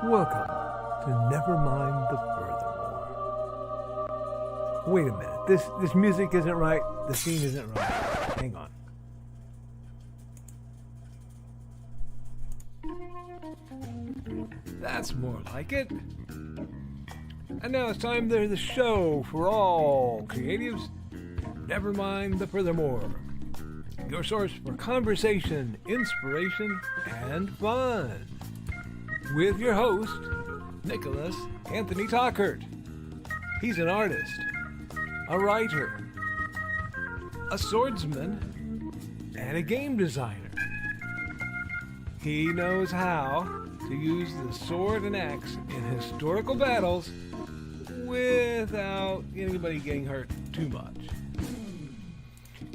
Welcome to Nevermind the Furthermore. Wait a minute. This music isn't right. The scene isn't right. Hang on. That's more like it. And now it's time to the show for all creatives. Nevermind the Furthermore. Your source for conversation, inspiration, and fun. With your host, Nicholas Anthony Tockert. He's an artist, a writer, a swordsman, and a game designer. He knows how to use the sword and axe in historical battles without anybody getting hurt too much.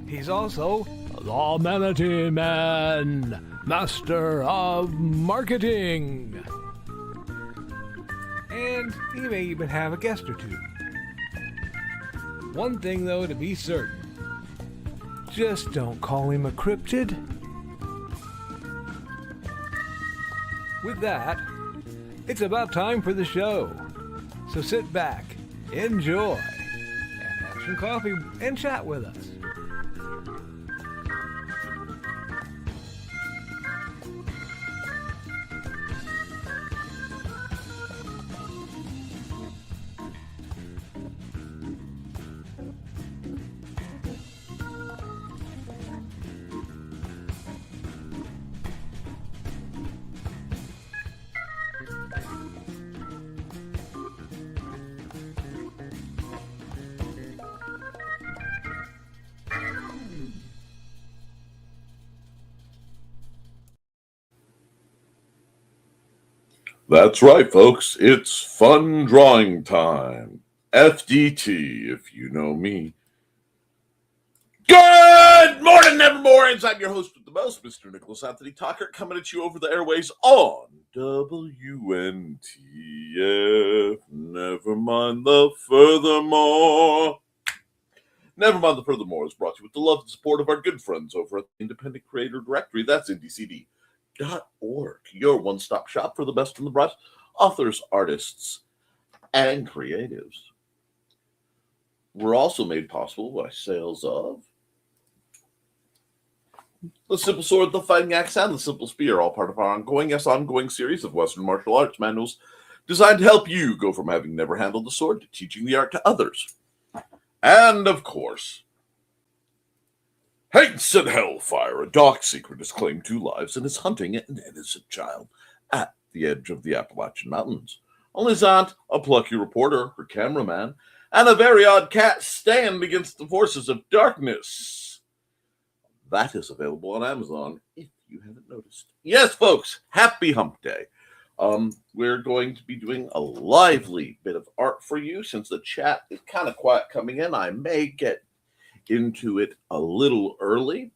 He's also the Manatee Man, master of marketing. And he may even have a guest or two. One thing, though, to be certain. Just don't call him a cryptid. With that, it's about time for the show. So sit back, enjoy, and have some coffee and chat with us. That's right, folks. It's fun drawing time. FDT, if you know me. Good morning, Nevermore. I'm your host with the most, Mr. Nicholas Anthony Tockert, coming at you over the airways on WNTF. Never mind the furthermore. Nevermind the Furthermore is brought to you with the love and support of our good friends over at the Independent Creator Directory. That's IndieCD.org, your one-stop shop for the best and the brightest authors, artists, and creatives. We're also made possible by sales of the Simple Sword, the Fighting Axe, and the Simple Spear, all part of our ongoing series of Western martial arts manuals designed to help you go from having never handled the sword to teaching the art to others. And, of course, Hates and Hellfire, a dark secret has claimed 2 lives and is hunting an innocent child at the edge of the Appalachian Mountains. While his aunt, a plucky reporter, her cameraman, and a very odd cat stand against the forces of darkness. That is available on Amazon, if you haven't noticed. Yes, folks, happy hump day. We're going to be doing a lively bit of art for you. Since the chat is kind of quiet coming in, I may get into it a little early.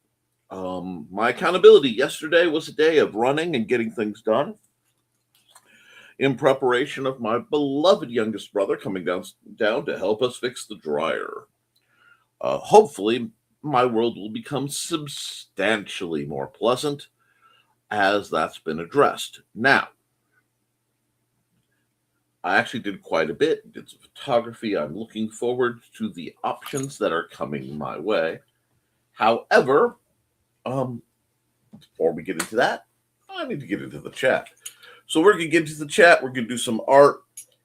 My accountability yesterday was a day of running and getting things done in preparation of my beloved youngest brother coming down to help us fix the dryer. Hopefully, my world will become substantially more pleasant as that's been addressed. Now, I actually did quite a bit, did some photography. I'm looking forward to the options that are coming my way. However, before we get into that, I need to get into the chat. So we're going to get into the chat. We're going to do some art.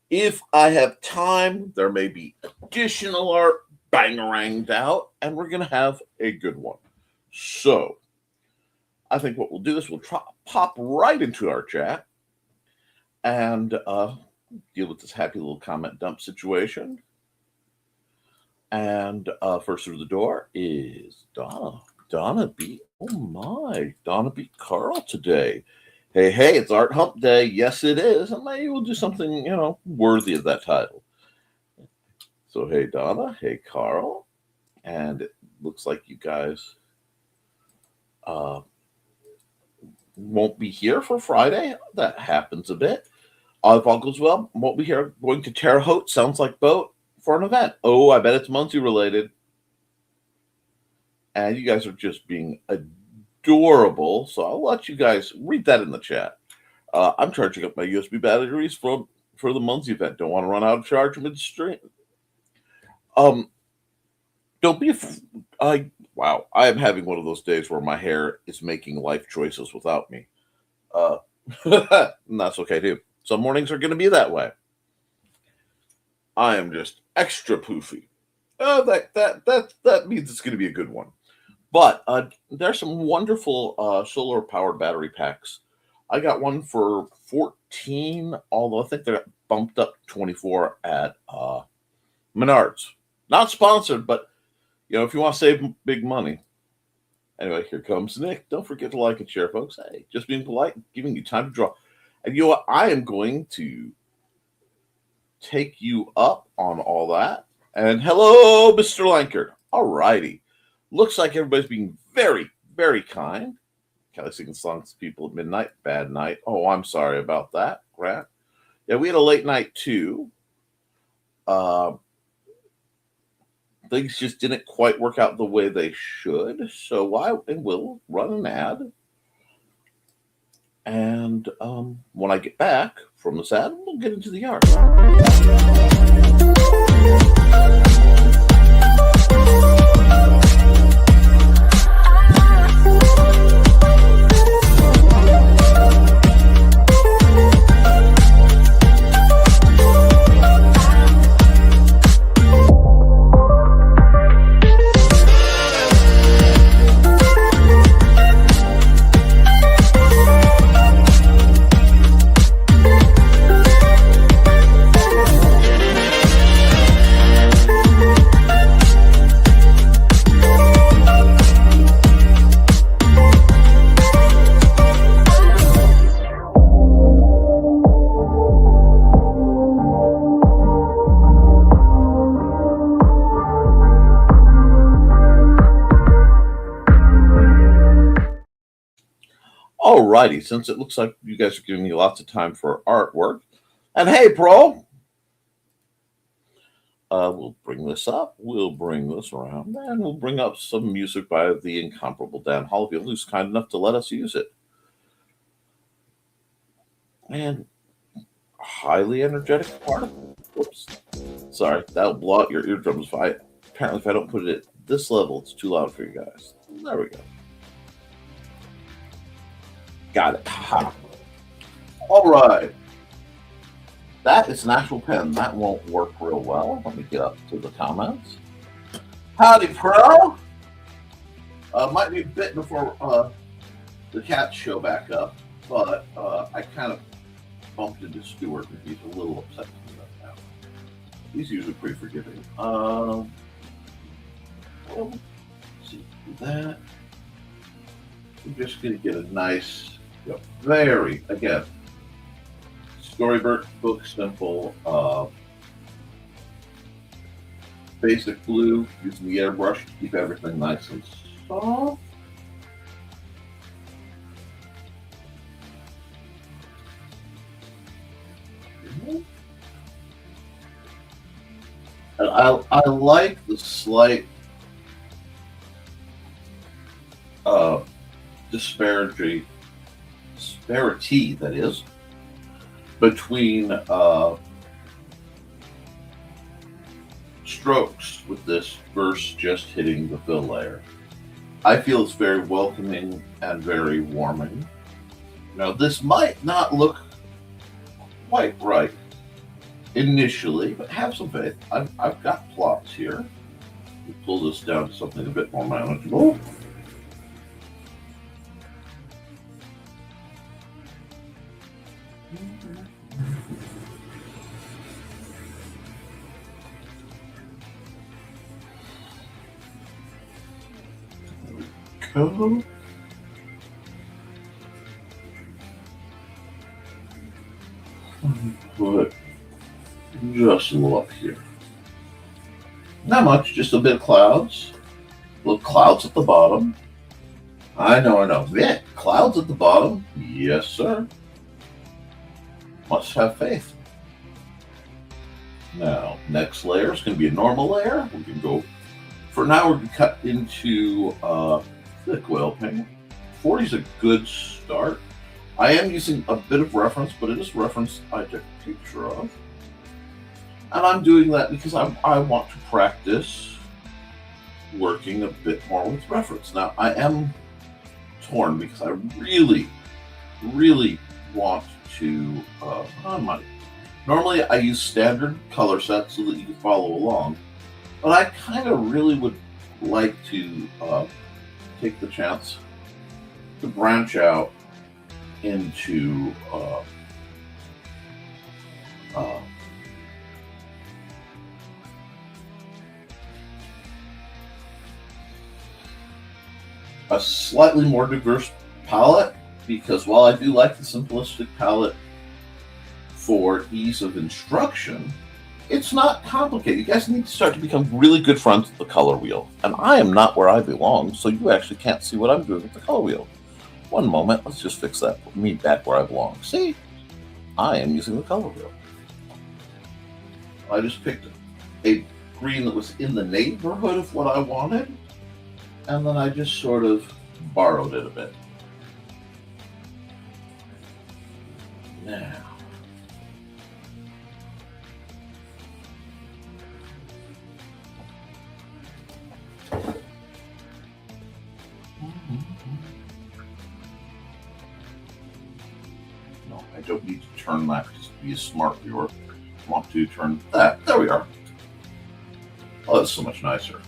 If I have time, there may be additional art bangeranged out, and we're going to have a good one. So I think what we'll do is we'll pop right into our chat and deal with this happy little comment dump situation. And first through the door is Donna. Donna B. Oh my, Donna B. Carl today. Hey, it's Art Hump Day. Yes, it is. And maybe we'll do something, worthy of that title. So, hey, Donna. Hey, Carl. And it looks like you guys won't be here for Friday. That happens a bit. If all goes well, won't be here. Going to Terre Haute, sounds like boat, for an event. Oh, I bet it's Muncie related. And you guys are just being adorable. So I'll let you guys read that in the chat. I'm charging up my USB batteries for the Muncie event. Don't want to run out of charge midstream. Don't be. Wow. I am having one of those days where my hair is making life choices without me. And that's okay too. Some mornings are going to be that way. I am just extra poofy. That means it's going to be a good one. But there's some wonderful solar powered battery packs. I got one for 14, although I think they're bumped up to 24 at Menards. Not sponsored, but if you want to save big money. Anyway, here comes Nick. Don't forget to like and share, folks. Hey, just being polite, giving you time to draw. And you know what? I am going to take you up on all that. And hello, Mr. Lankard. All righty. Looks like everybody's being very, very kind. Kind of singing songs to people at midnight. Bad night. Oh, I'm sorry about that, Grant. Yeah, we had a late night too. Things just didn't quite work out the way they should. So I will run an ad. And when I get back from this ad, we'll get into the yard. Alrighty, since it looks like you guys are giving me lots of time for artwork, and hey, Pro, we'll bring this up, we'll bring this around, and we'll bring up some music by the incomparable Dan Hollowfield, who's kind enough to let us use it. And highly energetic particle. Whoops, sorry, that'll blow out your eardrums. Apparently, if I don't put it at this level, it's too loud for you guys. There we go. Got it. Ha. All right. That is an actual pen. That won't work real well. Let me get up to the comments. Howdy, Pro. Might be a bit before the cats show back up, but I kind of bumped into Stuart and he's a little upset with me right now. He's usually pretty forgiving. Well, let's see that. I'm just going to get a nice, very, again, storybook book simple, basic blue, using the airbrush to keep everything nice and soft. And I like the slight disparity, that is, between strokes with this verse just hitting the fill layer. I feel it's very welcoming and very warming. Now, this might not look quite right initially, but have some faith. I've got plots here. We'll pull this down to something a bit more manageable. Go. Put just a little up here. Not much, just a bit of clouds. Little clouds at the bottom. I know. Yeah, clouds at the bottom. Yes, sir. Must have faith. Now, next layer is going to be a normal layer. We can go. For now, we're going to cut into thick oil paint. 40 is a good start. I am using a bit of reference, but it is reference I took a picture of. And I'm doing that because I want to practice working a bit more with reference. Now, I am torn because I really, really want to, normally I use standard color sets so that you can follow along, but I kind of really would like to take the chance to branch out into a slightly more diverse palette, because while I do like the simplistic palette for ease of instruction, it's not complicated. You guys need to start to become really good friends with the color wheel. And I am not where I belong, so you actually can't see what I'm doing with the color wheel. One moment, let's just fix that. Put me back where I belong. See? I am using the color wheel. I just picked a green that was in the neighborhood of what I wanted, and then I just sort of borrowed it a bit. Now, no, I don't need to turn that just to be a smart viewer. I want to turn that. There we are. Oh, that's so much nicer.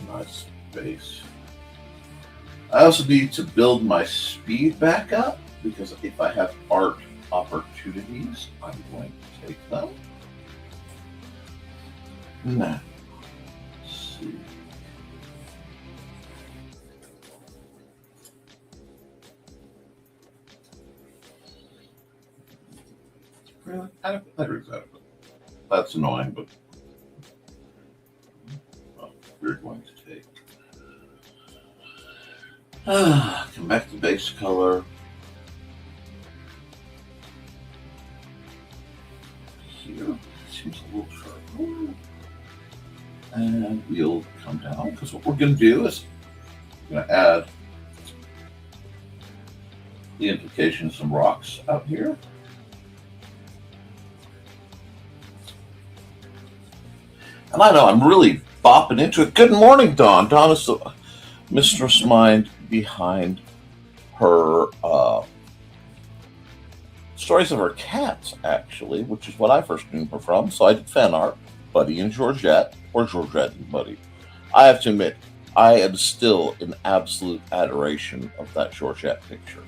Nice space. I also need to build my speed back up, because if I have art opportunities, I'm going to take them. Now, let's see. Really? That's annoying, but well, we're going to take. Come back to base color. Here seems a little sharper. And we'll come down, because what we're going to do is we're going to add the implication of some rocks out here. And I know I'm really bopping into it. Good morning, Dawn. Dawn is the mistress mind behind her stories of her cats, actually, which is what I first knew her from. So I did fan art, Buddy and Georgette, or Georgette and Buddy. I have to admit, I am still in absolute adoration of that Georgette picture.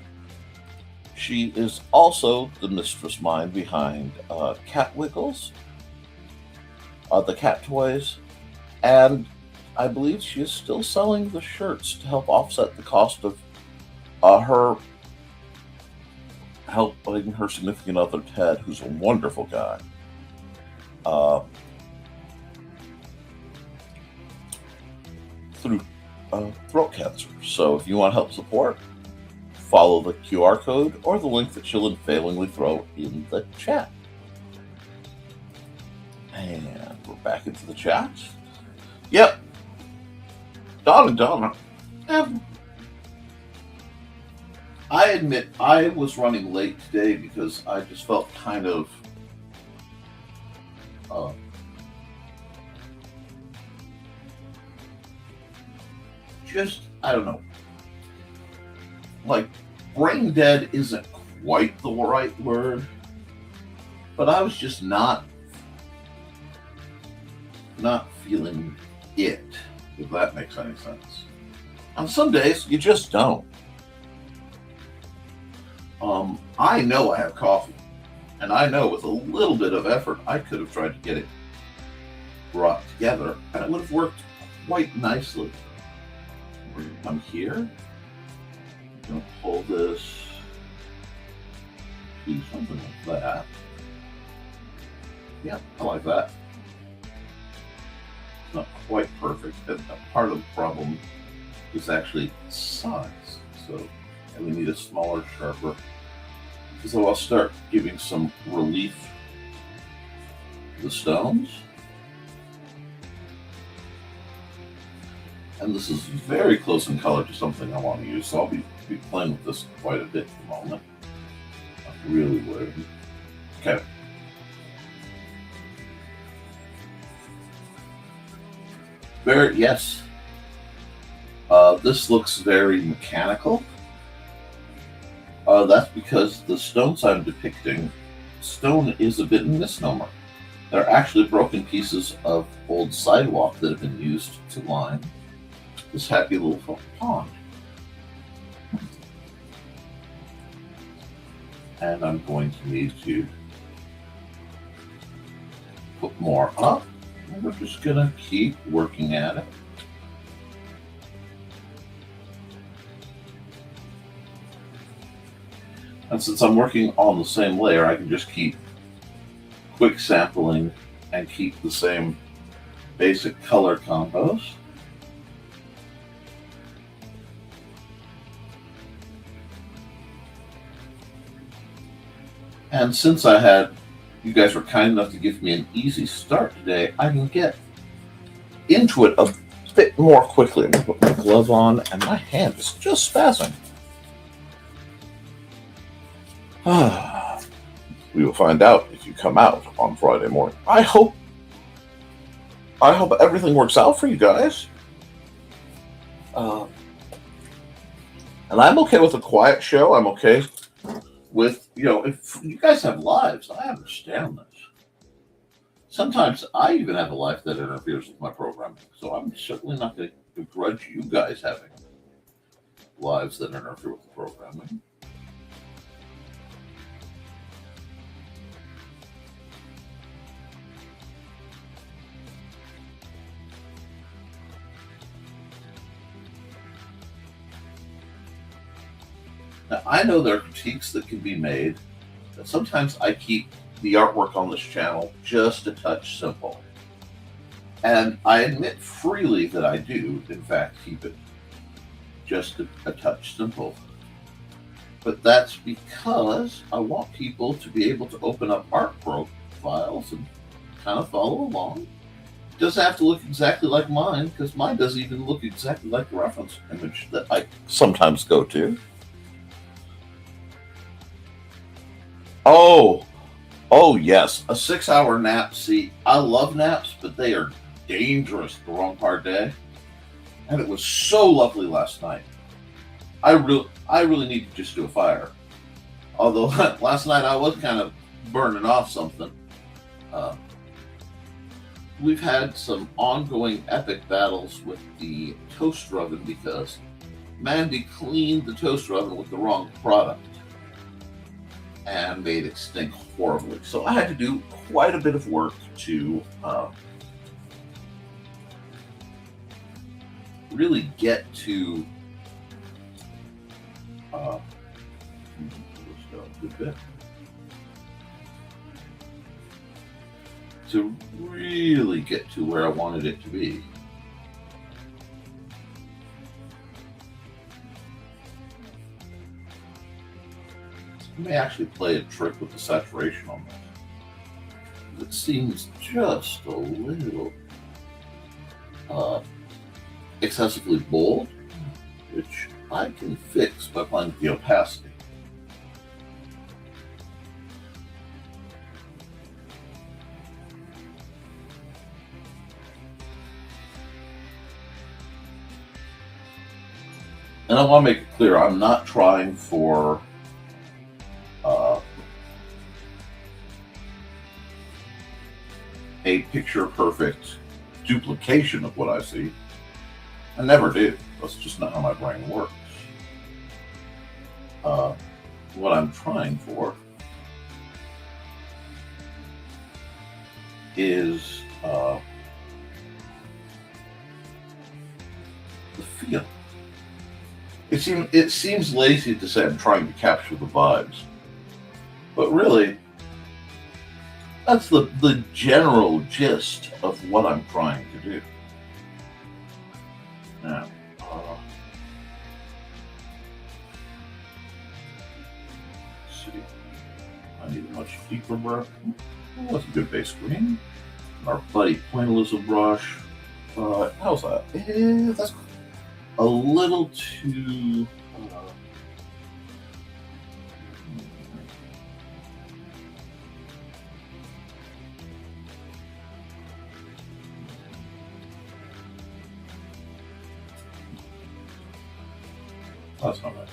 She is also the mistress mind behind Cat Wiggles, the cat toys, and I believe she is still selling the shirts to help offset the cost of her helping her significant other, Ted, who's a wonderful guy. Through throat cancer. So if you want to help support, follow the QR code or the link that she'll unfailingly throw in the chat. And we're back into the chat. Yep. Donna. I admit I was running late today because I just felt kind of I don't know, like brain dead isn't quite the right word, but I was just not feeling it, if that makes any sense. On some days, you just don't. I know I have coffee, and I know with a little bit of effort, I could have tried to get it brought together, and it would have worked quite nicely. I'm here. I'm going to pull this, do something like that. Yeah, I like that. It's not quite perfect, and part of the problem is actually size. So we need a smaller, sharper. So I'll start giving some relief to the stones. And this is very close in color to something I want to use, so I'll be playing with this quite a bit at the moment. I really would. Okay. Yes. This looks very mechanical. That's because the stones I'm depicting, stone is a bit misnomer. They're actually broken pieces of old sidewalk that have been used to line this happy little pond. And I'm going to need to put more up. And we're just going to keep working at it. And since I'm working on the same layer, I can just keep quick sampling and keep the same basic color combos. And since you guys were kind enough to give me an easy start today, I can get into it a bit more quickly. I'm going to put my glove on, and my hand is just spazzing. We will find out if you come out on Friday morning. I hope everything works out for you guys. And I'm okay with a quiet show. I'm okay with, if you guys have lives, I understand this. Sometimes I even have a life that interferes with my programming. So I'm certainly not going to begrudge you guys having lives that interfere with the programming. Now, I know there are critiques that can be made that sometimes I keep the artwork on this channel just a touch simple. And I admit freely that I do, in fact, keep it just a touch simple. But that's because I want people to be able to open up art profiles and kind of follow along. It doesn't have to look exactly like mine, because mine doesn't even look exactly like the reference image that I sometimes go to. Oh yes, a 6-hour nap. See, I love naps, but they are dangerous the wrong hard day. And it was so lovely last night. I really need to just do a fire. Although last night I was kind of burning off something. We've had some ongoing epic battles with the toaster oven because Mandy cleaned the toaster oven with the wrong product and made it stink horribly. So I had to do quite a bit of work to really get to to really get to where I wanted it to be. I may actually play a trick with the saturation on this. It seems just a little excessively bold, which I can fix by playing with the opacity. And I want to make it clear, I'm not trying for a picture-perfect duplication of what I see. I never do. That's just not how my brain works. What I'm trying for is the feel. It seems lazy to say I'm trying to capture the vibes, but really, that's the general gist of what I'm trying to do. Now, let's see. I need a much deeper brush. Oh, that's a good base green. Our buddy Pointillism brush. How's that? a little too. That's not right.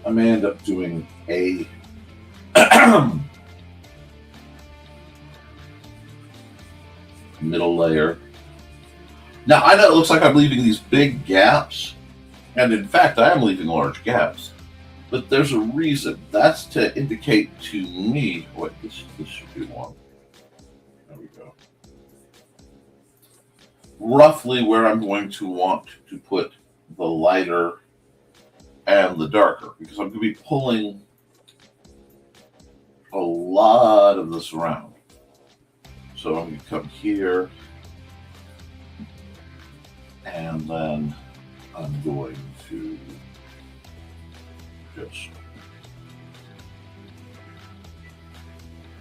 I may end up doing a middle layer. Now, I know it looks like I'm leaving these big gaps, and in fact, I am leaving large gaps, but there's a reason. That's to indicate to me, wait, this should be one. There we go. Roughly where I'm going to want to put the lighter and the darker, because I'm going to be pulling a lot of this around. So I'm going to come here, and then I'm going to just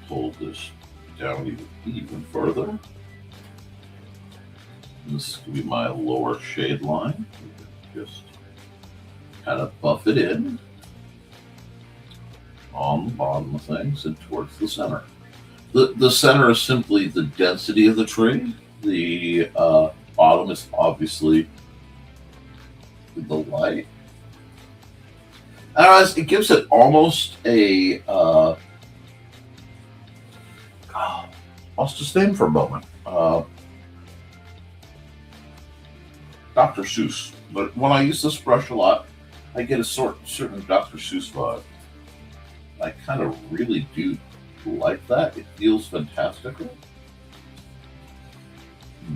pull this down even further. This could be my lower shade line. Just kind of buff it in on the bottom of things and towards the center. The center is simply the density of the tree. The bottom is obviously the light. And it gives it almost a let's just name for a moment. Dr. Seuss. But when I use this brush a lot, I get a certain Dr. Seuss vibe. I kind of really do like that. It feels fantastical.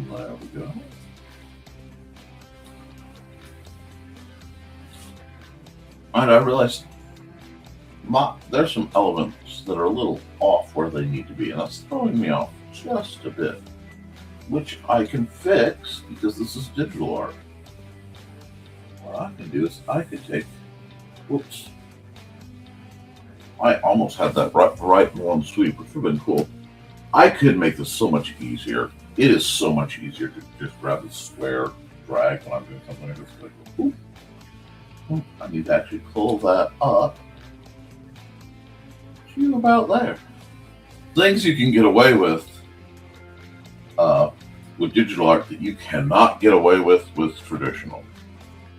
There we go. And I realized there's some elements that are a little off where they need to be, and that's throwing me off just a bit, which I can fix because this is digital art. What I can do is I could take, whoops, I almost had that right in one sweep, which would have been cool. I could make this so much easier. It is so much easier to just grab the square, drag when I'm doing something like this. Like, ooh, I need to actually pull that up to about there. Things you can get away with digital art that you cannot get away with traditional.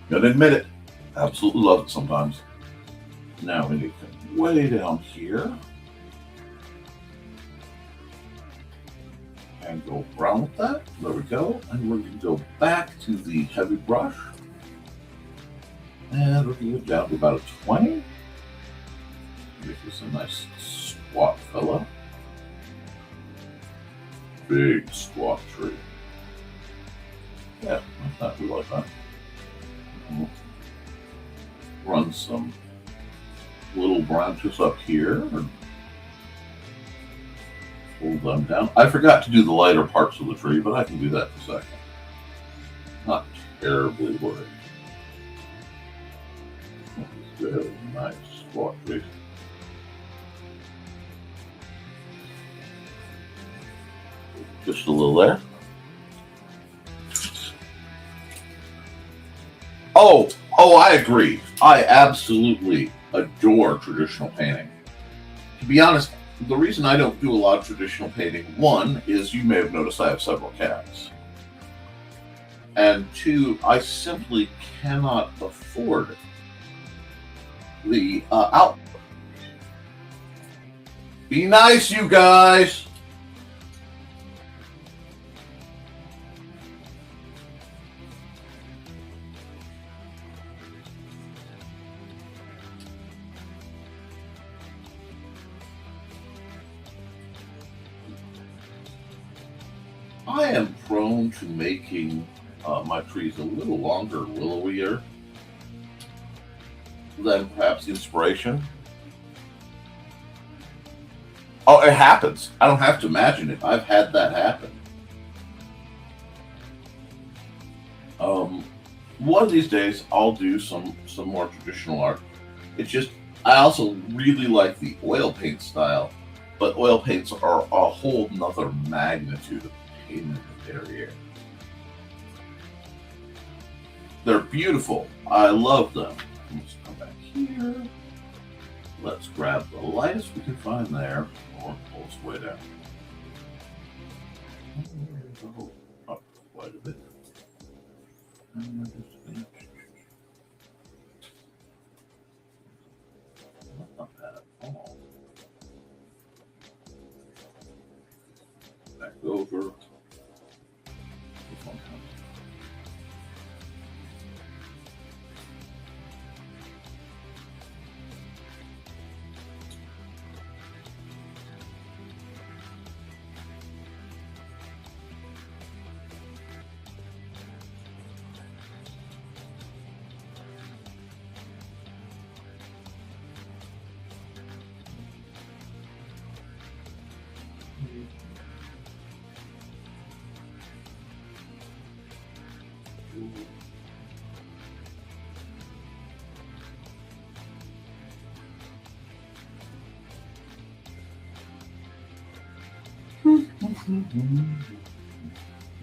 Gotta admit it. Absolutely love it sometimes. Now we need to come way down here and go around with that. There we go. And we're going to go back to the heavy brush. And we're going to go down to about a 20. Make this a nice squat fella. Big squat tree. Yeah, I thought we like that. We'll run some little branches up here and pull them down. I forgot to do the lighter parts of the tree, but I can do that in a second. Not terribly worried. Very nice squat tree. Just a little there. Oh, I agree. I absolutely adore traditional painting. To be honest, the reason I don't do a lot of traditional painting, one, is you may have noticed I have several cats. And two, I simply cannot afford the output. Be nice, you guys! I am prone to making my trees a little longer, willowier. then perhaps the inspiration. Oh, it happens. I don't have to imagine it. I've had that happen. One of these days, I'll do some more traditional art. It's just, I also really like the oil paint style, but oil paints are a whole nother magnitude of pain in the area. They're beautiful. I love them. Let's come back here. Let's grab the lightest we can find there, or pull its way down. Up quite a bit. Not bad at all. Back over.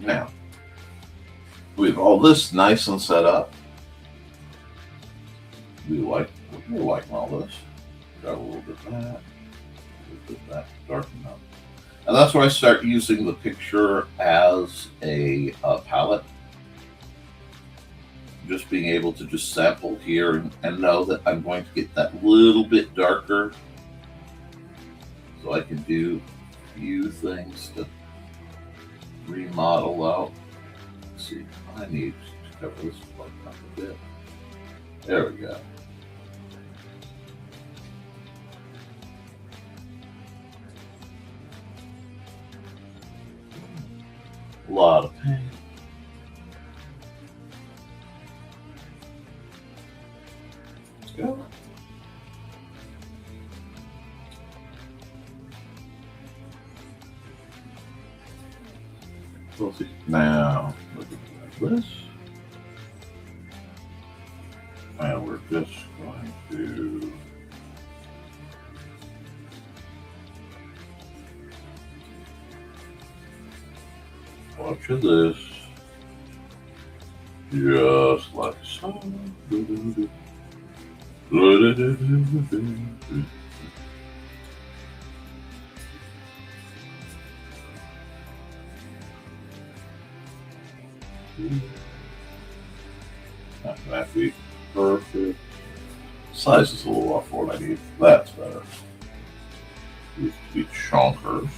Now, we have all this nice and set up. We're liking all this. Got a little bit of that, a little bit of that, darken up. And that's where I start using the picture as a palette. Just being able to just sample here and know that I'm going to get that little bit darker. So I can do a few things to remodel out. Let's see, I need to cover this part up a bit. There we go. A lot of paint. Let's go. We'll see. Now, look at this. And we're just going to watch this. Just like so. That be perfect. Size is a little off for what I need. That's better. These to be chonkers.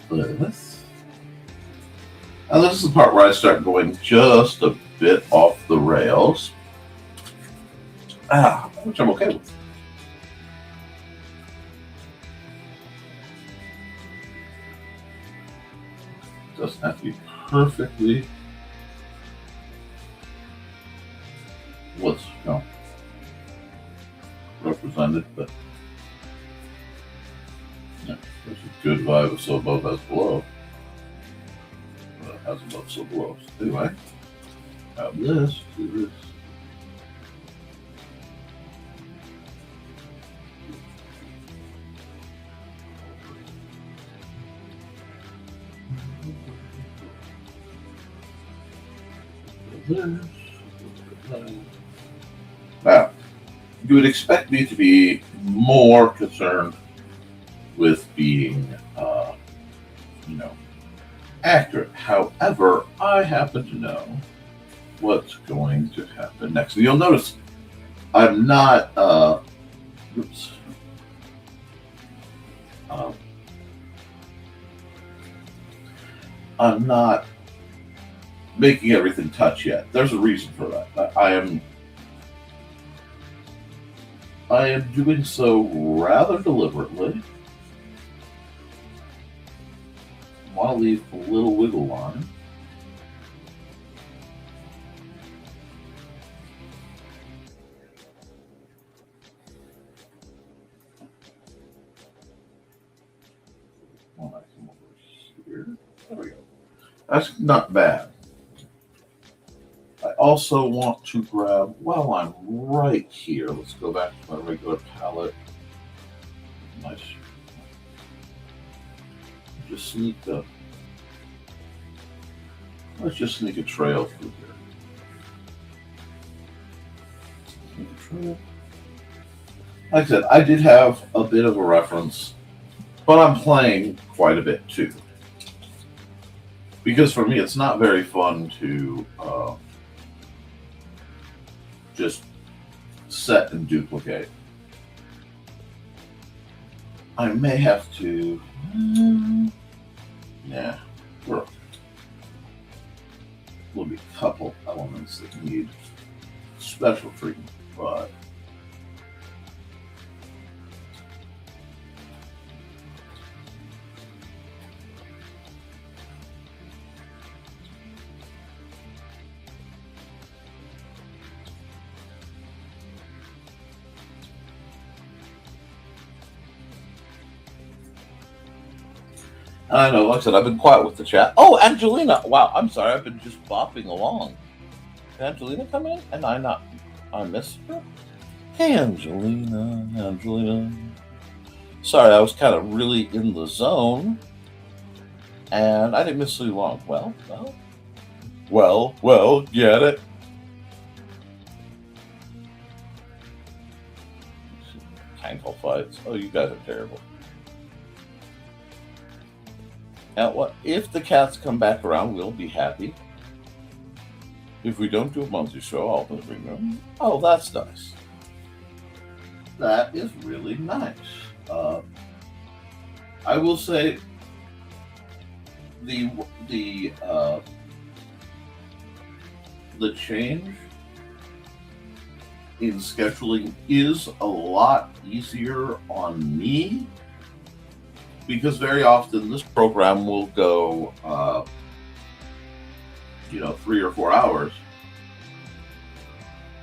This. And this is the part where I start going just a bit off the rails. Which I'm okay with. Doesn't have to be perfectly what's represented, but yeah, there's a good vibe of so above as below. But it has above so below. So anyway, have this, do this. Now, you would expect me to be more concerned with being, accurate. However, I happen to know what's going to happen next. And you'll notice I'm not, I'm not making everything touch yet. There's a reason for that. I am doing so rather deliberately. want to leave a little wiggle line. When I come over here, there we go. That's not bad. I also want to grab, while I'm right here, let's go back to my regular palette. Nice. Just sneak a, let's just sneak a trail through here. Sneak a trail. Like I said, I did have a bit of a reference, but I'm playing quite a bit too. Because for me, it's not very fun to just set and duplicate. I may have to, yeah, there'll be a couple elements that need special treatment, but I know, like I said, I've been quiet with the chat. Oh, Angelina! Wow, I'm sorry, I've been just bopping along. Did Angelina come in? And I missed her? Hey, Angelina. Sorry, I was kind of really in the zone. And I didn't miss too long. Well, get it? Tankle fights. Oh, you guys are terrible. Now, what if the cats come back around? We'll be happy. If we don't do a monthly show, I'll open the ring room. Oh, that's nice. That is really nice. I will say the change in scheduling is a lot easier on me. Because very often this program will go, 3 or 4 hours,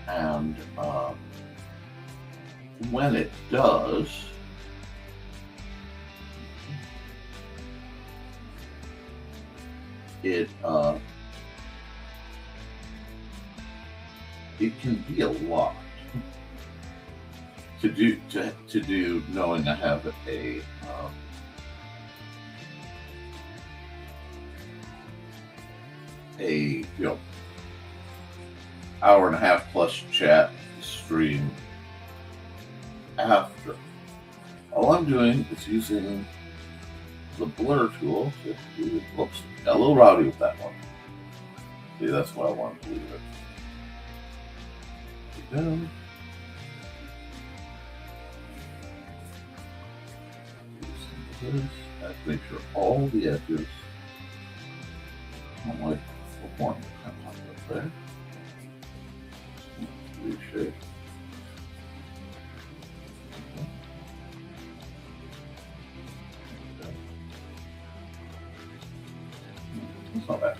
and when it does, it can be a lot to do knowing I have a hour and a half plus chat stream after. All I'm doing is using the blur tool to do, whoops, got a little rowdy with that one. See, that's why I wanted to leave it. Keep down. I have to make sure all the edges, I'm like, one kind of up there. Reshape. It's not bad.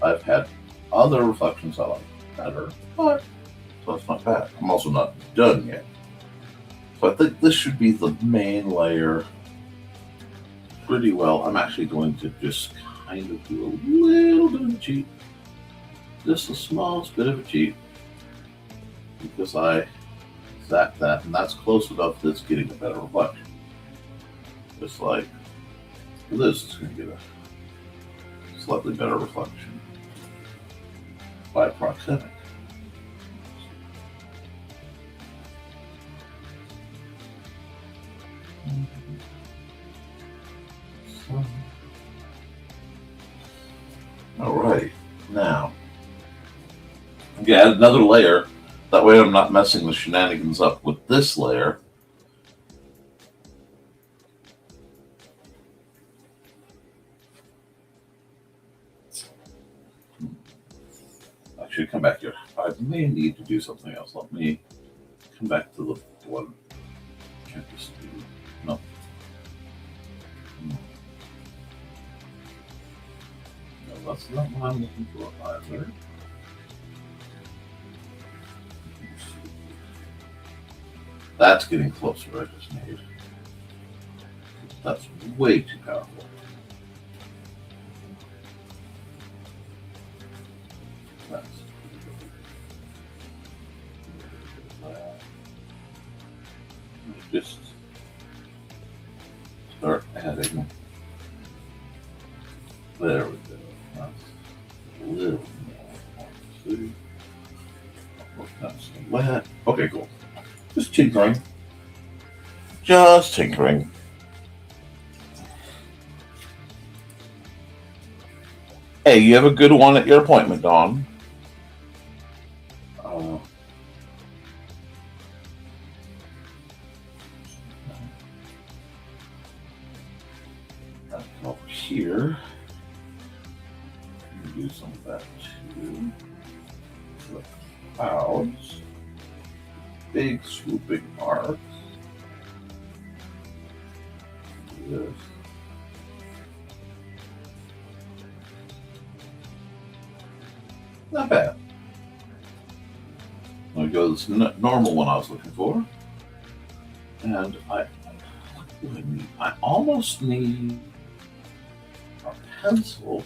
I've had other reflections I like better, but so it's not bad. I'm also not done yet. So I think this should be the main layer pretty well. I'm actually going to just kind of do a little bit of a cheat. Just the smallest bit of a cheat. Because I zapped that, and that's close enough that it's getting a better reflection. Just like this is going to get a slightly better reflection by proximity. All right, now add another layer. That way I'm not messing the shenanigans up with this layer. I should come back here. I may need to do something else. Let me come back to the one. Can't just do, no. that's not what I'm looking for either. That's getting closer, I just need. That's way too powerful. That's just start adding. There we go. That's a little more. See? That's wet. Okay, cool. Just tinkering. Just tinkering. Hey, you have a good one at your appointment, Dawn. Over here. Do some of that too. The clouds. Big swooping arcs. This. Not bad. There goes the normal one I was looking for. And I almost need a pencil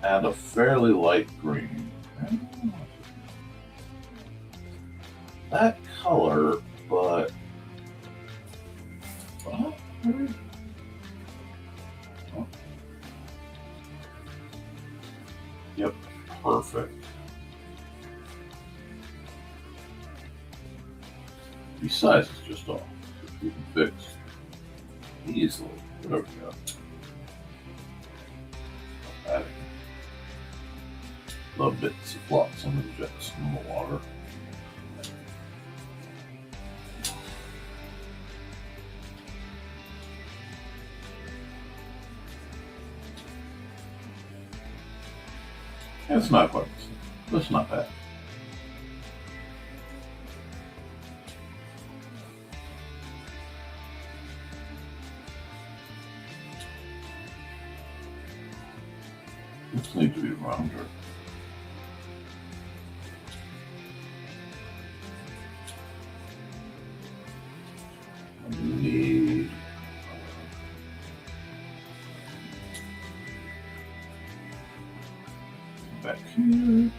and a fairly light green. That color, but yep, perfect. Besides, it's just off. We can fix easily. There we go. Adding little bits of flotsam and jetsam in the water. It's not quite the same. That's not bad. This needs to be rounder. Need back here.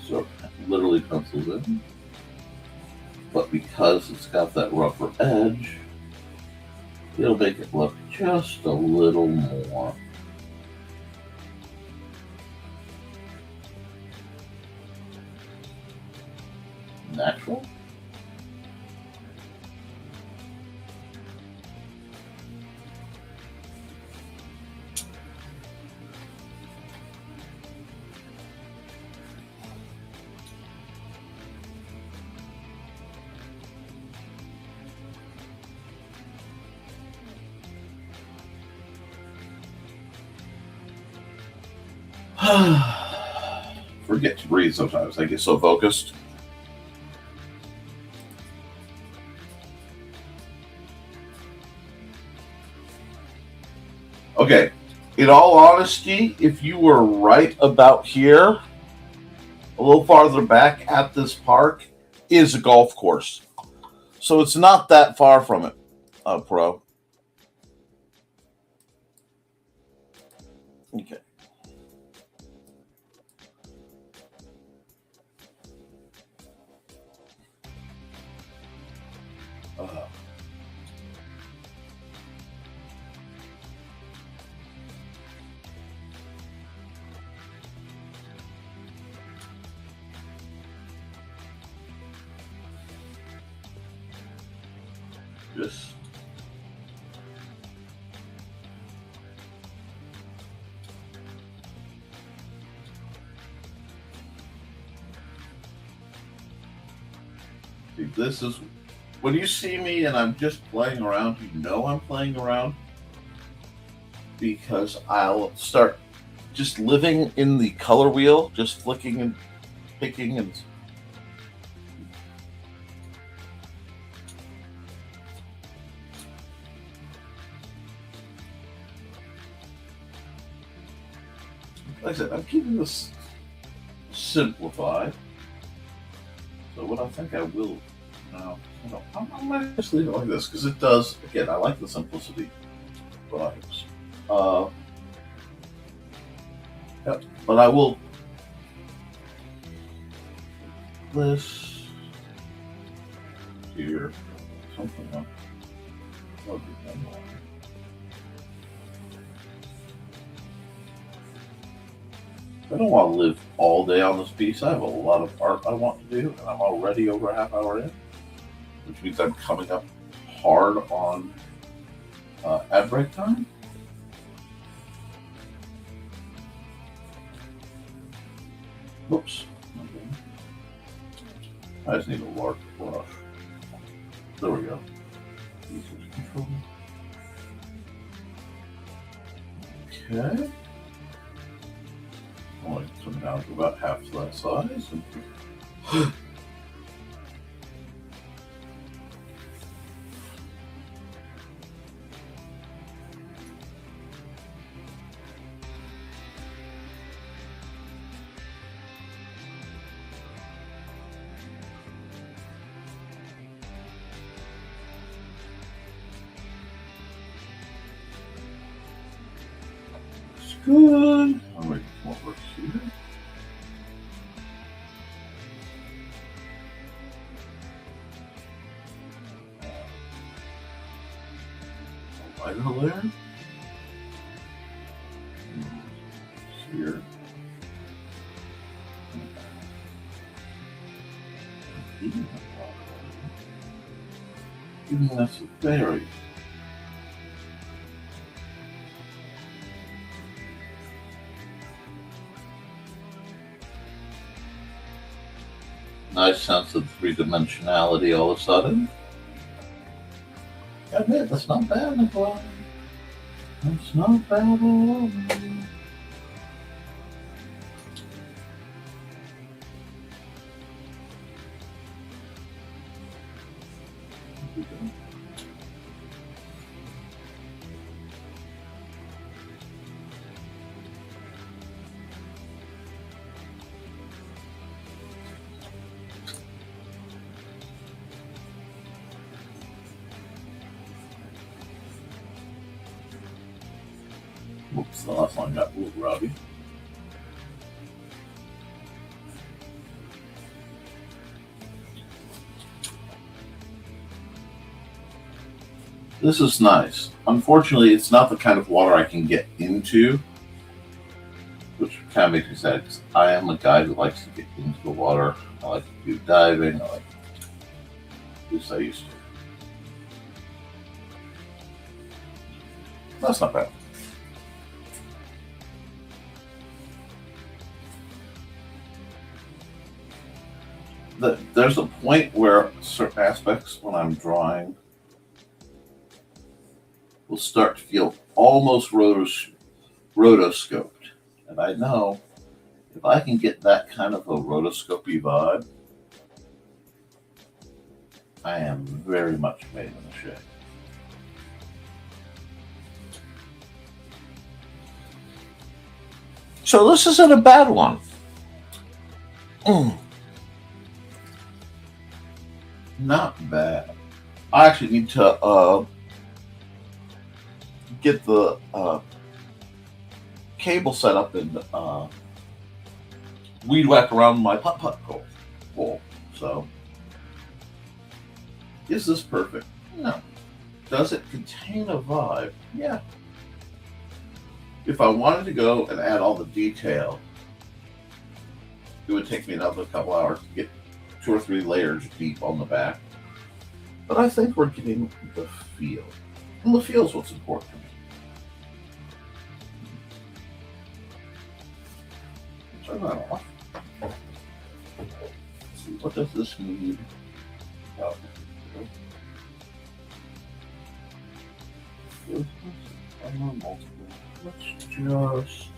So literally pencils in, but because it's got that rougher edge, it'll make it look just a little more natural. Forget to breathe sometimes. I get so focused. Okay, in all honesty, if you were right about here, a little farther back at this park is a golf course. So it's not that far from it, Pro. Okay. Just see, this is when you see me and I'm just playing around, you know I'm playing around. because I'll start just living in the color wheel, just flicking and picking and. Like I said, I'm keeping this simplified. So what I think I will now, I might just leave it like this because it does. Again, I like the simplicity vibes. Yep, but I will this here something else. I don't want to live all day on this piece. I have a lot of art I want to do, and I'm already over a half hour in, which means I'm coming up hard on ad break time. Whoops. Okay. I just need a large brush. There we go. Okay. Only come down to about half that size. And it's good. I'm making more work here. Lighter layer. Here. Even that's very. Nice sense of three-dimensionality all of a sudden. I admit, that's not bad, Nikolai. That's not bad at all. Oops, the last one got a little rowdy. This is nice. Unfortunately, it's not the kind of water I can get into, which kind of makes me sad because I am a guy who likes to get into the water. I like to do diving. At least I used to. That's not bad. There's a point where certain aspects, when I'm drawing, will start to feel almost rotoscoped. And I know if I can get that kind of a rotoscopy vibe, I am very much made in the shade. So this isn't a bad one. Not bad. I actually need to get the cable set up and weed whack around my putt-putt bowl. So, is this perfect? No. Does it contain a vibe? Yeah. If I wanted to go and add all the detail, it would take me another couple hours to get 2 or 3 layers deep on the back. But I think we're getting the feel. And the feel is what's important to me. Turn that off. Let's see, what does this need? Oh, multiple. let's just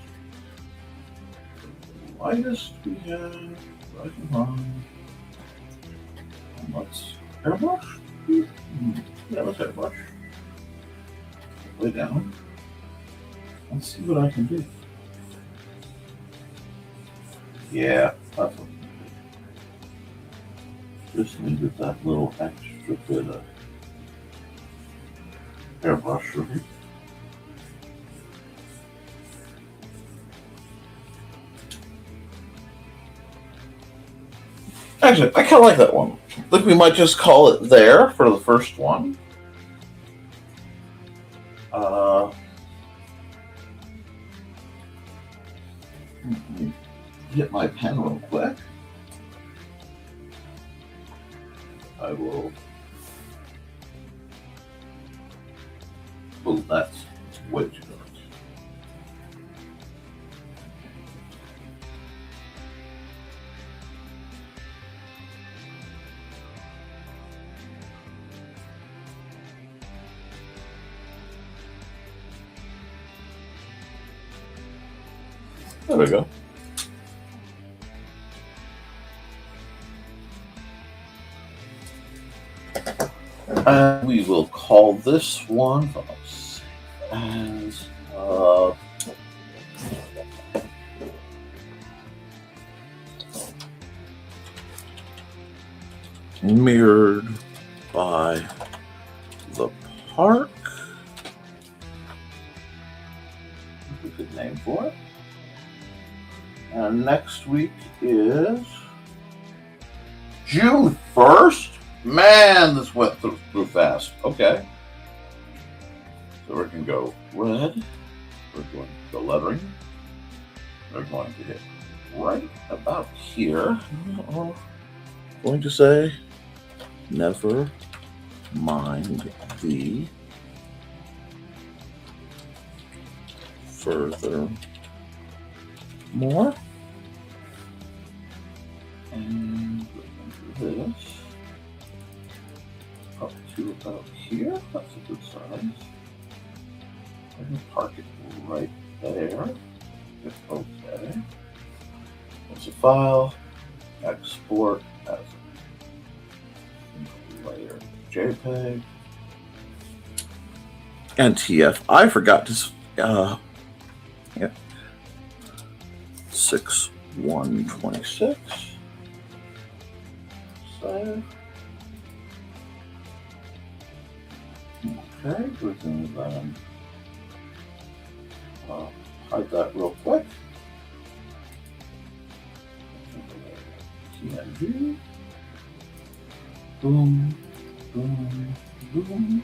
the lightest we have right in line. And let's airbrush. Yeah, let's airbrush. Way down. Let's see what I can do. Yeah, that's what I do. Just needed that little extra bit of airbrush ready. Actually, I kind of like that one. I think we might just call it there for the first one. Get my pen real quick. I will. Oh, that's way too dark. There we go. And we will call this one as mirrored by the park. That's a good name for it. And next week is June 1st. Man, this went through fast. Okay. So we're going to go red. We're going to go lettering. We're going to hit right about here. I'm going to say, never mind the furthermore. And we're going to do this. Up to about here. That's a good size. I'm going to park it right there. Hit OK. It's a file. Export as a layer JPEG. And TF. I forgot to. 6126. Save. Okay, we're going to hide that real quick. PNG. Boom, boom, boom.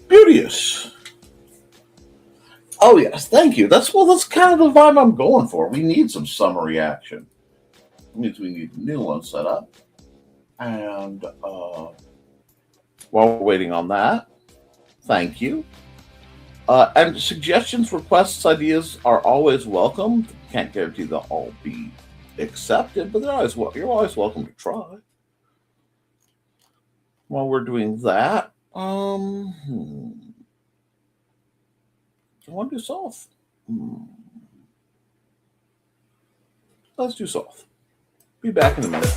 Beauteous. Oh yes, thank you. That's kind of the vibe I'm going for. We need some summary action. It means we need a new one set up. And while we're waiting on that, thank you. And suggestions, requests, ideas are always welcome. Can't guarantee they'll all be accepted, but you're always welcome to try. While we're doing that, I want to do soft. Let's do soft. Be back in a minute.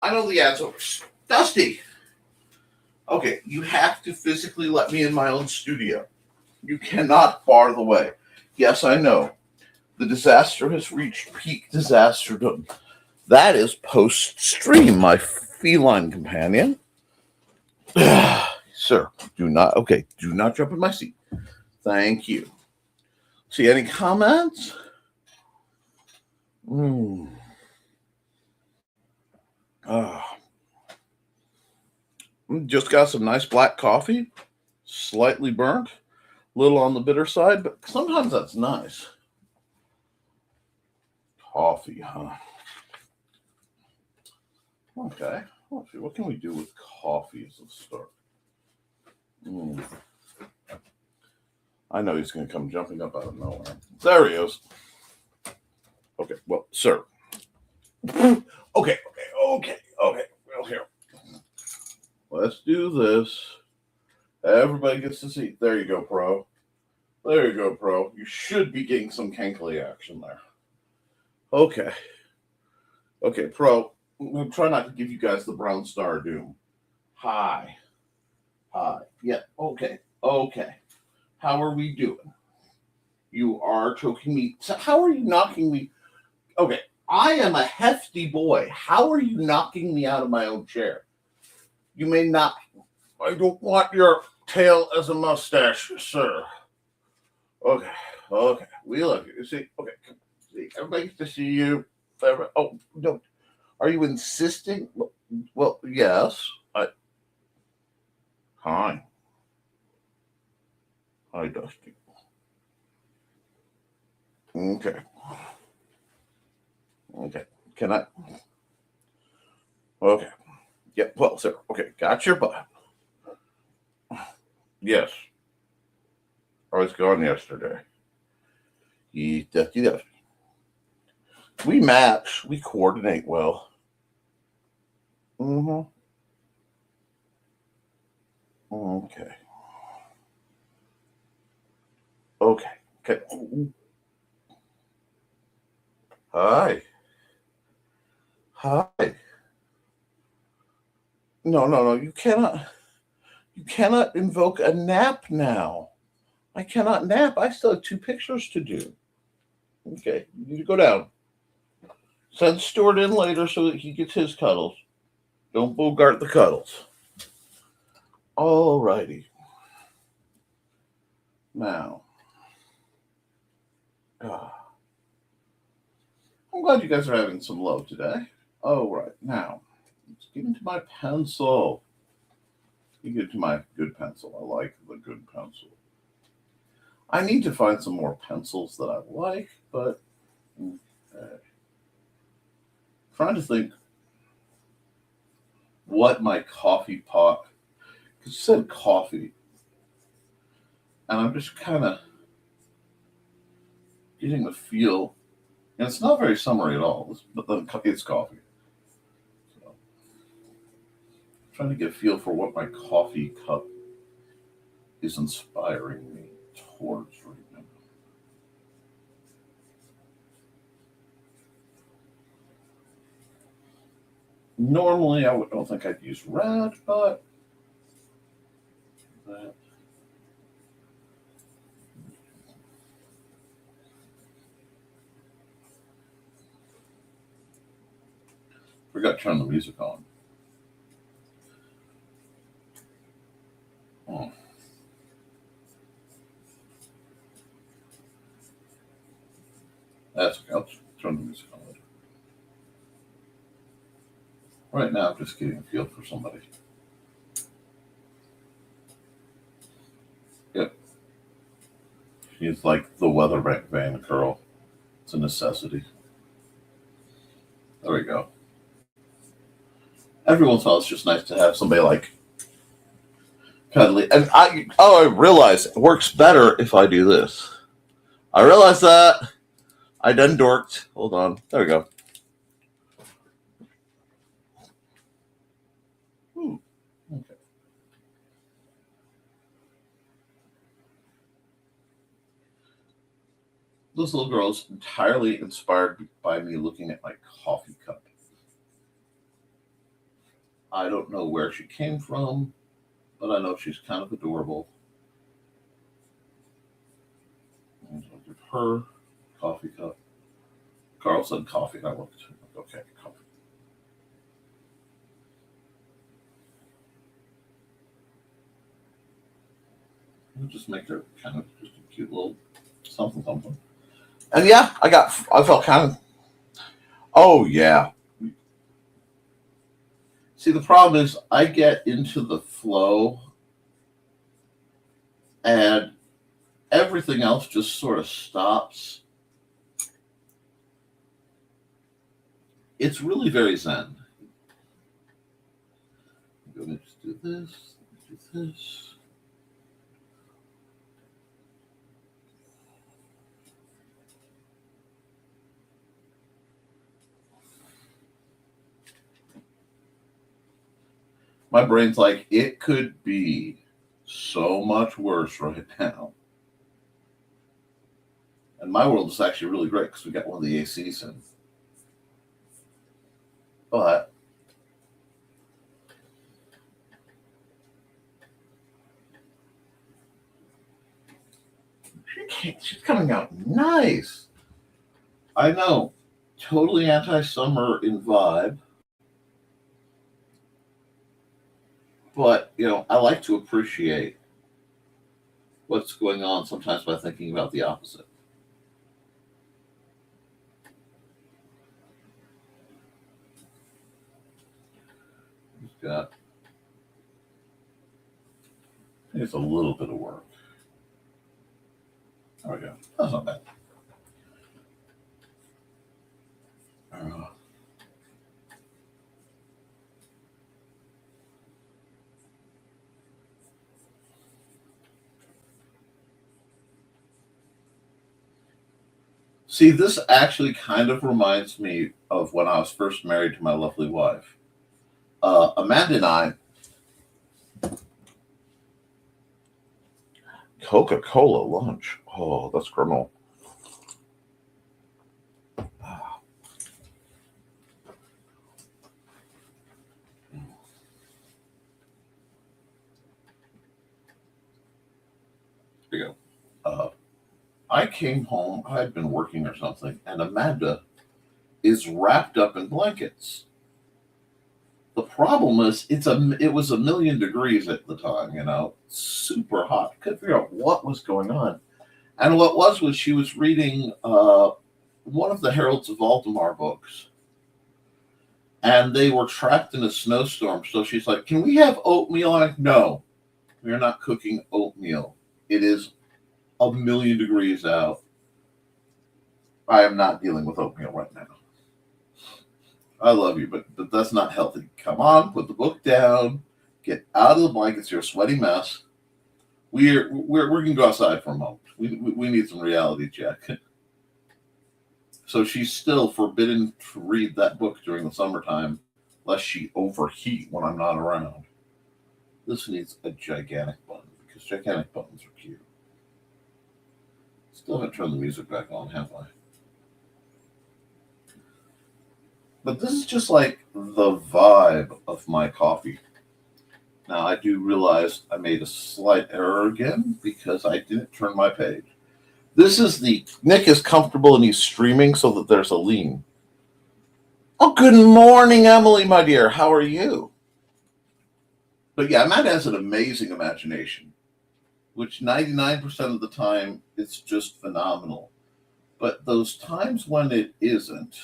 I know the ad's over. Dusty, Okay, you have to physically let me in my own studio. You cannot bar the way. Yes, I know. The disaster has reached peak disasterdom. That is post stream, my feline companion. Sir, do not jump in my seat. Thank you. See any comments? Just got some nice black coffee, slightly burnt, a little on the bitter side, but sometimes that's nice. Coffee, huh? Okay. Let's see, what can we do with coffee as a start? I know he's going to come jumping up out of nowhere. There he is. Okay, well, sir. Okay. Well, here. Let's do this. Everybody gets to see. There you go, pro. You should be getting some Kankly action there. Okay, pro. I'm going to try not to give you guys the brown star doom. Hi. Yeah, okay. How are we doing? You are choking me. So how are you knocking me? Okay, I am a hefty boy. How are you knocking me out of my own chair? You may not. I don't want your tail as a mustache, sir. Okay. We love you. See, okay. See, everybody gets to see you. Oh, no. Are you insisting? Well, yes. Hi, Dusty. Okay. Can I? Okay. Yeah, well, sir. Okay, got your butt. Yes. I was gone yesterday. Dusty. We match. We coordinate well. Okay. Hi. No. You cannot invoke a nap now. I cannot nap. I still have 2 pictures to do. Okay, you need to go down. Send Stuart in later so that he gets his cuddles. Don't bogart the cuddles. All righty. Now, I'm glad you guys are having some love today. All right, now, let's get into my pencil. You get to my good pencil. I like the good pencil. I need to find some more pencils that I like, but trying to think what my coffee pot, because it said coffee, and I'm just kind of getting the feel, and it's not very summery at all, but then it's coffee. So, trying to get a feel for what my coffee cup is inspiring me towards right now. Normally, I don't think I'd use red, but that. Forgot to turn the music on. That's okay. I'll turn the music on later. Right now, I'm just getting a feel for somebody. Yep. She's like the Weatherbank Van girl. It's a necessity. There we go. Every once in a while, it's just nice to have somebody like cuddly. And I realize it works better if I do this. I realize that. I done dorked. Hold on. There we go. Okay. This little girl is entirely inspired by me looking at my coffee cup. I don't know where she came from. but I know she's kind of adorable. And I'll give her coffee cup. Carl said coffee, and I looked. Okay, coffee. I'll just make her kind of just a cute little something. And yeah, I felt kind of, oh yeah. See, the problem is I get into the flow and everything else just sort of stops. It's really very zen. I'm going to just do this, do this. My brain's like, it could be so much worse right now. And my world is actually really great because we got one of the ACs in. But she's coming out nice. I know. Totally anti-summer in vibe. But, I like to appreciate what's going on sometimes by thinking about the opposite. We've got, I think it's a little bit of work. There we go. That's not bad. See, this actually kind of reminds me of when I was first married to my lovely wife. Amanda and I, Coca-Cola lunch. Oh, that's criminal. Here you go. I came home, I had been working or something, and Amanda is wrapped up in blankets. The problem is it was 1,000,000 degrees at the time, super hot. Couldn't figure out what was going on. And what was she was reading one of the Heralds of Valdemar books. And they were trapped in a snowstorm. So she's like, "Can we have oatmeal?" I'm like, "No, we're not cooking oatmeal. It is 1,000,000 degrees out. I am not dealing with oatmeal right now. I love you, but that's not healthy. Come on, put the book down. Get out of the blankets. You're a sweaty mess. We're going to go outside for a moment. We need some reality check." So she's still forbidden to read that book during the summertime, lest she overheat when I'm not around. This needs a gigantic button because gigantic buttons are cute. Still haven't turned the music back on, have I? But this is just like the vibe of my coffee. Now, I do realize I made a slight error again because I didn't turn my page. This is Nick is comfortable and he's streaming so that there's a lean. Oh, good morning, Emily, my dear. How are you? But yeah, Matt has an amazing imagination, which 99% of the time it's just phenomenal. But those times when it isn't,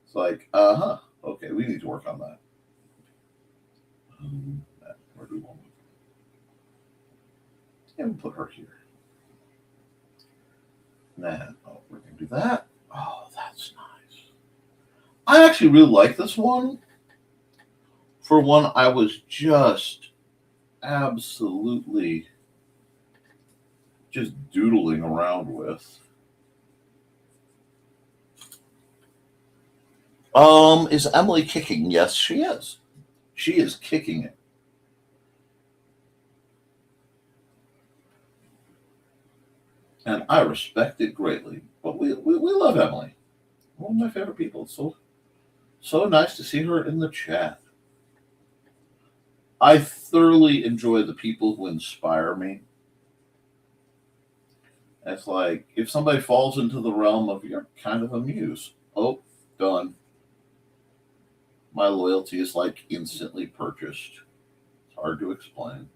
it's like, okay, we need to work on that. Where do we want to? Yeah, we'll put her here. Now, we're going to do that. Oh, that's nice. I actually really like this one. For one, I was just absolutely just doodling around with. Is Emily kicking? Yes, she is. She is kicking it. And I respect it greatly. But we love Emily. One of my favorite people. So nice to see her in the chat. I thoroughly enjoy the people who inspire me. It's like if somebody falls into the realm of you're kind of a muse. Oh, done. My loyalty is like instantly purchased. It's hard to explain.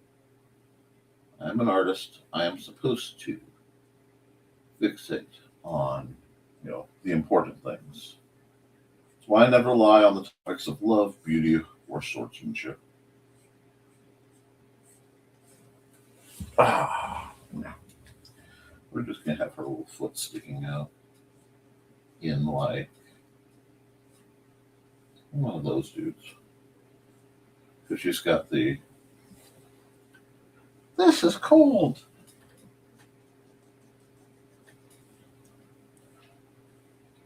I'm an artist. I am supposed to fixate on, the important things. That's why I never lie on the topics of love, beauty, or swordsmanship. No. We're just gonna have her little foot sticking out in like one of those dudes. Because she's got the this is cold.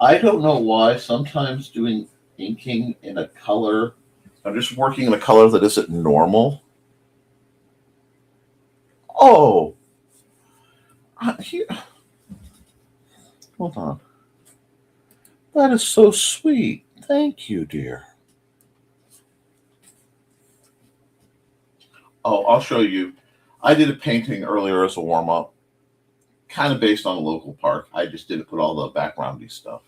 I don't know why sometimes doing inking in a color, I'm just working in a color that isn't normal. Oh, here, hold on. That is so sweet. Thank you, dear. Oh, I'll show you. I did a painting earlier as a warm up, kind of based on a local park. I just didn't put all the backgroundy stuff.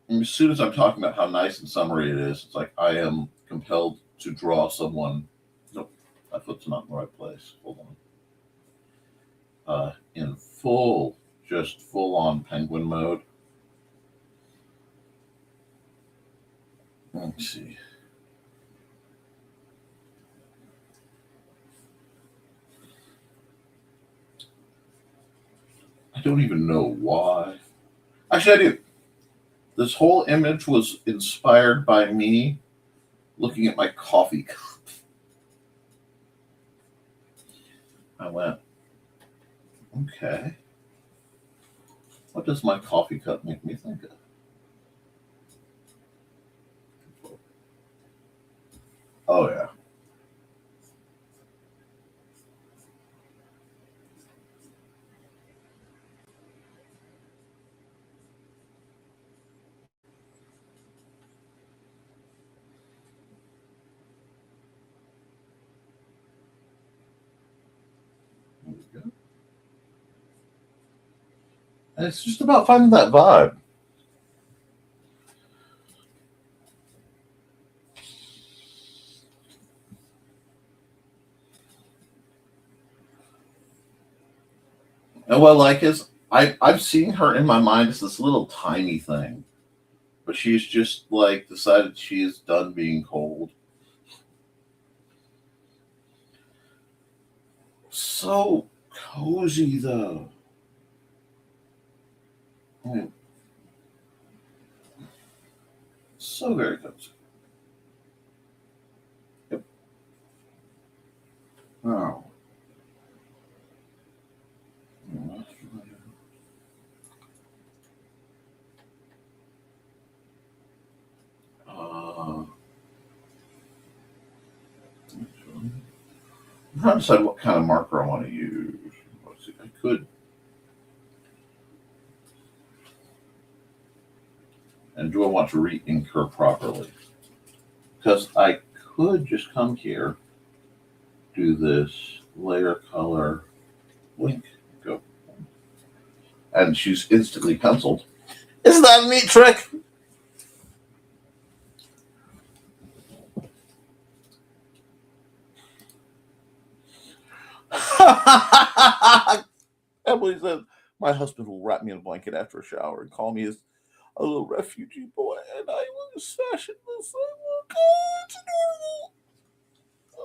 And as soon as I'm talking about how nice and summery it is, it's like I am compelled to draw someone. Nope, my foot's not in the right place. Hold on. In just full on penguin mode. Let me see. I don't even know why. Actually, I do. This whole image was inspired by me looking at my coffee cup. I went, okay. What does my coffee cup make me think of? Oh, yeah. There we go. And it's just about finding that vibe. And what I like is I'm seeing her in my mind as this little tiny thing. But she's just like decided she is done being cold. So cozy though. I mean, so very cozy. Yep. Oh. I'm trying to decide what kind of marker I want to use. Let's see, I could. And do I want to re-ink her properly? Because I could just come here, do this layer color, blink, go. And she's instantly penciled. Isn't that a neat trick? Emily says, my husband will wrap me in a blanket after a shower and call me a little refugee boy, and I will fashion this. Oh, it's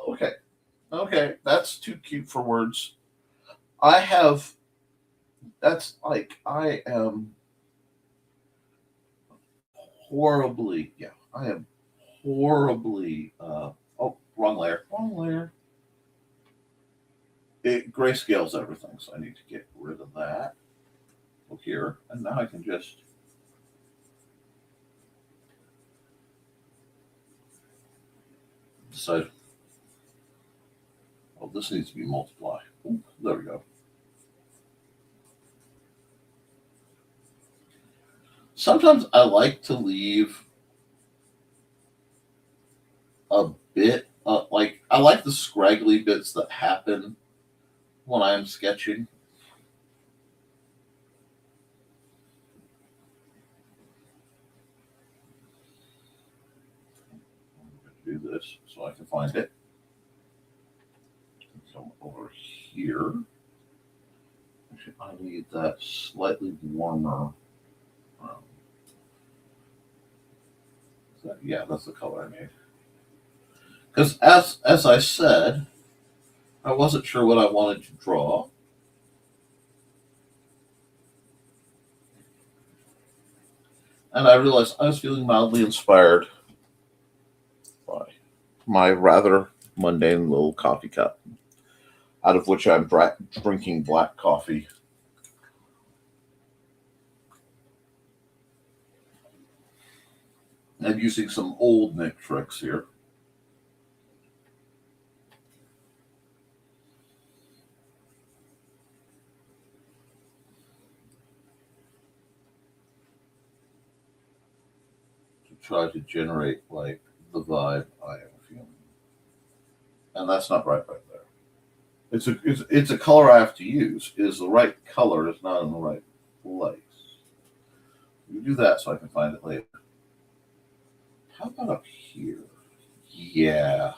adorable. Okay, that's too cute for words. I am I am horribly, wrong layer. It grayscales everything, so I need to get rid of that. Look here, and now I can just decide. Oh, this needs to be multiply. Ooh, there we go. Sometimes I like to leave a bit, like, I like the scraggly bits that happen when I'm sketching. I'm going to do this so I can find it. Come over here. Actually, I need that slightly warmer. Yeah, that's the color I need. Because as I said, I wasn't sure what I wanted to draw. And I realized I was feeling mildly inspired by my rather mundane little coffee cup, out of which I'm drinking black coffee. And using some old Nick tricks here. To try to generate, like, the vibe I am feeling. And that's not right there. It's a color I have to use. Is the right color is not in the right place. You do that so I can find it later. How about up here? Yeah.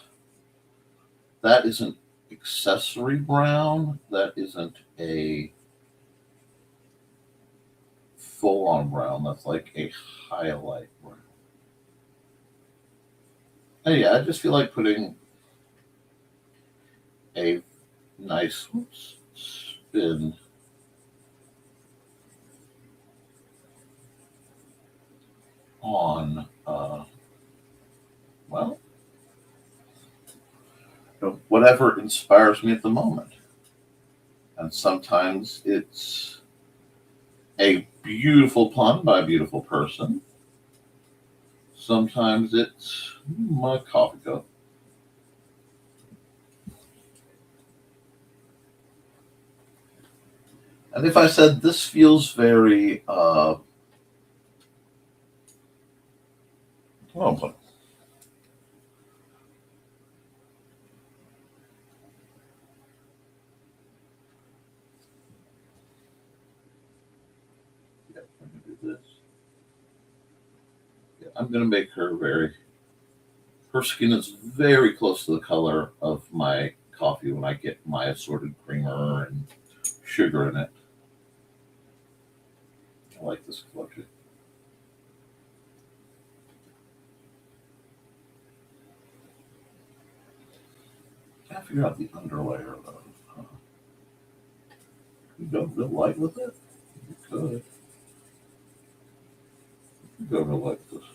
That isn't accessory brown. That isn't a full-on brown. That's like a highlight brown. And yeah, I just feel like putting a nice spin on, well, whatever inspires me at the moment. And sometimes it's a beautiful pun by a beautiful person. Sometimes it's my coffee cup. And if I said this feels very, oh, yeah, I'm going to do this. Yeah, I'm going to make her her skin is very close to the color of my coffee when I get my assorted creamer and sugar in it. I like this collection. Can't figure out the underlayer though. You go real light with it? You could. You go real light with this.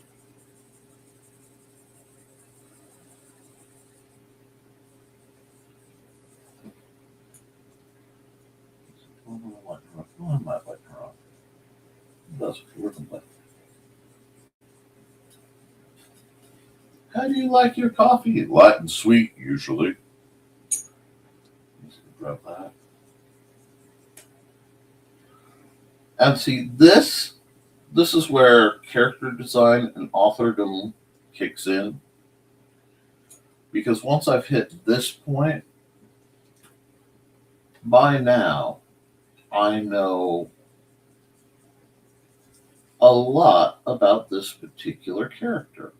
I might lighten her up. That's what we're. How do you like your coffee? Light and sweet, usually. Let's grab that. And see, this is where character design and authordom kicks in. Because once I've hit this point, by now, I know a lot about this particular character.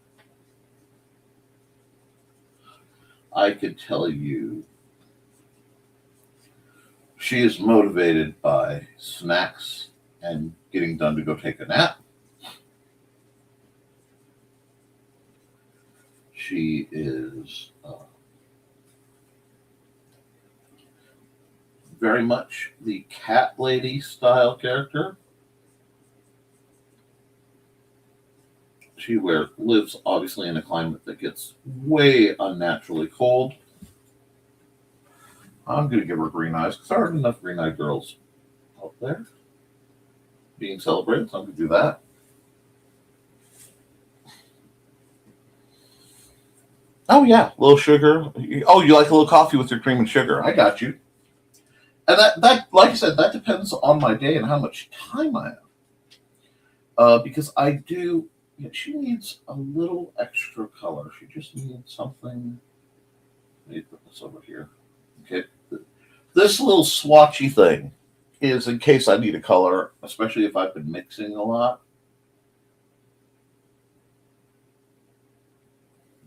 I could tell you she is motivated by snacks and getting done to go take a nap. She is very much the cat lady style character. She lives obviously in a climate that gets way unnaturally cold. I'm going to give her green eyes because there aren't enough green-eyed girls out there being celebrated, so I'm going to do that. Oh, yeah, a little sugar. Oh, you like a little coffee with your cream and sugar. I got you. And that, like I said, that depends on my day and how much time I have. Because I do, Yeah, she needs a little extra color. She just needs something. Let me put this over here. Okay. This little swatchy thing is in case I need a color, especially if I've been mixing a lot.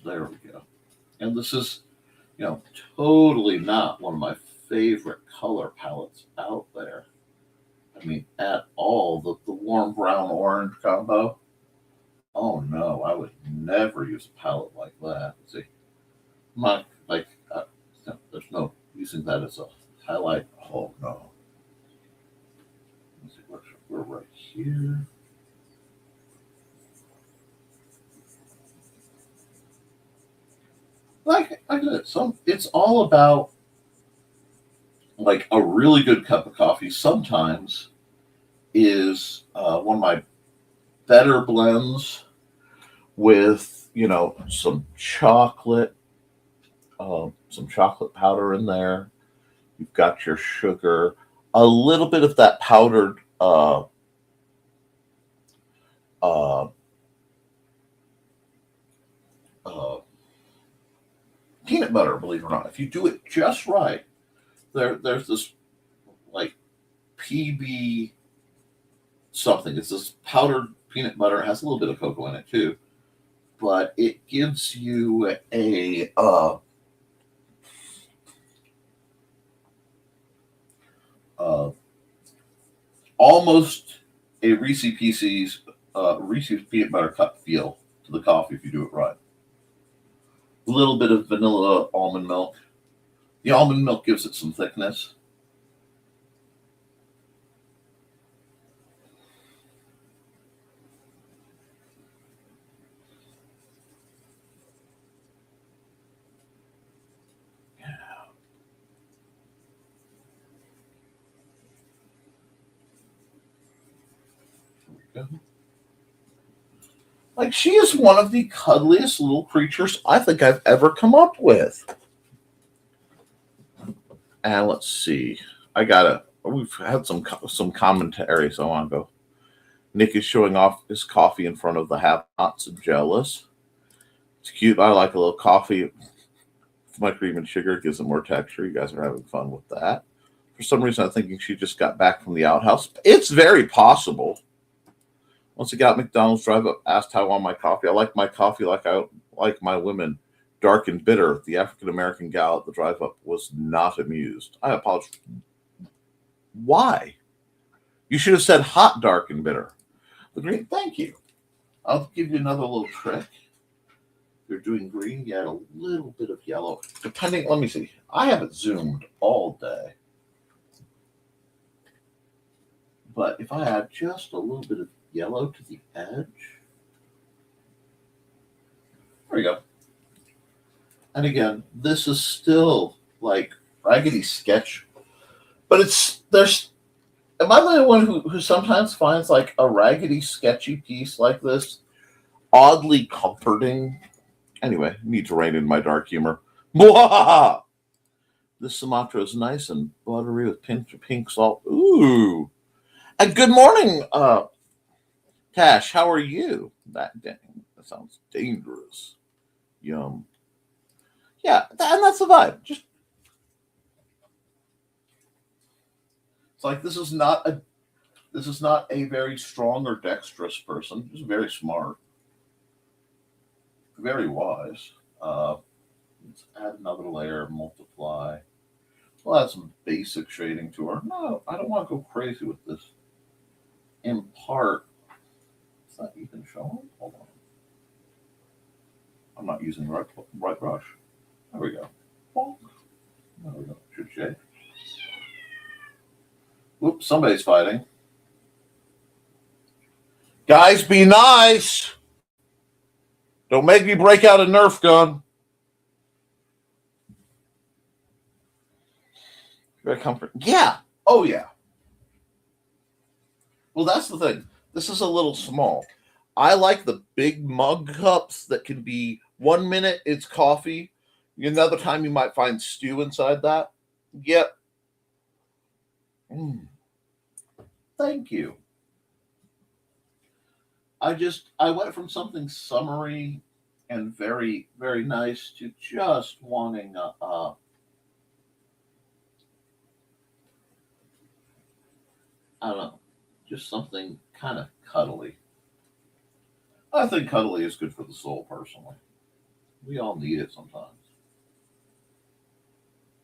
There we go. And this is, totally not one of my favorite color palettes out there. I mean, at all. The warm brown orange combo. Oh no, I would never use a palette like that. See, my there's no using that as a highlight. Oh no. Let's see, we're right here. Like I said, it's all about like a really good cup of coffee. Sometimes is one of my better blends with some chocolate powder in there. You've got your sugar, a little bit of that powdered uh, uh, peanut butter. Believe it or not, if you do it just right, there's this like PB something. It's this powdered peanut butter. It has a little bit of cocoa in it too, but it gives you a almost a Reese's peanut butter cup feel to the coffee if you do it right. A little bit of vanilla almond milk. The almond milk gives it some thickness. Like, she is one of the cuddliest little creatures I think I've ever come up with. And let's see. We've had some commentary, so I want to go. Nick is showing off his coffee in front of the have-nots and jealous. It's cute. I like a little coffee. My cream and sugar gives it more texture. You guys are having fun with that. For some reason, I'm thinking she just got back from the outhouse. It's very possible. Once he got McDonald's drive up, asked how I want my coffee. I like my coffee like I like my women, dark and bitter. The African American gal at the drive up was not amused. I apologize. Why? You should have said hot, dark, and bitter. The green, thank you. I'll give you another little trick. If you're doing green, you add a little bit of yellow. Depending, let me see. I haven't zoomed all day. But if I add just a little bit of yellow to the edge. There we go. And again, this is still like raggedy sketch, but am I the only one who sometimes finds like a raggedy sketchy piece like this oddly comforting? Anyway, need to rein in my dark humor. Mwahaha! This Sumatra is nice and buttery with pink salt. Ooh. And good morning, Tash, how are you? That sounds dangerous. Yum. Yeah, and that's the vibe. It's like this is not a very strong or dexterous person. Just very smart, very wise. Let's add another layer, multiply. We'll add some basic shading to her. No, I don't want to go crazy with this. Impart. It's not even showing. Hold on. I'm not using the right brush. There we go. There we go. Should shade. Whoops, somebody's fighting. Guys, be nice. Don't make me break out a Nerf gun. Very comfort. Yeah. Oh, yeah. Well, that's the thing. This is a little small. I like the big mug cups that can be 1 minute it's coffee. Another time you might find stew inside that. Yep. Thank you. I went from something summery and very, very nice to just wanting I don't know, just something kind of cuddly. I think cuddly is good for the soul, personally. We all need it sometimes.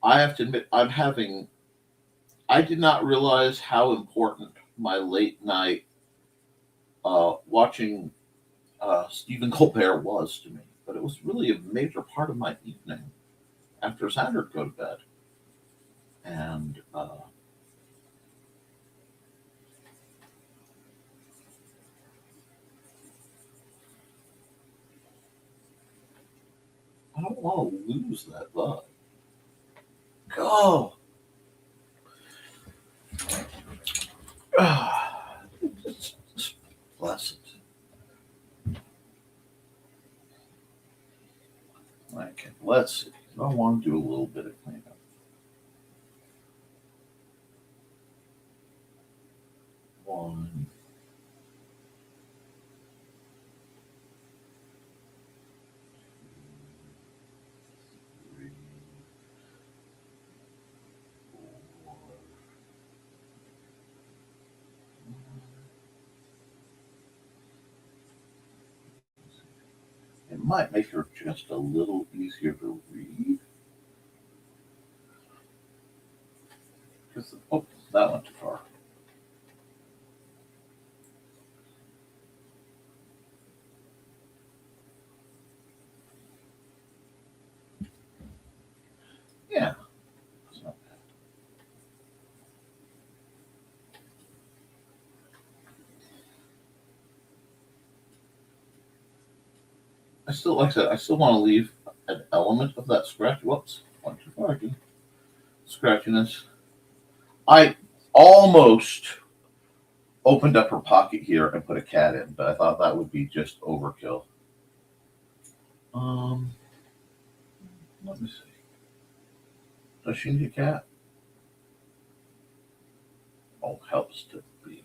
I have to admit, I did not realize how important my late night watching Stephen Colbert was to me, but it was really a major part of my evening after Sandra would go to bed. And I don't want to lose that vibe. Go. Just bless it. Okay, let's see. I want to do a little bit of cleanup. One, two, three, four. It might make her just a little easier to read. Because, oh, that went too far. Yeah, it's not bad. I still, like I said, I still want to leave an element of that scratch. Whoops, went too far again. Scratchiness. I almost opened up her pocket here and put a cat in, but I thought that would be just overkill. Um, Let me see. Does she need a cat? Oh, helps to be.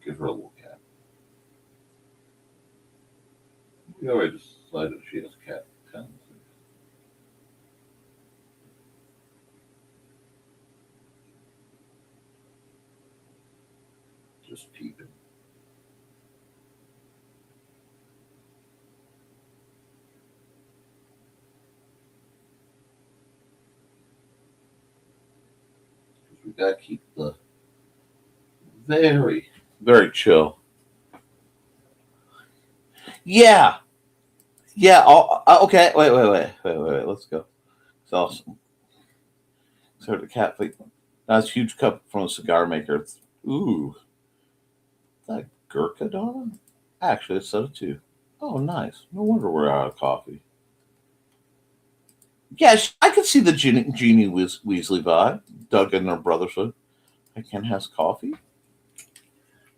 Give her a little cat. We already decided she has cat tendencies. Just peeping. We gotta keep the very, very chill. Yeah, yeah. Okay. Wait. Let's go. It's awesome. So the cat, like, that's a huge cup from a cigar maker. Ooh, that Gurkha Donna? Actually, it's soda too. Oh, nice. No wonder we're out of coffee. Yes, I could see the Genie Weasley vibe. Doug and their brotherhood. I can has coffee.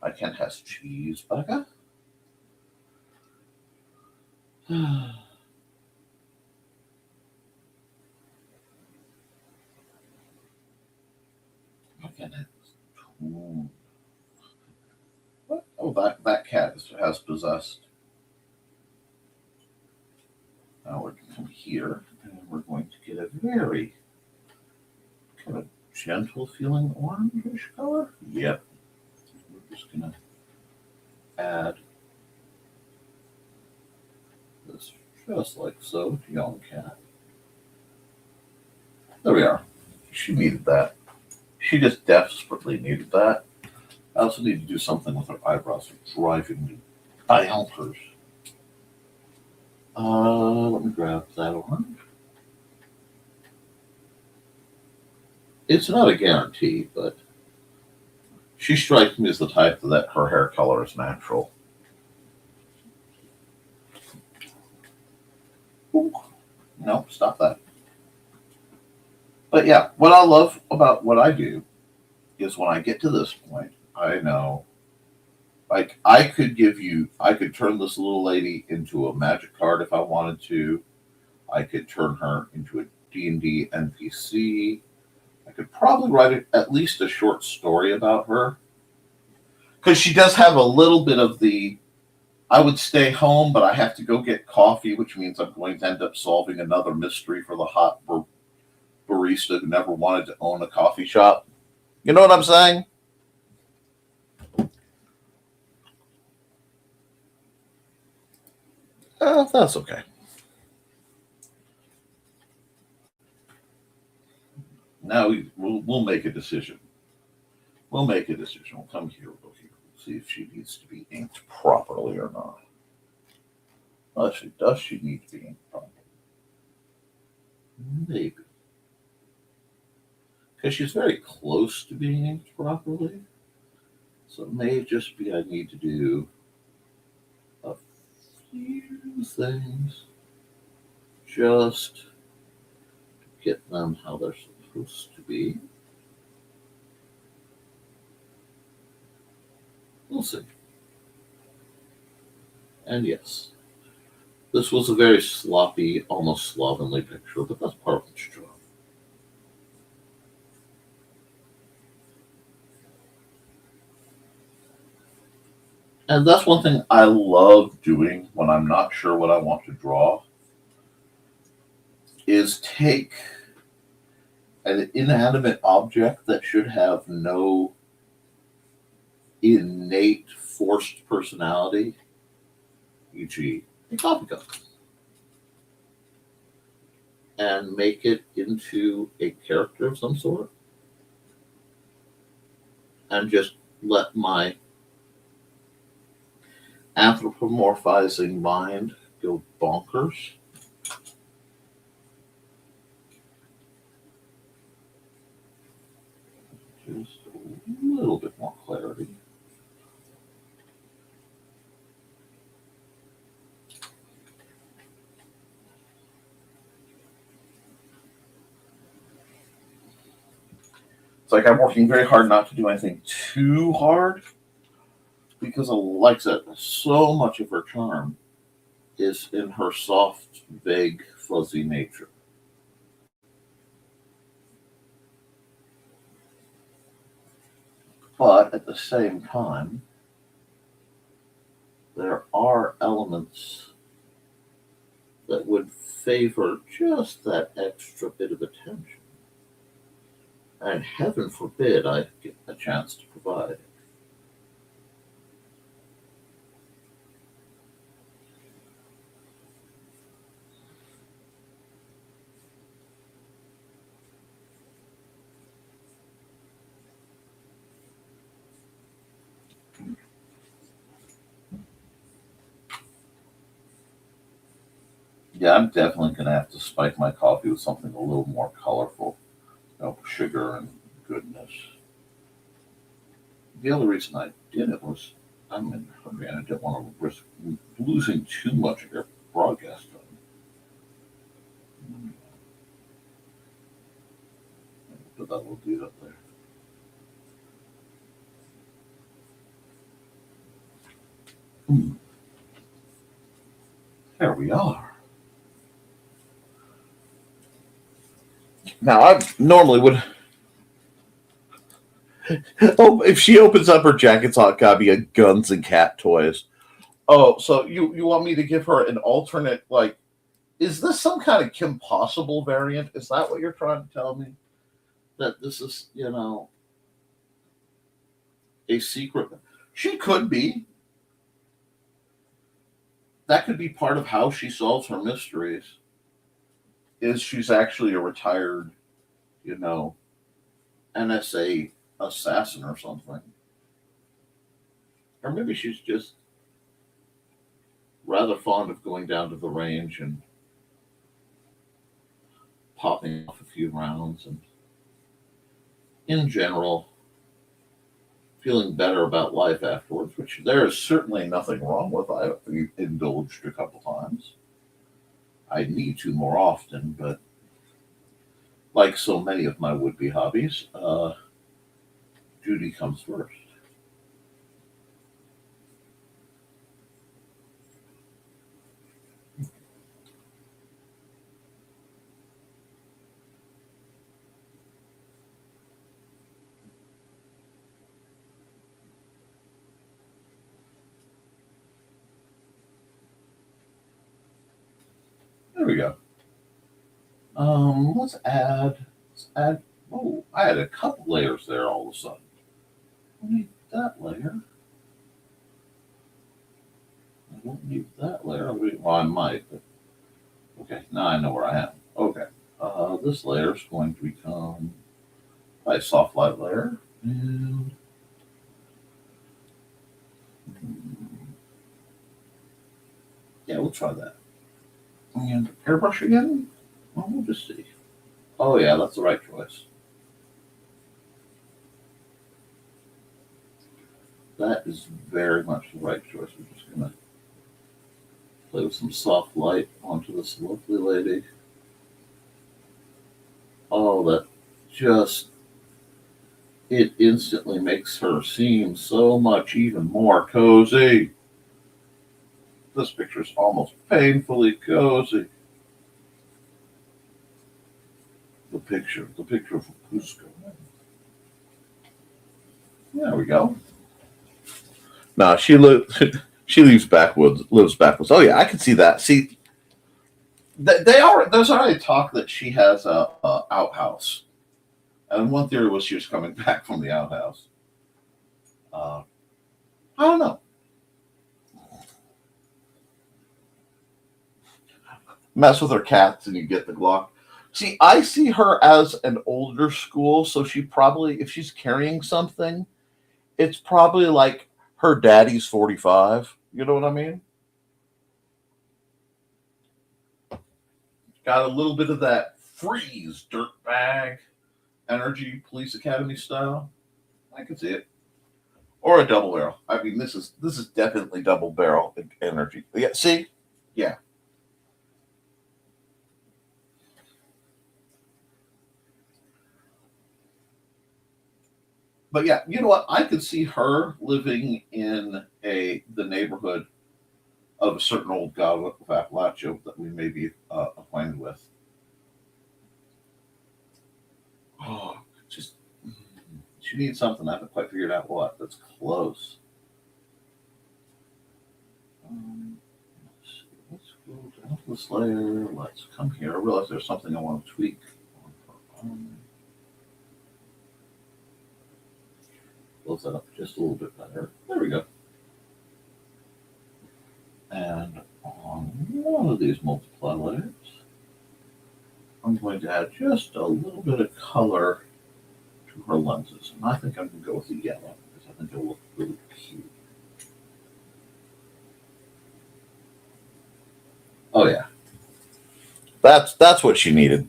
I can has cheeseburger. I can have tuna. What? Oh, that cat has possessed. Now we're going to come here and we're going to get a very kind of gentle feeling orangish color. Yep. We're just going to add this just like so to young cat. There we are. She needed that. She just desperately needed that. I also need to do something with her eyebrows. They're driving me bonkers. Let me grab that orange. It's not a guarantee, but she strikes me as the type that her hair color is natural. Ooh. No, stop that. But yeah, what I love about what I do is when I get to this point, I know, like, I could turn this little lady into a magic card if I wanted to. I could turn her into a D&D NPC. I could probably write at least a short story about her. Because she does have a little bit of the, I would stay home, but I have to go get coffee, which means I'm going to end up solving another mystery for the hot barista who never wanted to own a coffee shop. You know what I'm saying? That's okay. Now we'll make a decision. We'll make a decision. We'll come here. We'll here. We'll see if she needs to be inked properly or not. Actually, does she need to be inked properly? Maybe. Because she's very close to being inked properly. So it may just be I need to do a few things just to get them how they're supposed to be. We'll see. And yes, this was a very sloppy, almost slovenly picture, but that's part of its job. And that's one thing I love doing when I'm not sure what I want to draw, is take an inanimate object that should have no innate forced personality, e.g. a coffee cup, and make it into a character of some sort, and just let my anthropomorphizing mind go bonkers. Just a little bit more clarity. It's like I'm working very hard not to do anything too hard, because, like I said, so much of her charm is in her soft, vague, fuzzy nature. But at the same time, there are elements that would favor just that extra bit of attention. And heaven forbid I get a chance to provide it. Yeah, I'm definitely going to have to spike my coffee with something a little more colorful. Sugar and goodness. The other reason I did it was I'm in a hurry and I didn't want to risk losing too much of your broadcast time. Put that little dude up there. There we are. Now, I normally would. Oh, if she opens up her jacket, it's gotta be a guns and cat toys. Oh, so you want me to give her an alternate, like, is this some kind of Kim Possible variant? Is that what you're trying to tell me? That this is, a secret? She could be. That could be part of how she solves her mysteries. Is she's actually a retired, NSA assassin or something. Or maybe she's just rather fond of going down to the range and popping off a few rounds and, in general, feeling better about life afterwards, which there is certainly nothing wrong with. I've indulged a couple times. I need to more often, but like so many of my would-be hobbies, duty comes first. we go. Let's add. Oh, I had a couple layers there all of a sudden. I need that layer. I don't need that layer. Well, I might, but okay. Now I know where I am. Okay. This layer is going to become a soft light layer, and yeah, we'll try that. And airbrush again. Well, we'll just see. Oh yeah, that's the right choice. That is very much the right choice. We're just gonna play with some soft light onto this lovely lady. Oh, that just, it instantly makes her seem so much even more cozy. This picture is almost painfully cozy. The picture of Cusco. There we go. Now she she lives backwards. Oh yeah, I can see that. See, there's already talk that she has a outhouse, and one theory was she was coming back from the outhouse. I don't know. Mess with her cats and you get the Glock. See, I see her as an older school, so she probably, if she's carrying something, it's probably like her daddy's 45. You know what I mean? Got a little bit of that freeze dirtbag energy, Police Academy style. I can see it. Or a double barrel. I mean, this is definitely double barrel energy. Yeah, see? Yeah. But yeah, you know what? I could see her living in the neighborhood of a certain old god of Appalachia that we may be acquainted with. Oh, just she needs something. I haven't quite figured out what. That's close. Let's go down to this layer. Let's come here. I realize there's something I want to tweak. Close that up just a little bit better. There we go. And on one of these multiply layers, I'm going to add just a little bit of color to her lenses. And I think I'm going to go with the yellow because I think it'll look really cute. Oh yeah. That's what she needed.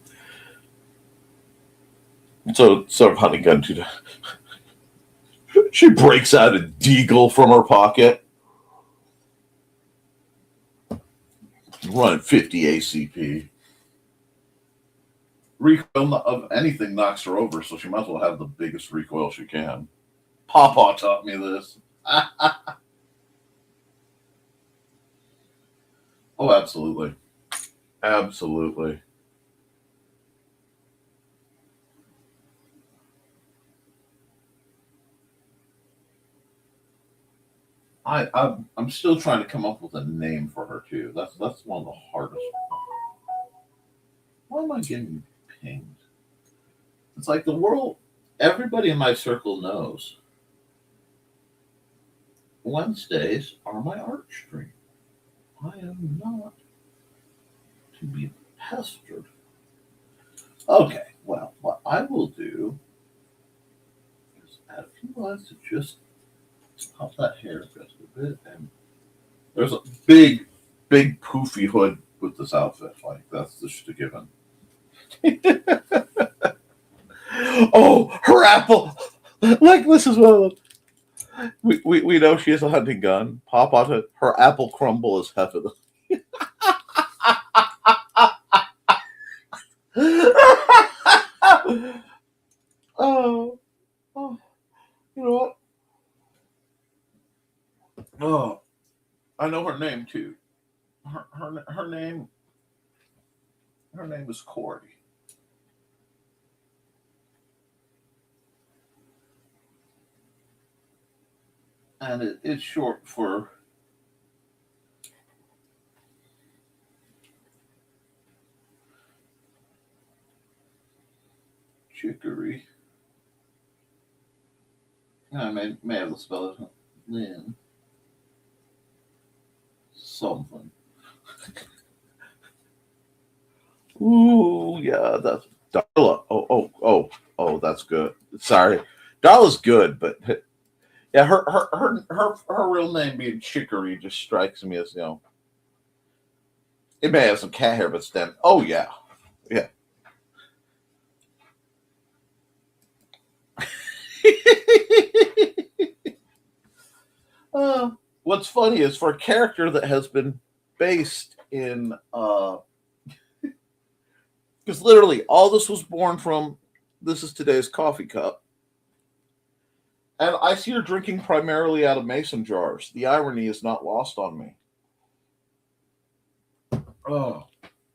So sort of hunting gun too. She breaks out a deagle from her pocket. Running 50 ACP. Recoil of anything knocks her over, so she might as well have the biggest recoil she can. Papa taught me this. Oh, absolutely. Absolutely. I'm still trying to come up with a name for her too. That's one of the hardest. Why am I getting pinged? It's like the world. Everybody in my circle knows Wednesdays are my art stream. I am not to be pestered. Okay, well, what I will do is add a few lines to just pop that hair just a bit, and there's a big poofy hood with this outfit. Like that's just a given. Oh, her apple! Like this is one of them. We know she has a hunting gun. Pop out it. Her apple crumble is heaven. Oh, oh, you know what? Oh, I know her name too. Her name is Corey. And it's short for Chicory. I may have to spell it. Lynn. Something. Ooh, yeah, that's Darla. Oh, that's good. Sorry. Darla's good, but yeah, her real name being Chicory just strikes me as, it may have some cat hair, but then, oh yeah. Yeah. What's funny is for a character that has been based in because literally all this was born from this is today's coffee cup. And I see her drinking primarily out of mason jars. The irony is not lost on me. Oh,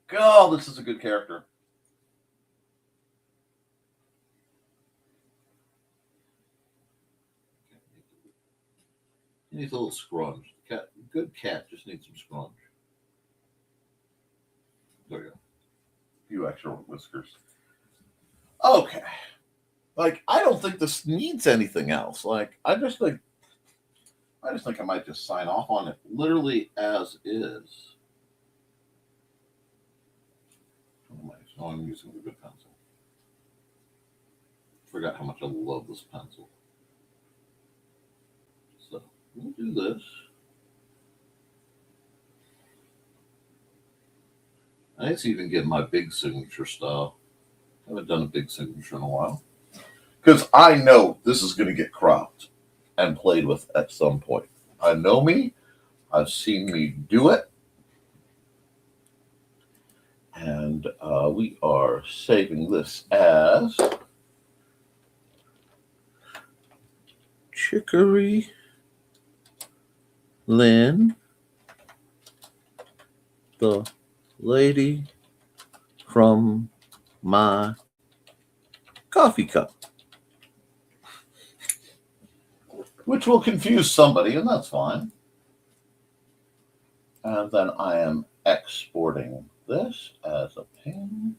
God, this is a good character. He needs a little scrunch. Good cat just needs some scrunch. There you go. A few extra whiskers. Okay. Like, I don't think this needs anything else. Like, I just think I might just sign off on it literally as is. Oh, I'm using a good pencil. Forgot how much I love this pencil. So we'll do this. I need to even get my big signature style. I haven't done a big signature in a while. Because I know this is going to get cropped and played with at some point. I know me. I've seen me do it. And we are saving this as Chicory Lynn, the lady from my coffee cup. Which will confuse somebody, and that's fine. And then I am exporting this as a ping.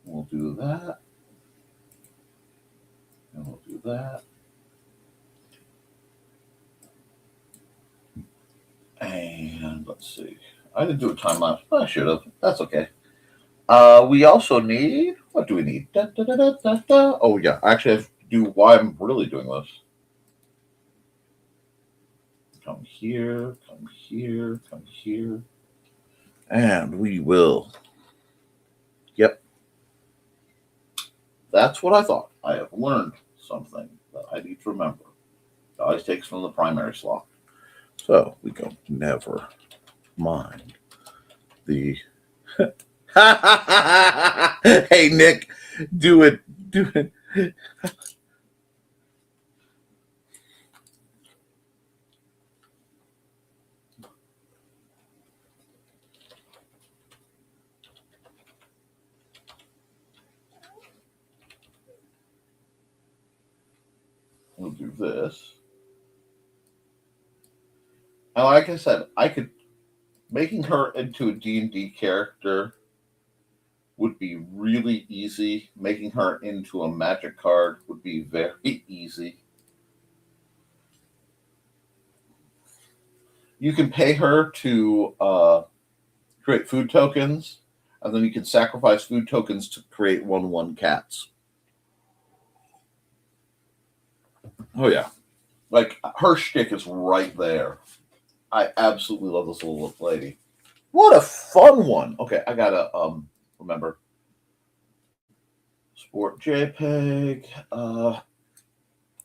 We'll do that. And we'll do that. And let's see. I didn't do a time lapse. I should have. That's okay. We also need. What do we need? Da, da, da, da, da, da. Oh, yeah. Actually, I have to do why I'm really doing this. Come here, come here, come here. And we will. Yep. That's what I thought. I have learned something that I need to remember. It always takes from the primary slot. So we go, never mind the. Hey, Nick, do it. Do it. We'll do this. And like I said, making her into a D&D character would be really easy. Making her into a magic card would be very easy. You can pay her to create food tokens, and then you can sacrifice food tokens to create 1/1 cats. Oh, yeah. Like, her shtick is right there. I absolutely love this little lady. What a fun one. Okay, I gotta remember. Sport JPEG.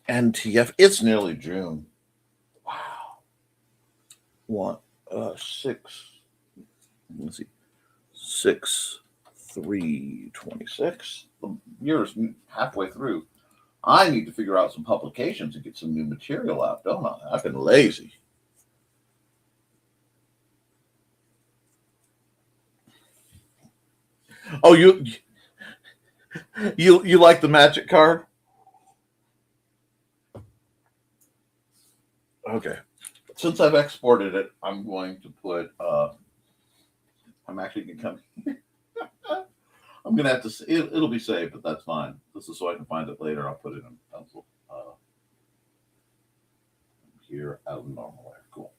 NTF. It's nearly June. Wow. 6. Let's see. 6/3/26. The year's halfway through. I need to figure out some publications and get some new material out, don't I? I've been lazy. Oh, you like the magic card? Okay. Since I've exported it, I'm going to put I'm actually going to come I'm gonna have to. It'll be saved, but that's fine. This is so I can find it later. I'll put it in pencil. Here out of normal layer. Cool.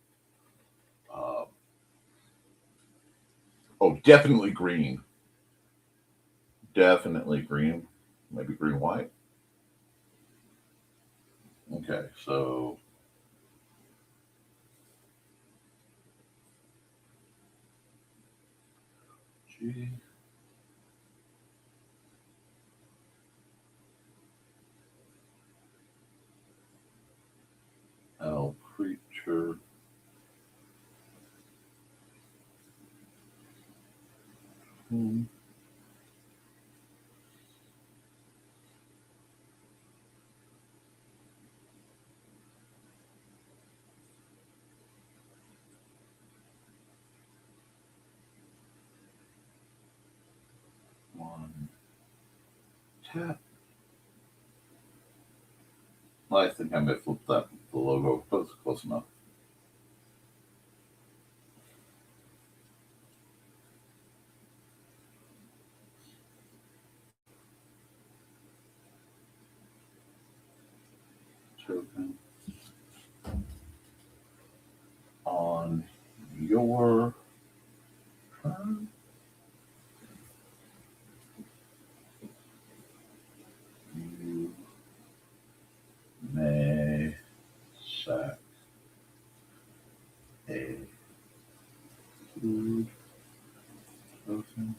Oh, definitely green. Definitely green. Maybe green white. Okay, so G. L creature. Hmm. One tap. I think I may flip that the logo, but it's close enough. Token on your turn. You may sack a food token.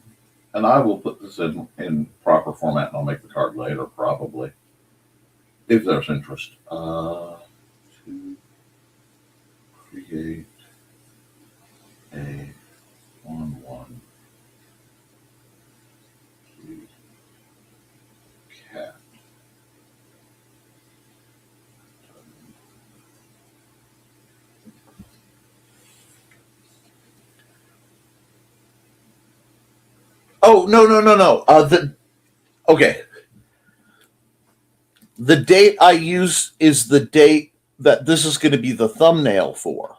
And I will put this in proper format and I'll make the card later, probably, if there's interest. To create a 1/1 cat. Oh, no. Okay. The date I use is the date that this is going to be the thumbnail for.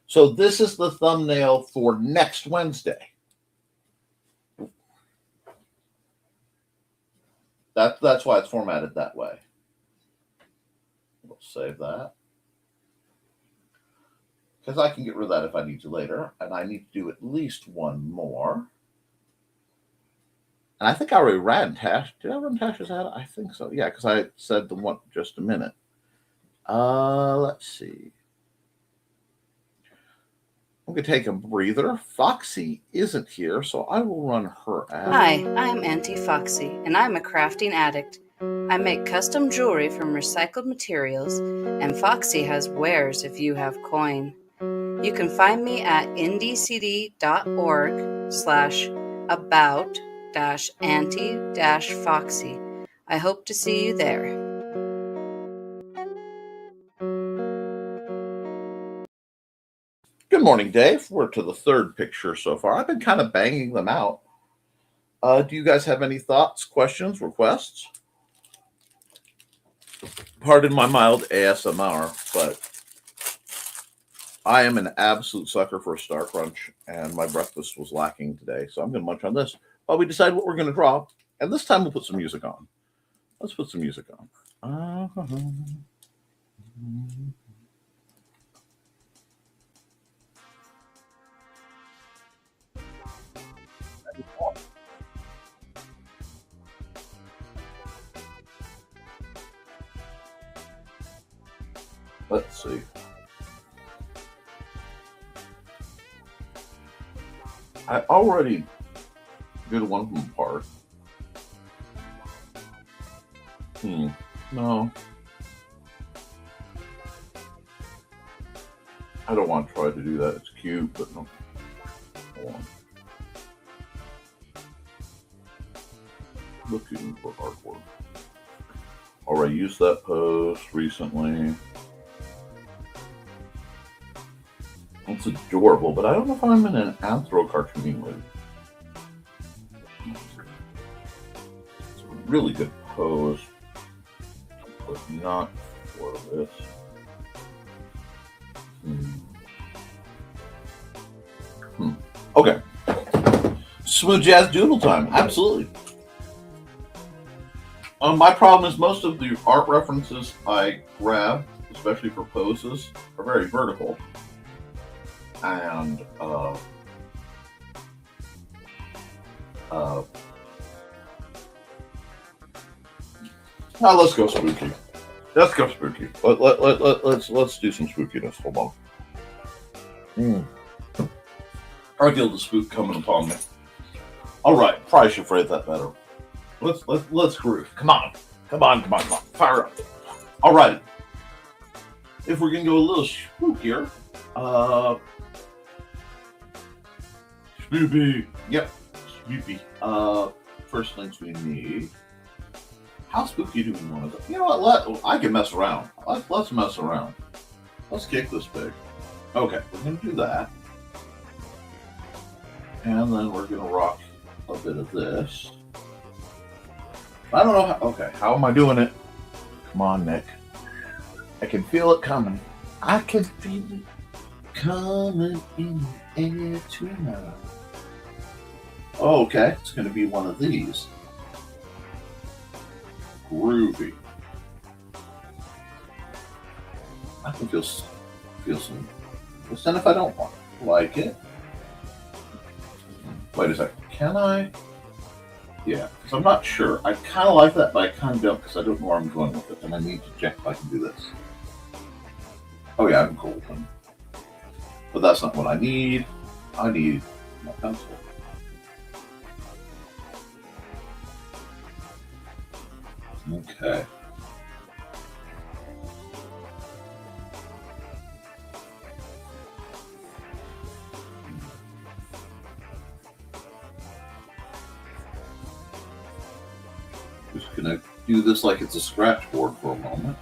So this is the thumbnail for next Wednesday. That's why it's formatted that way. We'll save that. Because I can get rid of that if I need to later. And I need to do at least one more. And I think I already ran Tash. Did I run Tash's ad? I think so. Yeah, because I said the one just a minute. Let's see. I'm going to take a breather. Foxy isn't here, so I will run her ad. Hi, I'm Auntie Foxy, and I'm a crafting addict. I make custom jewelry from recycled materials, and Foxy has wares if you have coin. You can find me at ndcd.org/about-auntie-foxy. I hope to see you there. Good morning, Dave. We're to the third picture so far. I've been kind of banging them out. Do you guys have any thoughts, questions, requests? Pardon my mild ASMR, but I am an absolute sucker for a Star Crunch, and my breakfast was lacking today, so I'm going to munch on this while we decide what we're going to draw. And this time we'll put some music on. Let's put some music on. Let's see. I already did one from part. No. I don't want to try to do that. It's cute, but no. Hold on. Looking for artwork. Already used that post recently. It's adorable, but I don't know if I'm in an anthro cartooning mood. It's a really good pose, but not for this. Okay. Smooth jazz doodle time. Absolutely. My problem is most of the art references I grab, especially for poses, are very vertical. And now let's go spooky. Let's go spooky. Let's do some spookiness. Hold on. I feel the spook coming upon me. All right, probably should phrase that better. Let's groove. Come on. Fire up. All right. If we're gonna go a little spookier, spoopy. Yep, spoopy. First things we need. How spooky do we want to go? You know what? I can mess around. Let's mess around. Let's kick this big. Okay, we're gonna do that, and then we're gonna rock a bit of this. I don't know how. Okay, how am I doing it? Come on, Nick. I can feel it coming. I can feel it coming in the air tonight. Oh, okay, it's gonna be one of these. Groovy. I can feel some. What's then if I don't like it? Wait a second. Can I? Yeah, because I'm not sure. I kind of like that, but I kind of don't because I don't know where I'm going with it, and I need to check if I can do this. Oh yeah, I'm cool. But that's not what I need. I need my pencil. Okay. Just gonna do this like it's a scratch board for a moment.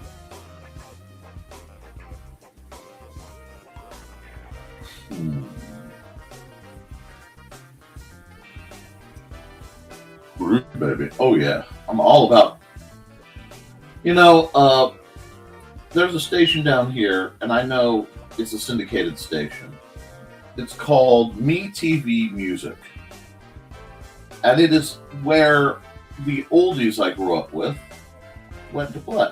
Groovy, baby. Oh yeah, I'm all about. You know, there's a station down here, and I know it's a syndicated station. It's called Me TV Music, and it is where the oldies I grew up with went to play.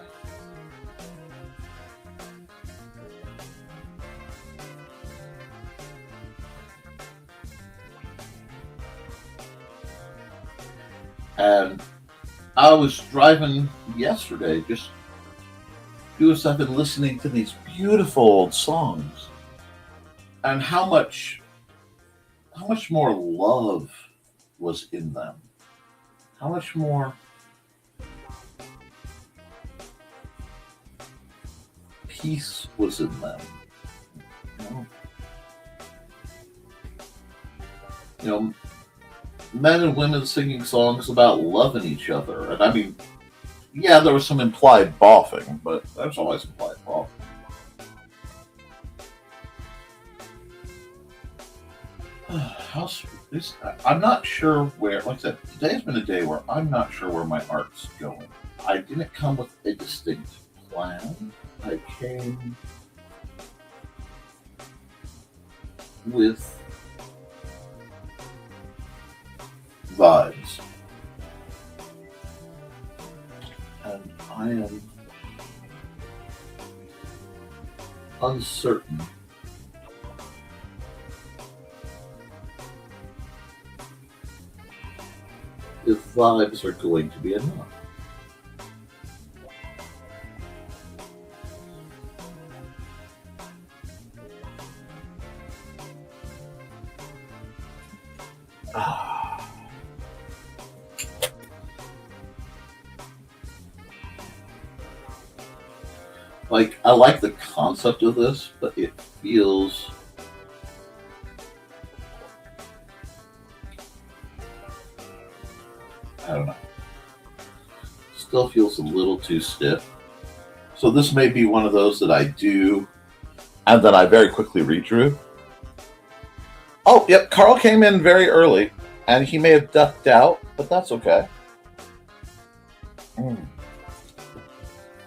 And I was driving yesterday, just doing something, listening to these beautiful old songs, and how much more love was in them. How much more peace was in them. You know, men and women singing songs about loving each other. And I mean, yeah, there was some implied boffing, but there's always implied boffing. I'm not sure where, like I said, today's been a day where I'm not sure where my art's going. I didn't come with a distinct plan. I came with vibes. And I am uncertain if vibes are going to be enough. Like, I like the concept of this, but it feels I don't know. Still feels a little too stiff. So this may be one of those that I do, and then I very quickly redrew. Oh, yep, Carl came in very early, and he may have ducked out, but that's okay.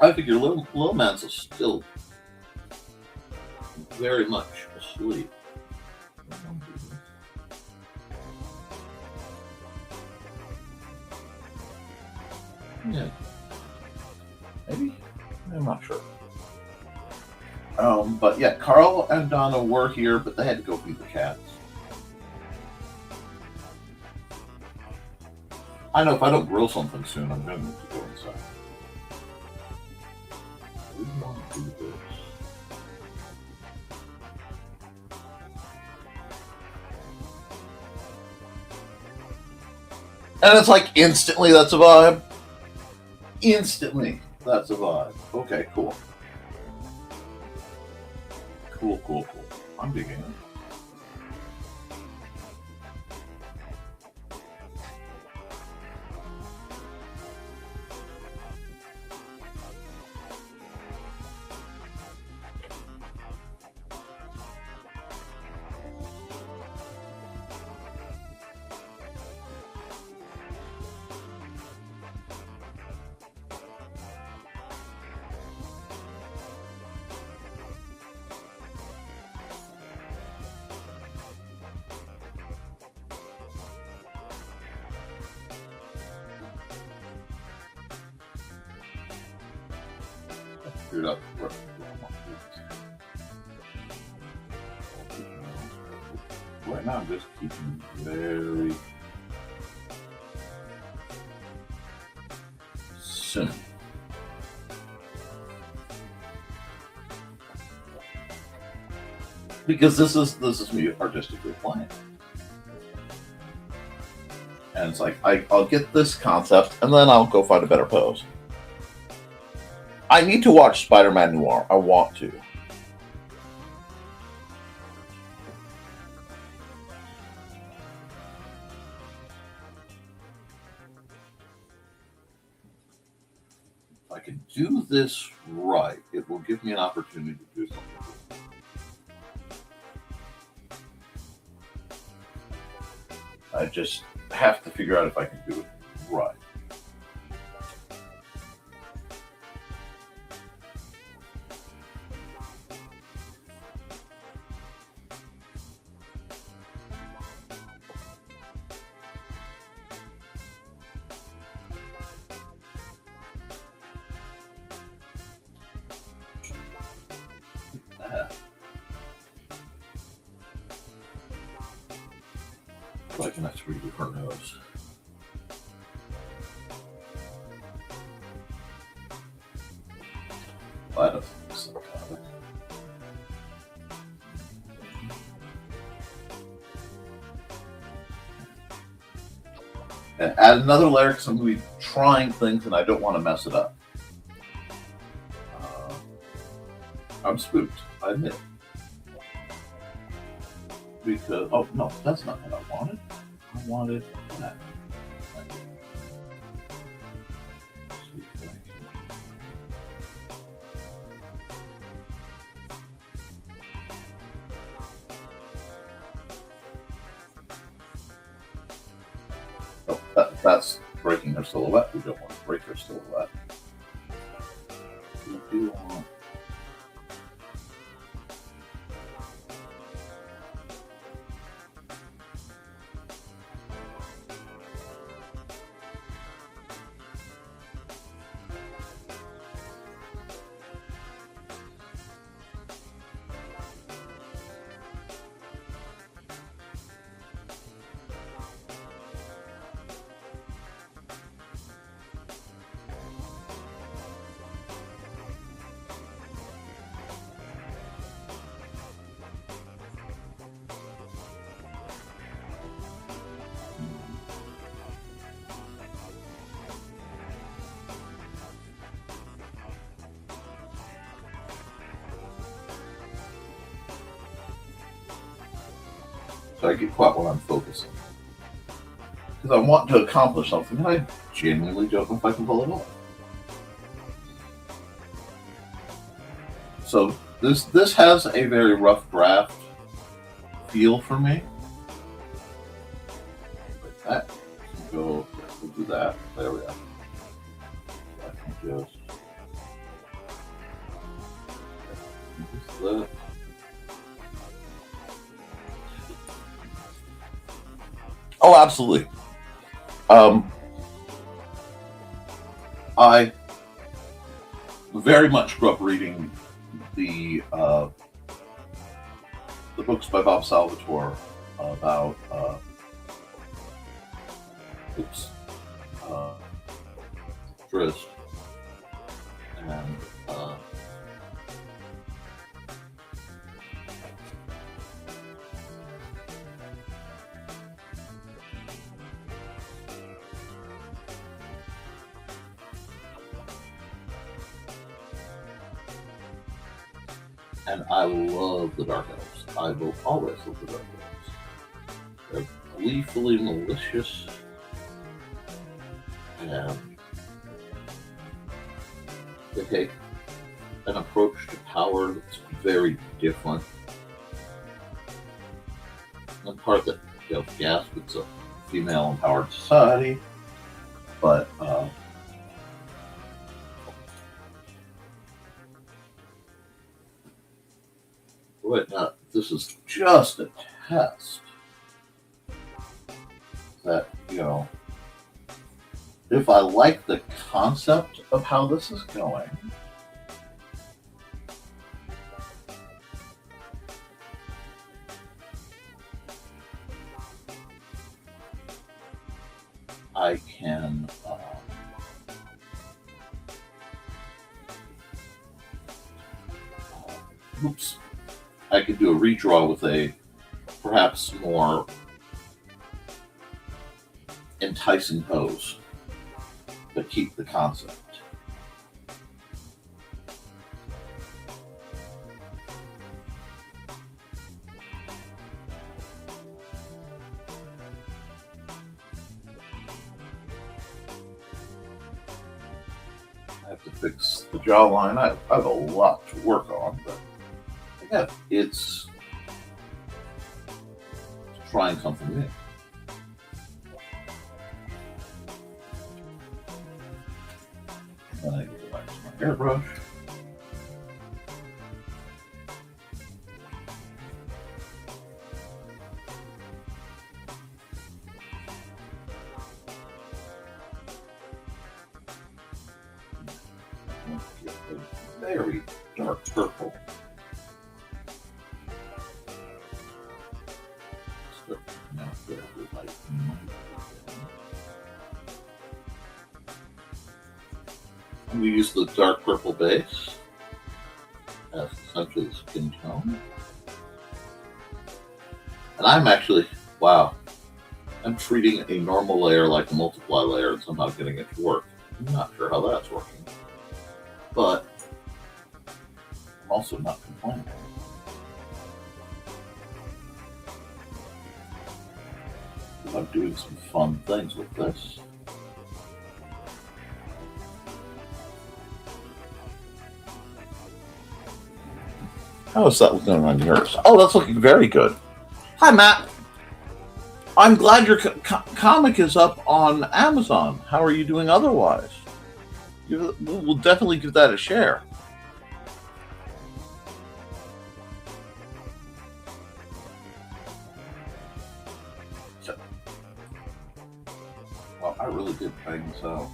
I figure little man's still very much asleep. Yeah, maybe. I'm not sure. But yeah, Carl and Donna were here, but they had to go feed the cats. I know if I don't grill something soon, I'm going to need to go inside. We want to do this. And it's like instantly that's a vibe. Instantly that's a vibe. Okay, cool. Cool. I'm digging it. Screwed up. Right now, I'm just keeping very simple. Because this is me artistically playing, and it's like I'll get this concept, and then I'll go find a better pose. I need to watch Spider-Man Noir. I want to. If I can do this right, it will give me an opportunity to do something. I just have to figure out if I can do it right. Like an X3 with her nose. Well, that doesn't make sense. And add another layer because I'm going to be trying things and I don't want to mess it up. I'm spooked, I admit. Because, oh no, that's not what I wanted. I wanted that. Oh, that's breaking her silhouette. We don't want to break her silhouette. We do want. So I get caught when I'm focusing. Because I want to accomplish something and I genuinely don't know if I can pull it off. So this has a very rough draft feel for me. Like that. Go, we'll do that. There we go. I can just that. Oh, absolutely. I very much grew up reading the books by Bob Salvatore about Drist and I love the Dark Elves. I will always love the Dark Elves. They're gleefully malicious and they take an approach to power that's very different. And part that, gasp, it's a female empowered society, but this is just a test that, if I like the concept of how this is going, I can I could do a redraw with a perhaps more enticing pose, but keep the concept. I have to fix the jawline. I have a lot to work on, but yeah, it's trying something new. Then I go back to my airbrush. Get a very dark purple. We use the dark purple base as essentially the skin tone. And I'm actually, I'm treating a normal layer like a multiply layer and somehow getting it to work. I'm not sure how that's working, but I'm also not complaining. I'm doing some fun things with this. How is that looking on yours? Oh, that's looking very good. Hi, Matt. I'm glad your comic is up on Amazon. How are you doing otherwise? We'll definitely give that a share. Well, I really did bang this out.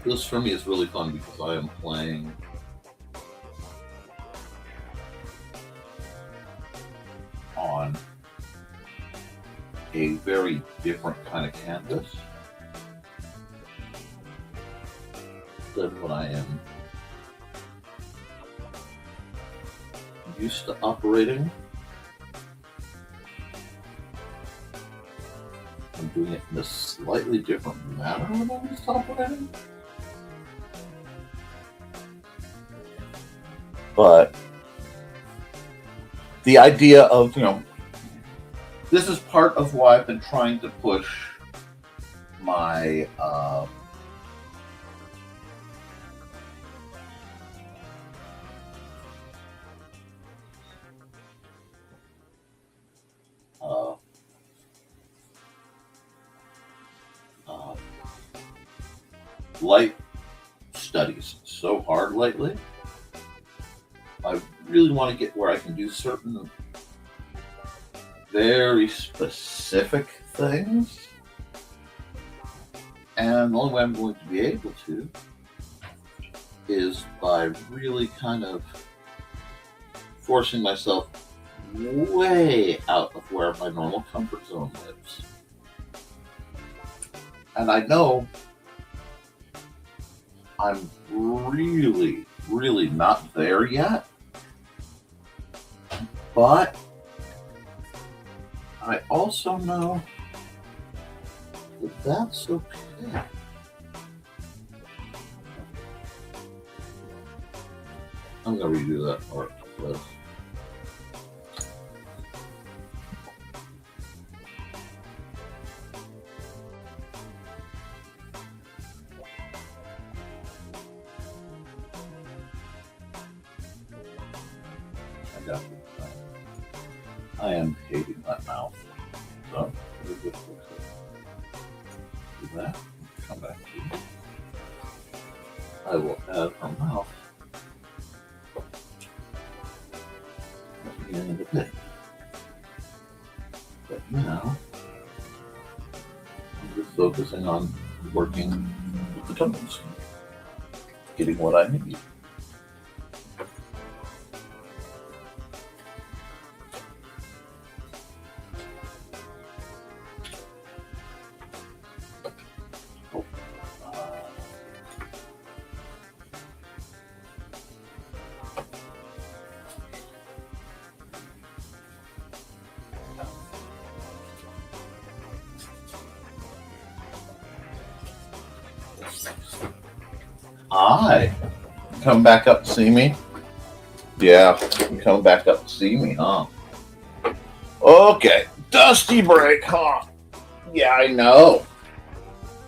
This for me is really fun because I am playing on a very different kind of canvas than what I am used to operating. I'm doing it in a slightly different manner than I'm used to operating. But the idea of, this is part of why I've been trying to push my light studies so hard lately. I really want to get where I can do certain very specific things, and the only way I'm going to be able to is by really kind of forcing myself way out of where my normal comfort zone lives. And I know I'm really, really not there yet, but I also know that that's okay. I'm going to redo that part, Liz. I got you. I am hating that mouth. So, do that. Come back to you. I will add her mouth at the beginning of the bit. But now, I'm just focusing on working with the tones, getting what I need. Hi. Come back up to see me? Yeah, you come back up to see me, huh? Okay. Dusty break, huh? Yeah, I know.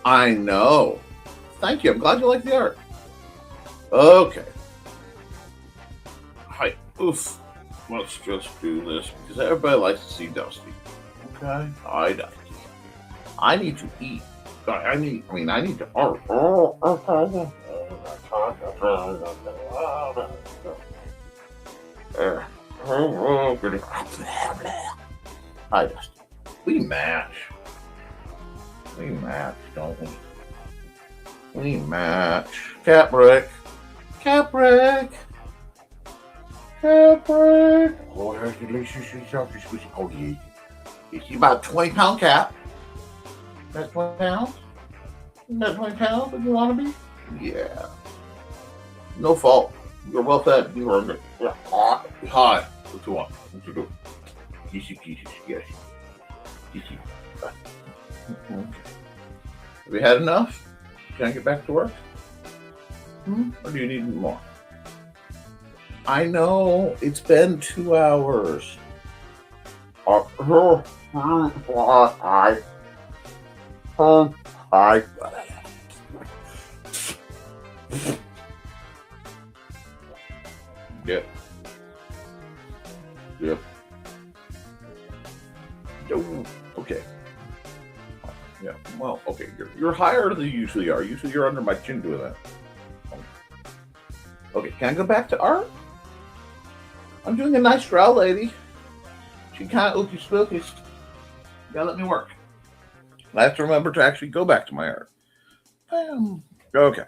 I know. Thank you. I'm glad you like the art. Okay. Hi. Oof. Let's just do this because everybody likes to see Dusty. Okay? Hi, Dusty. I need to eat. I need to. Hi, Dusty. We match. We match, don't we? We match. Cat break. Cat break. Cat break. Oh, there's the delicious. Oh, yeah. Is she about 20-pound cat? That's 20 pounds? That's 20 pounds if you want to be? Yeah. No fault. You're well fed. You are good. Yeah. Hi. What you want? What you do? Kissy. Yes. Kissy. Okay. Have you had enough? Can I get back to work? Or do you need more? I know. It's been 2 hours. Hi. Yep. Oh, okay. Yeah. Well, okay. You're higher than you usually are. Usually you're under my chin doing that. Okay. Can I go back to art? I'm doing a nice draw, lady. She kind of ooky spooky. You gotta let me work. I have to remember to actually go back to my art. Okay.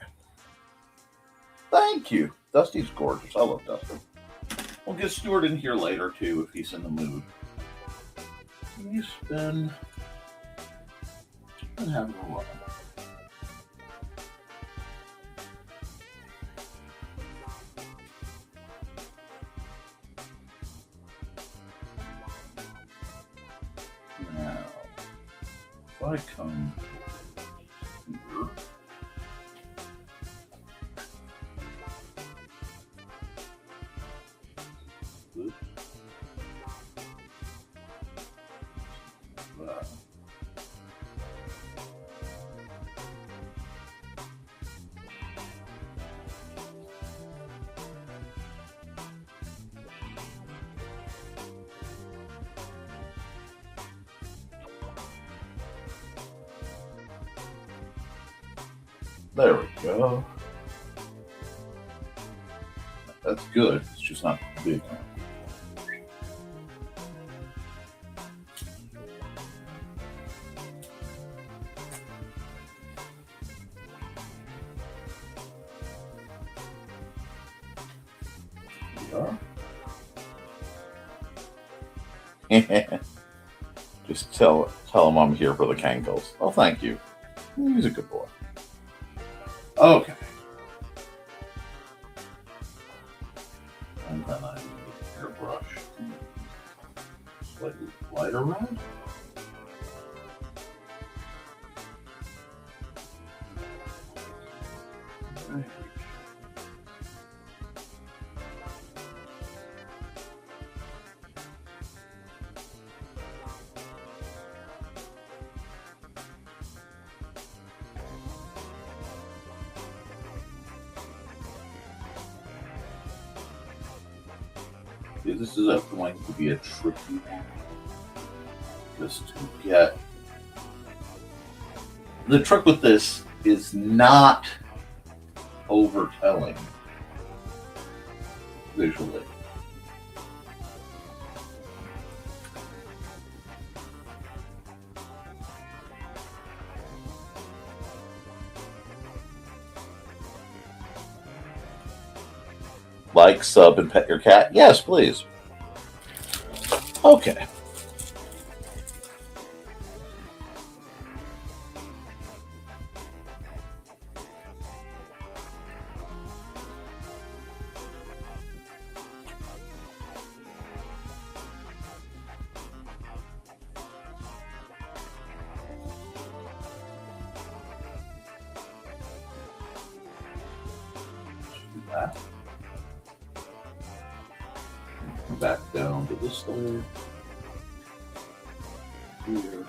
Thank you. Dusty's gorgeous. I love Dusty. We'll get Stuart in here later, too, if he's in the mood. He's been having a lot. Now, if I come here, There we go. That's good. It's just not big enough. Just tell him I'm here for the Kankles. Oh, thank you. He's a good boy. Okay. And then I need a hairbrush. Slightly lighter red. Okay. This is going to be a tricky one. Just to get. The trick with this is not overtelling visually. Like, sub, and pet your cat? Yes, please. Okay. Do that. Back down to this layer. Here.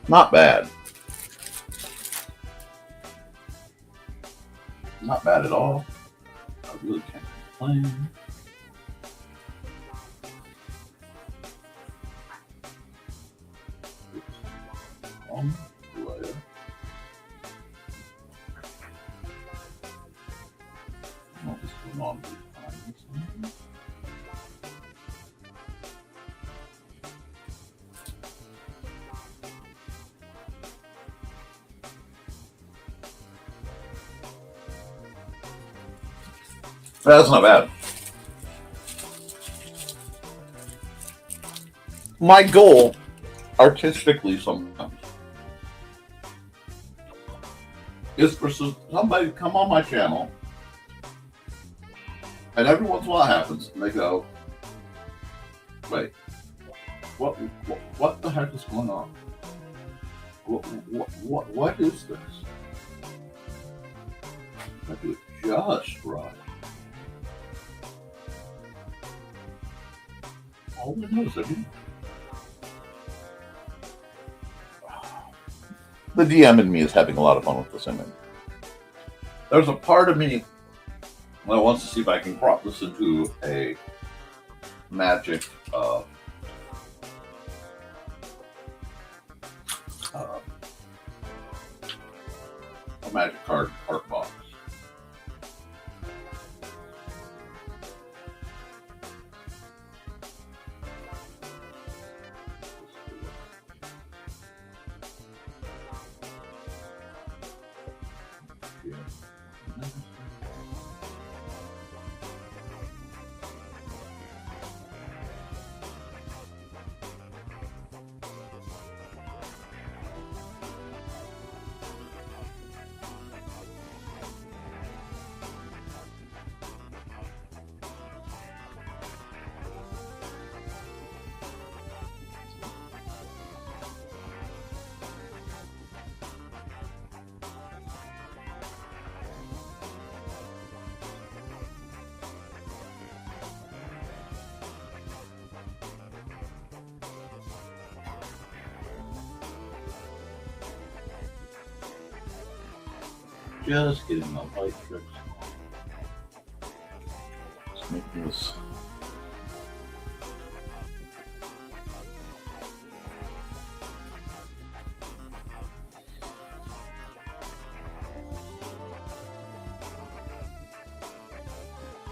Not bad. Not bad at all. I really can't complain. One layer. I'll just put on this. That's not bad. My goal, artistically sometimes, is for somebody to come on my channel, and every once in a while it happens, and they go, wait, what the heck is going on? What is this? I do it just right. All I know is that the DM in me is having a lot of fun with this image. There's a part of me that wants to see if I can crop this into a magic a magic card art box. Just getting the light tricks. Let's make this.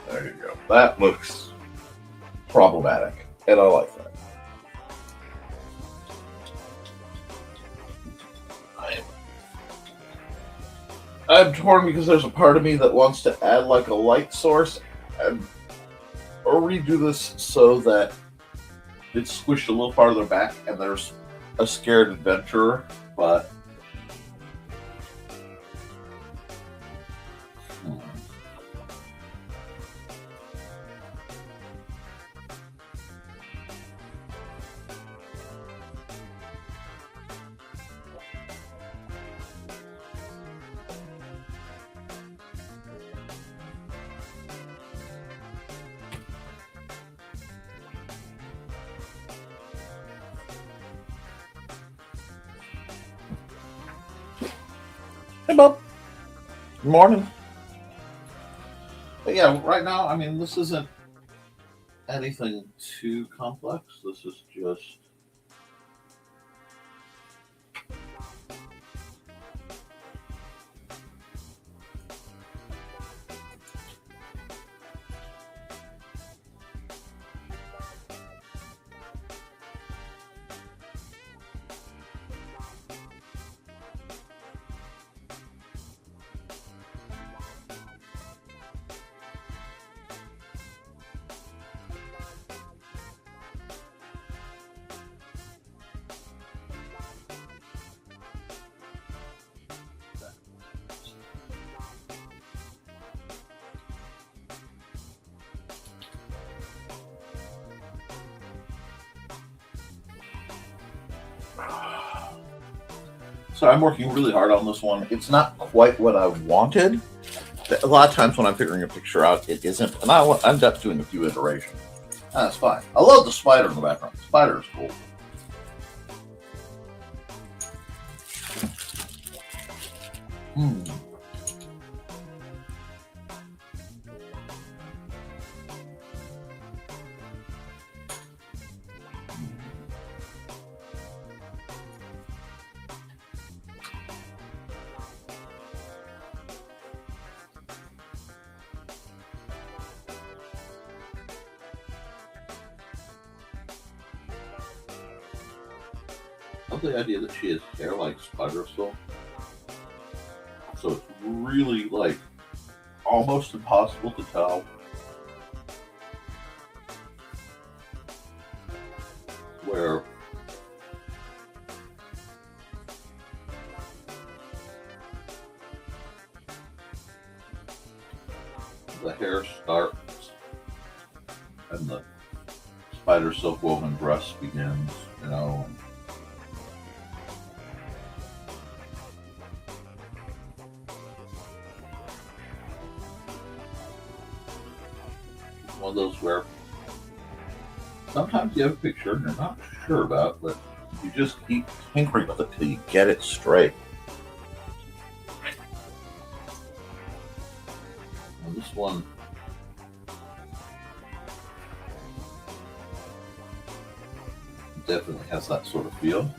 There you go. That looks problematic, and I like that. I'm torn because there's a part of me that wants to add like a light source and or redo this so that it's squished a little farther back and there's a scared adventurer, but hey, Bob. Good morning. But yeah, right now, I mean, this isn't anything too complex. This is just so I'm working really hard on this one. It's not quite what I wanted. A lot of times when I'm figuring a picture out, it isn't, and I end up doing a few iterations. That's fine. I love the spider in the background. The spider is cool. I love the idea that she has hair like spider silk. So it's really like almost impossible to tell where the hair starts and the spider silk woven dress begins, you know. One of those where sometimes you have a picture and you're not sure about, but you just keep tinkering with it till you get it straight. And this one definitely has that sort of feel.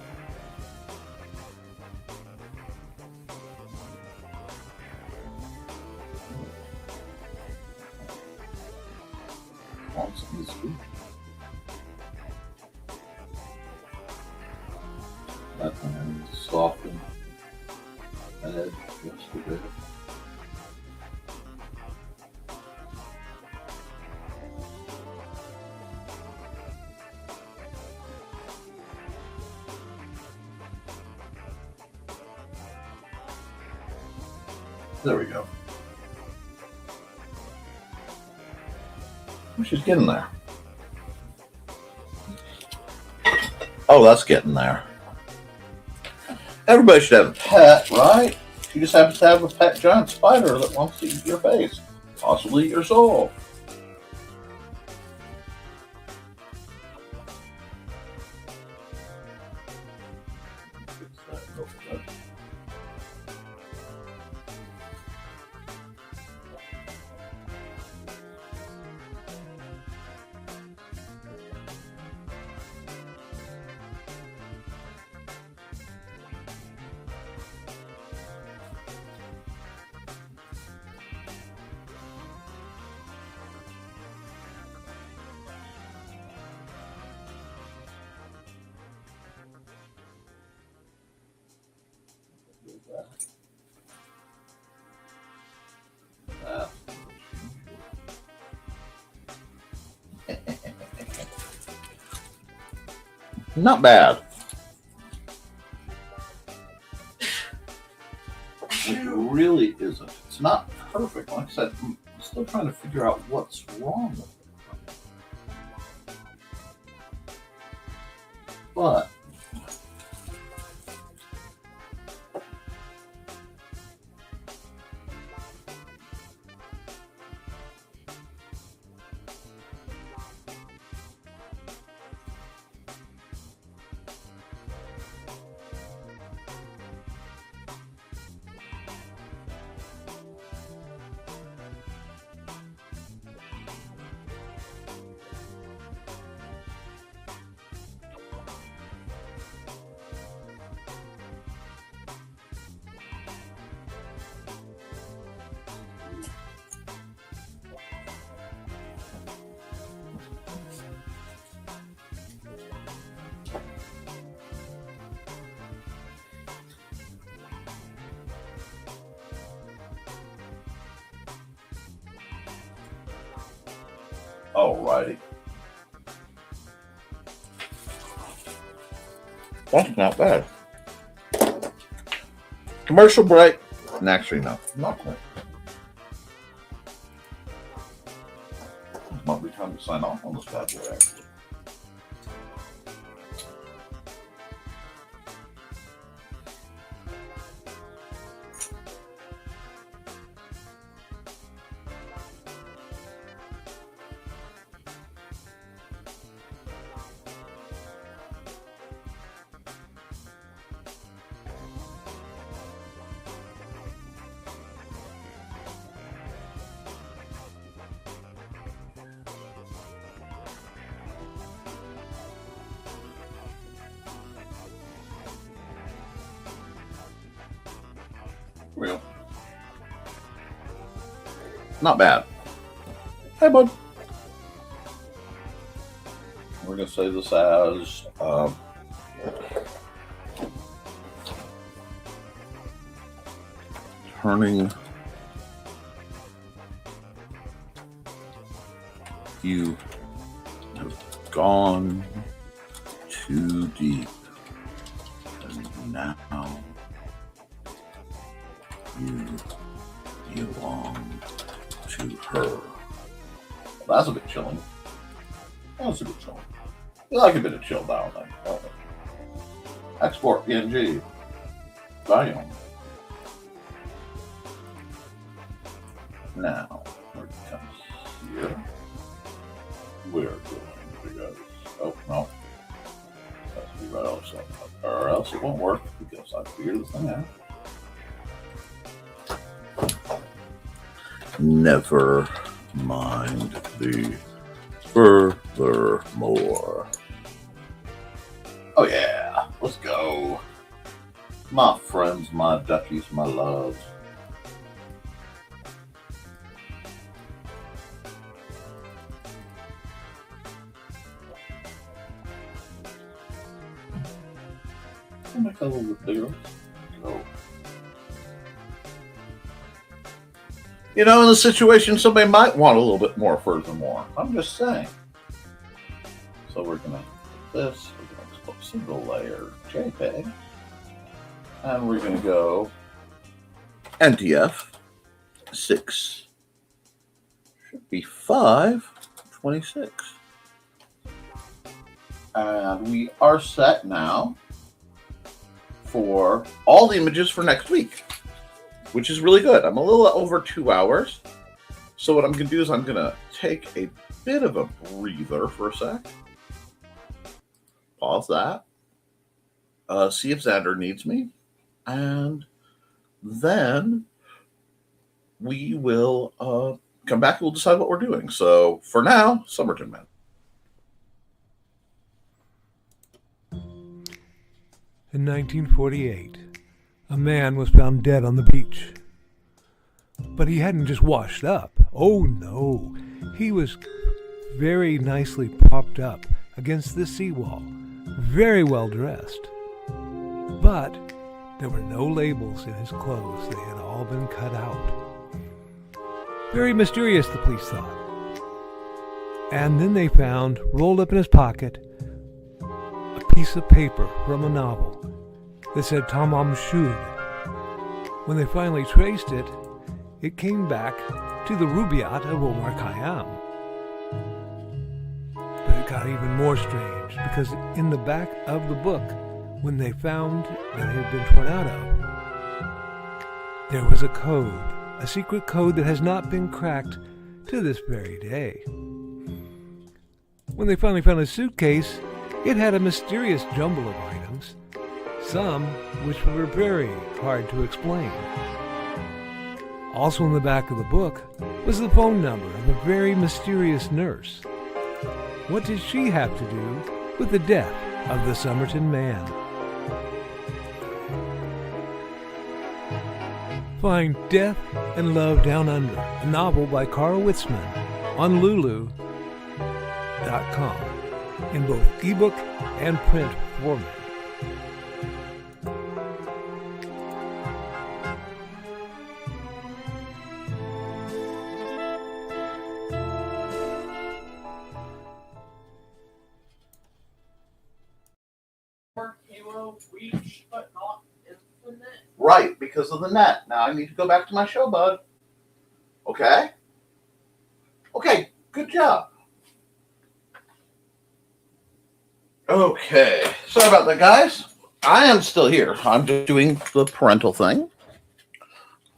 That one I need to soften that edge just a bit. There we go. Oh, she's getting there. Oh, that's getting there. Everybody should have a pet, right? You just happen to have a pet giant spider that wants to eat your face, possibly eat your soul. Not bad. It really isn't. It's not perfect. Like I said, I'm still trying to figure out what's wrong with it. But alrighty. That's not bad. Commercial break. And actually, no. Not quite. It might be time to sign off on this bad boy, actually. Real. Not bad. Hey, bud. We're going to say this as turning you have gone too deep, and now you belong to her. Well, that's a bit chilling. That's a bit chilling. You like a bit of chill down there. Export PNG. Volume. Now, we're going to come here. We're going to go. Oh, no. That's be right also. Or else it won't work because I figured this thing out. Never mind the furthermore. Oh yeah, let's go. My friends, my duckies, my loves. I'll make that a little bit bigger. Go. You know, in the situation, somebody might want a little bit more furthermore. I'm just saying. So we're going to do this. We're going to export single layer JPEG. And we're going to go NTF 6 should be 5:26. And we are set now for all the images for next week, which is really good. I'm a little over 2 hours. So what I'm going to do is I'm going to take a bit of a breather for a sec. Pause that. See if Xander needs me. And then we will come back and we'll decide what we're doing. So for now, Somerton Man. In 1948, a man was found dead on the beach. But he hadn't just washed up. Oh no, he was very nicely propped up against the seawall, very well dressed. But there were no labels in his clothes. They had all been cut out. Very mysterious, the police thought. And then they found, rolled up in his pocket, a piece of paper from a novel that said Tamam Shud. When they finally traced it, it came back to the Rubaiyat of Omar Khayyam. But it got even more strange, because in the back of the book, when they found that it had been torn out of, there was a code, a secret code that has not been cracked to this very day. When they finally found his suitcase, it had a mysterious jumble of items, some which were very hard to explain. Also in the back of the book was the phone number of a very mysterious nurse. What did she have to do with the death of the Somerton Man? Find Death and Love Down Under, a novel by Carl Witzman, on Lulu.com, in both ebook and print format. Reach, but not infinite. Right, because of the net. Now I need to go back to my show, bud. Okay? Okay, good job. Okay, sorry about that, guys. I am still here. I'm just doing the parental thing.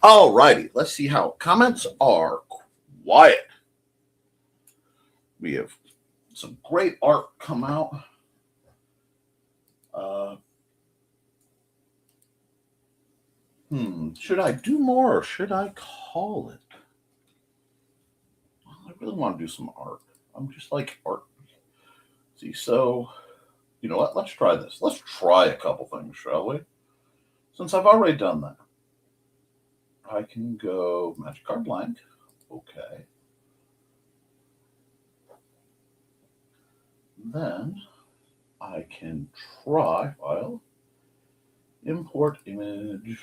Alrighty, let's see how comments are quiet. We have some great art come out. Should I do more or should I call it? Well, I really want to do some art. I'm just like art. See, so, you know what? Let's try this. Let's try a couple things, shall we? Since I've already done that. I can go magic card blank. Okay. Then I can try file, import image,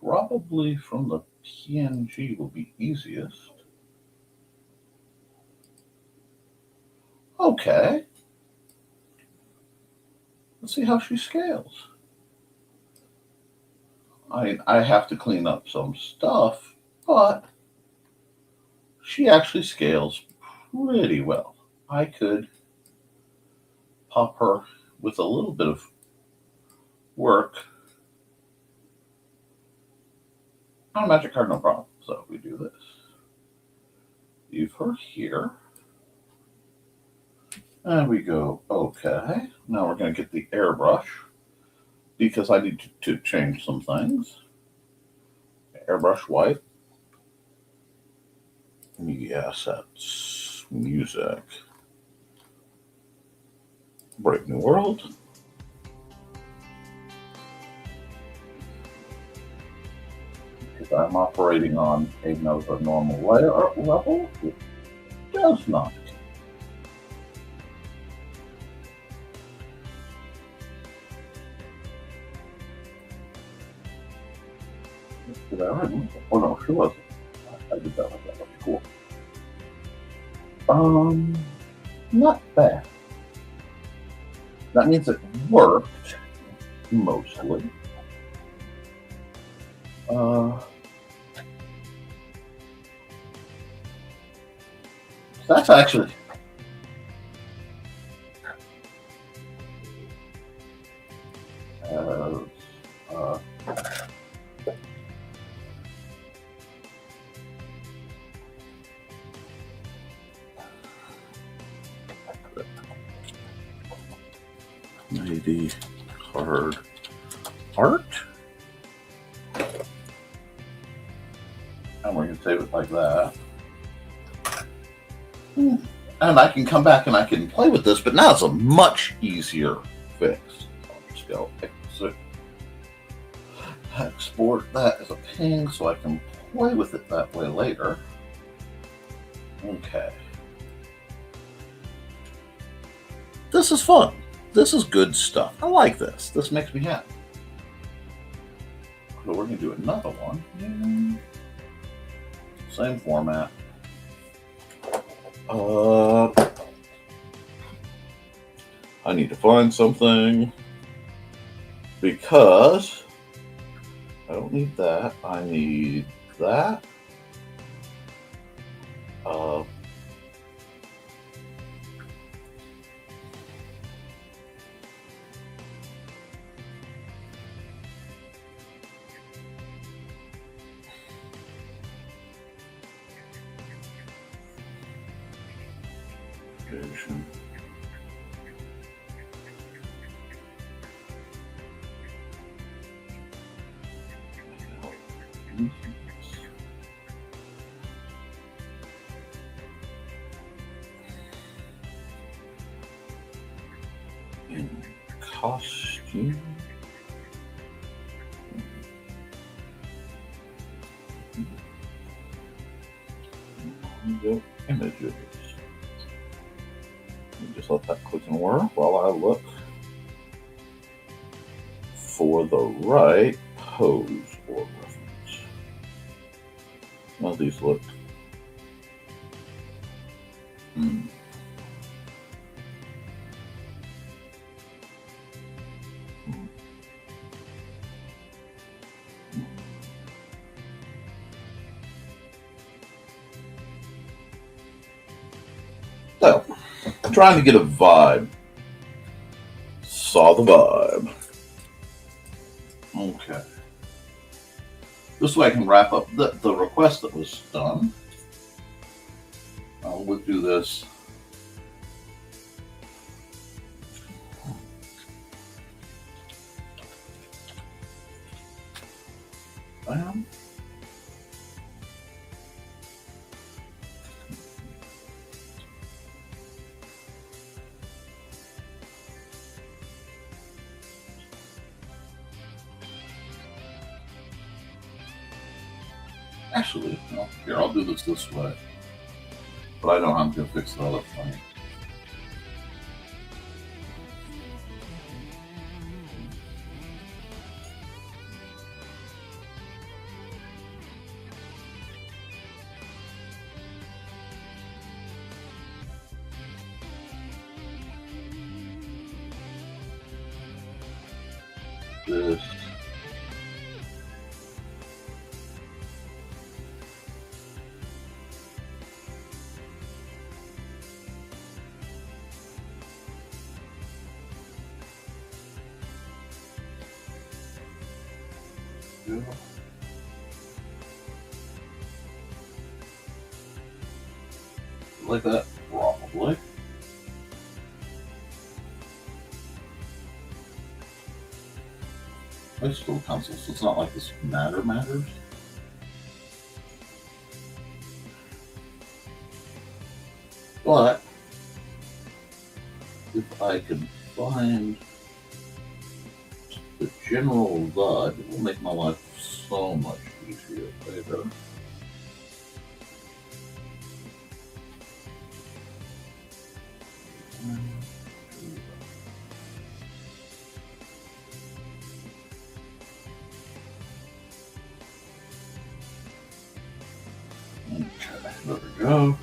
probably from the PNG will be easiest. Okay. Let's see how she scales. I have to clean up some stuff, but she actually scales pretty well. I could pop her with a little bit of work on a magic card, no problem. So if we do this, leave her here, and we go, okay. Now we're going to get the airbrush because I need to change some things. Airbrush white. Yes, that's music. Brave New World. Because I'm operating on another normal layer level, it does not. Did I already? Oh no, she wasn't. I did that like that. That's cool. Not bad. That means it worked mostly. Uh, that's actually uh, maybe card art, and we're going to save it like that. And I can come back and I can play with this, but now it's a much easier fix. I'll just go exit, export that as a ping so I can play with it that way later. Okay. This is fun. This is good stuff. I like this. This makes me happy. So we're going to do another one. Same format. I need to find something because I don't need that. I need that. Vision. In costume. Go images. Just let that click and work while I look for the right pose or reference. How these look? So, trying to get a vibe. Saw the vibe. Okay. This way I can wrap up the request that was done. We'll do this. Actually, no, here, I'll do this way. But I don't have to fix the other thing. This. Like that, probably. I still console, so it's not like this matters. But if I can find the general VUD, it will make my life so much easier later. Okay, there we go.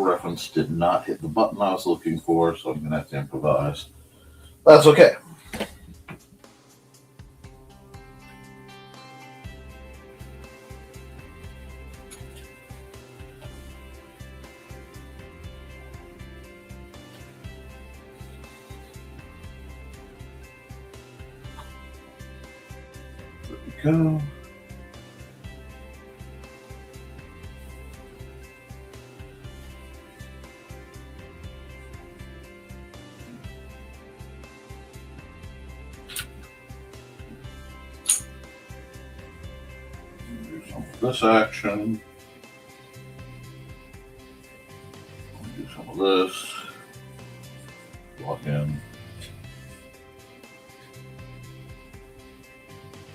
reference did not hit the button I was looking for, so I'm going to have to improvise. That's okay. There we go. Do some of this action. Do some of this. Lock in.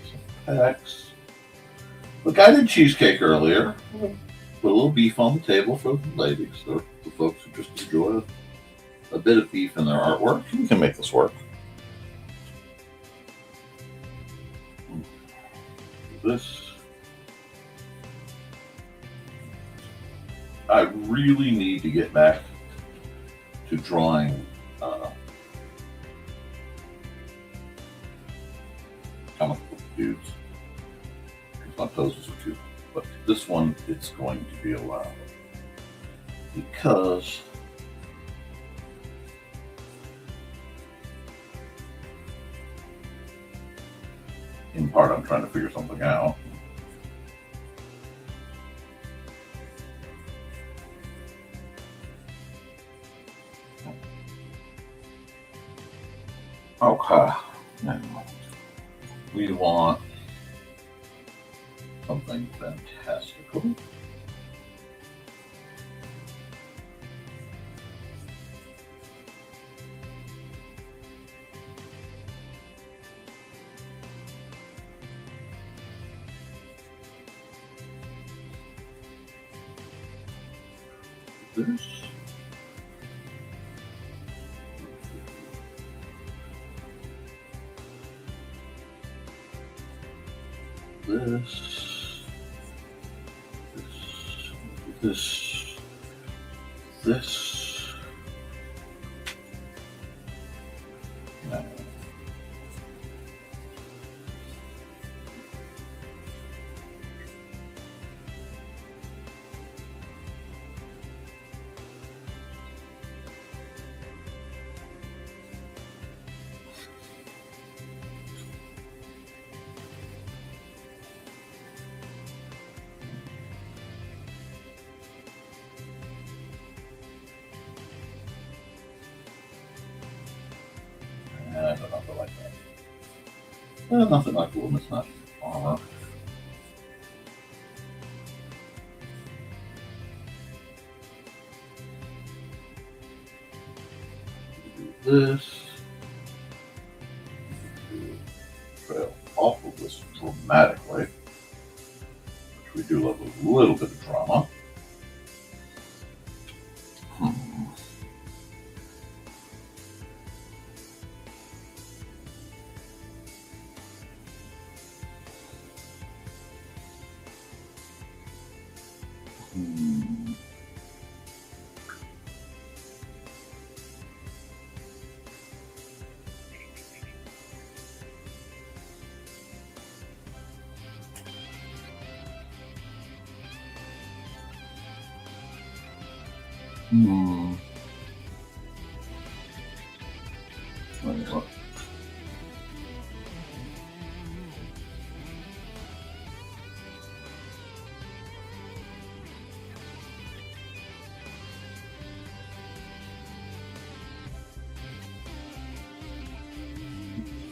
Some packs. Look, I did cheesecake earlier. Put a little beef on the table for the ladies, or the folks who just enjoy a bit of beef in their artwork. You can make this work. This. I really need to get back to drawing comic book dudes. My poses are too, but this one it's going to be allowed because in part I'm trying to figure something out. Okay, now we want something fantastical. This. This. No. Nothing like that. Well, nothing like woman's not armor. Do this. Trail off of this dramatically, which we do love a little bit of drama.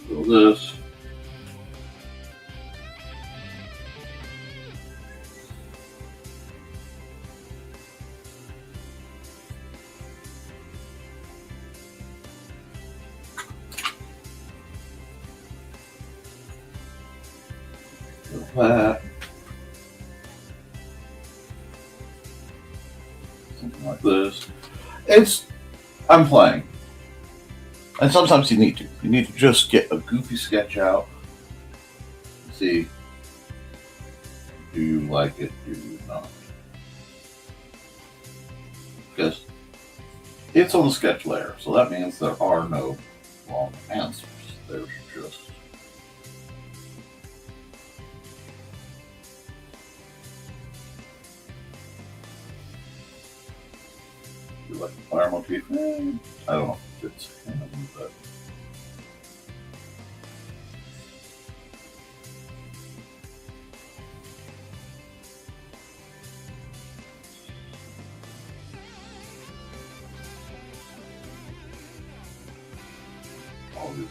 So this. That. Something like this. I'm playing. And sometimes you need to. You need to just get a goofy sketch out. See, do you like it? Do you not? because it's on the sketch layer, so that means there are no wrong answers. There's just you like the fire motif? I don't know if it's him, but all these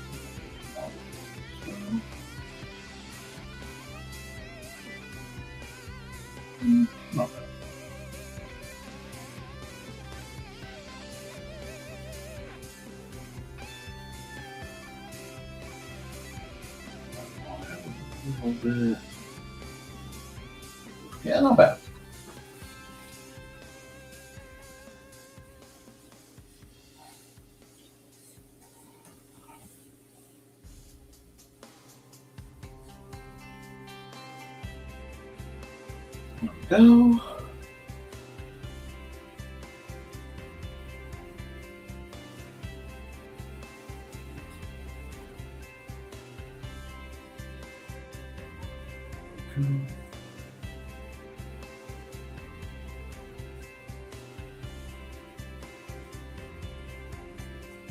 not bad. A little bit. Yeah, not bad. There we go.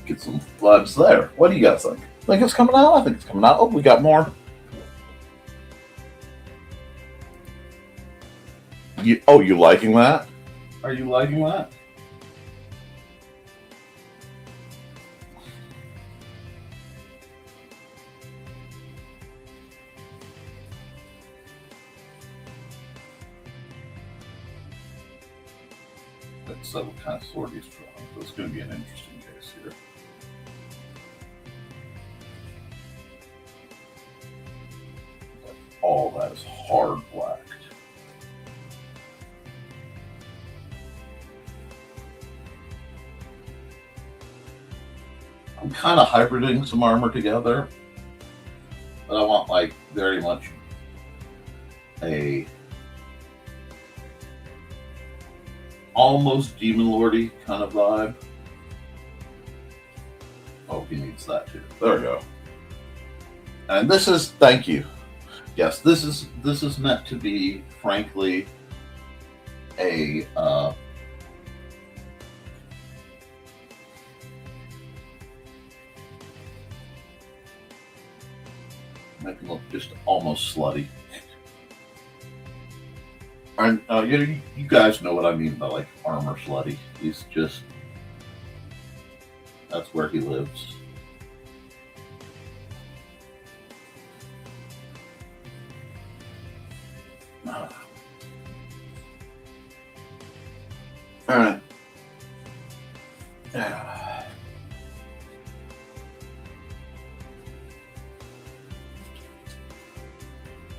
Get some vibes there. What do you guys think? Think it's coming out? I think it's coming out. Oh, we got more. You liking that? Are you liking that? Let's settle what kind of sword he's drawing. So it's going to be an interesting case here. All that is hard blacked. I'm kind of hybriding some armor together, but I want like very much a almost Demon Lordy kind of vibe. Oh, he needs that too. There we go. And this is, thank you. Yes, this is meant to be, frankly, a make him look just almost slutty. And you guys know what I mean by like armor slutty. He's just, that's where he lives. All right.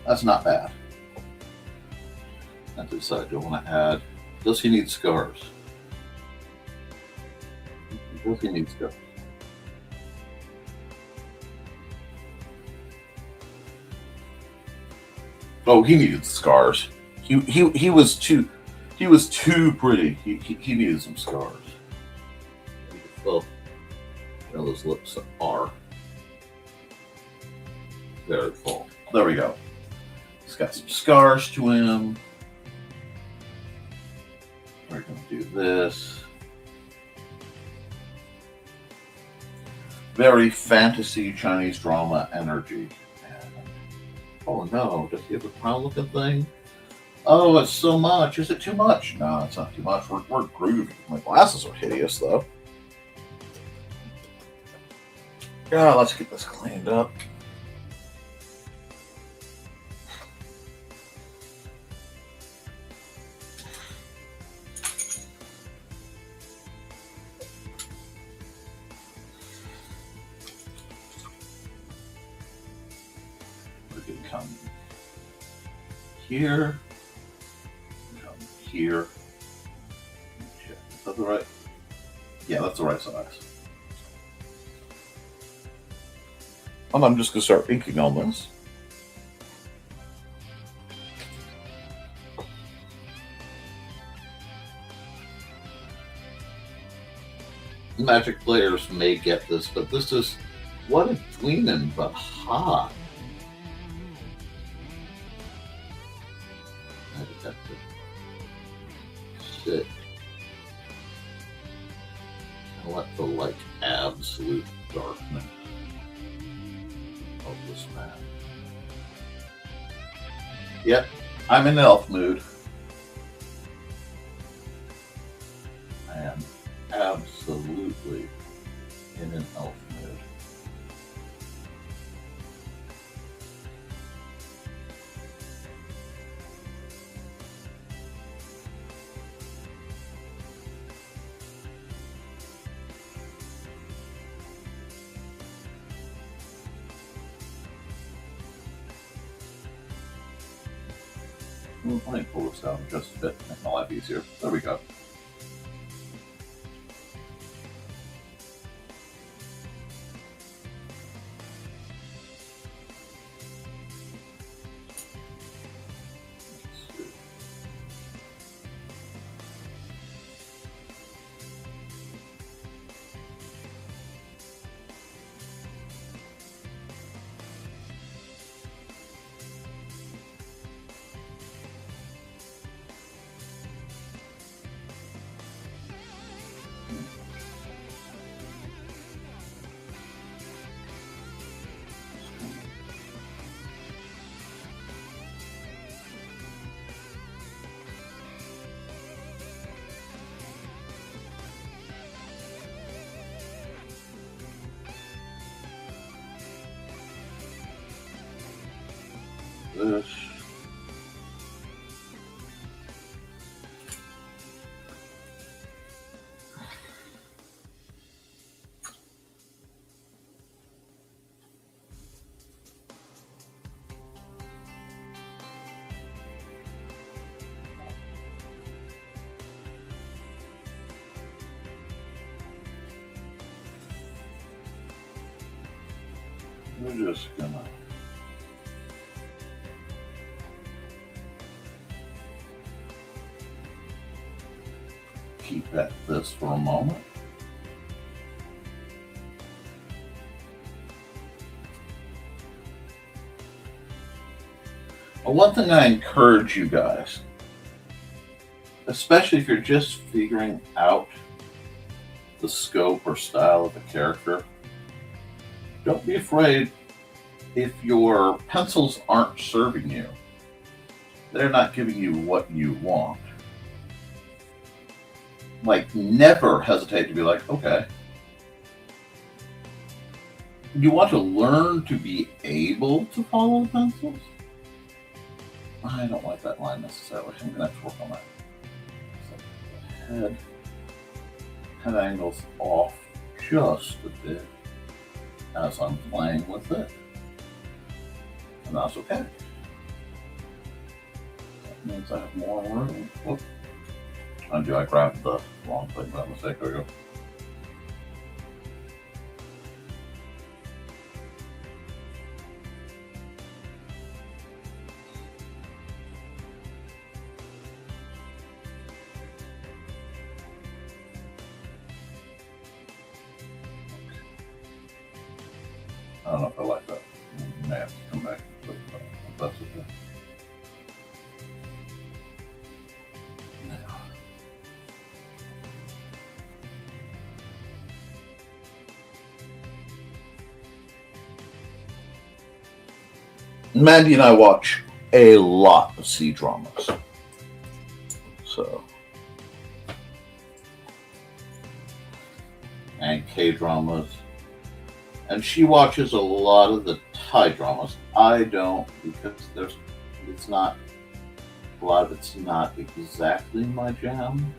That's not bad. I decided I want to add. Does he need scars? Does he need scars? Oh, he needed scars. He was too pretty. He needed some scars. Well, those lips are very full. There we go. He's got some scars to him. We're going to do this. Very fantasy Chinese drama energy. And, oh no, does he have a crown looking thing? Oh, it's so much. Is it too much? No, it's not too much. We're groovy. My glasses are hideous though. Yeah, let's get this cleaned up. We're going to come here. Come here. Check. Is that the right? Yeah, that's the right size. And I'm just going to start inking on this. Magic players may get this, but this is what a tweenin', but hot. I just have to sit and let the absolute darkness of this man. Yep, I'm in elf mood. I am absolutely in an elf mood. Let me pull this down just a bit, make my life easier. There we go. This. We're just gonna keep at this for a moment. Well, one thing I encourage you guys, especially if you're just figuring out the scope or style of a character, don't be afraid if your pencils aren't serving you. They're not giving you what you want. Never hesitate to be like, okay. You want to learn to be able to follow the pencils? I don't like that line necessarily. I'm going to have to work on that. So head angles off just a bit as I'm playing with it. And that's okay. That means I have more room. Whoop. I grabbed the wrong thing by mistake. There we go. I don't know if I like that. I may have to come back, but that's okay. Mandy and I watch a lot of C dramas. And K dramas. And she watches a lot of the Thai dramas. I don't, because it's not exactly my jam.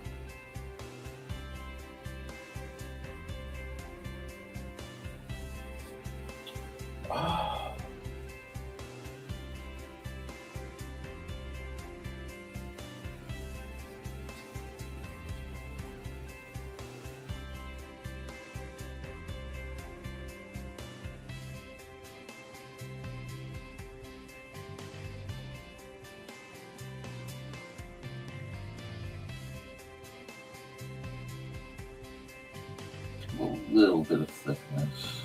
little bit of thickness.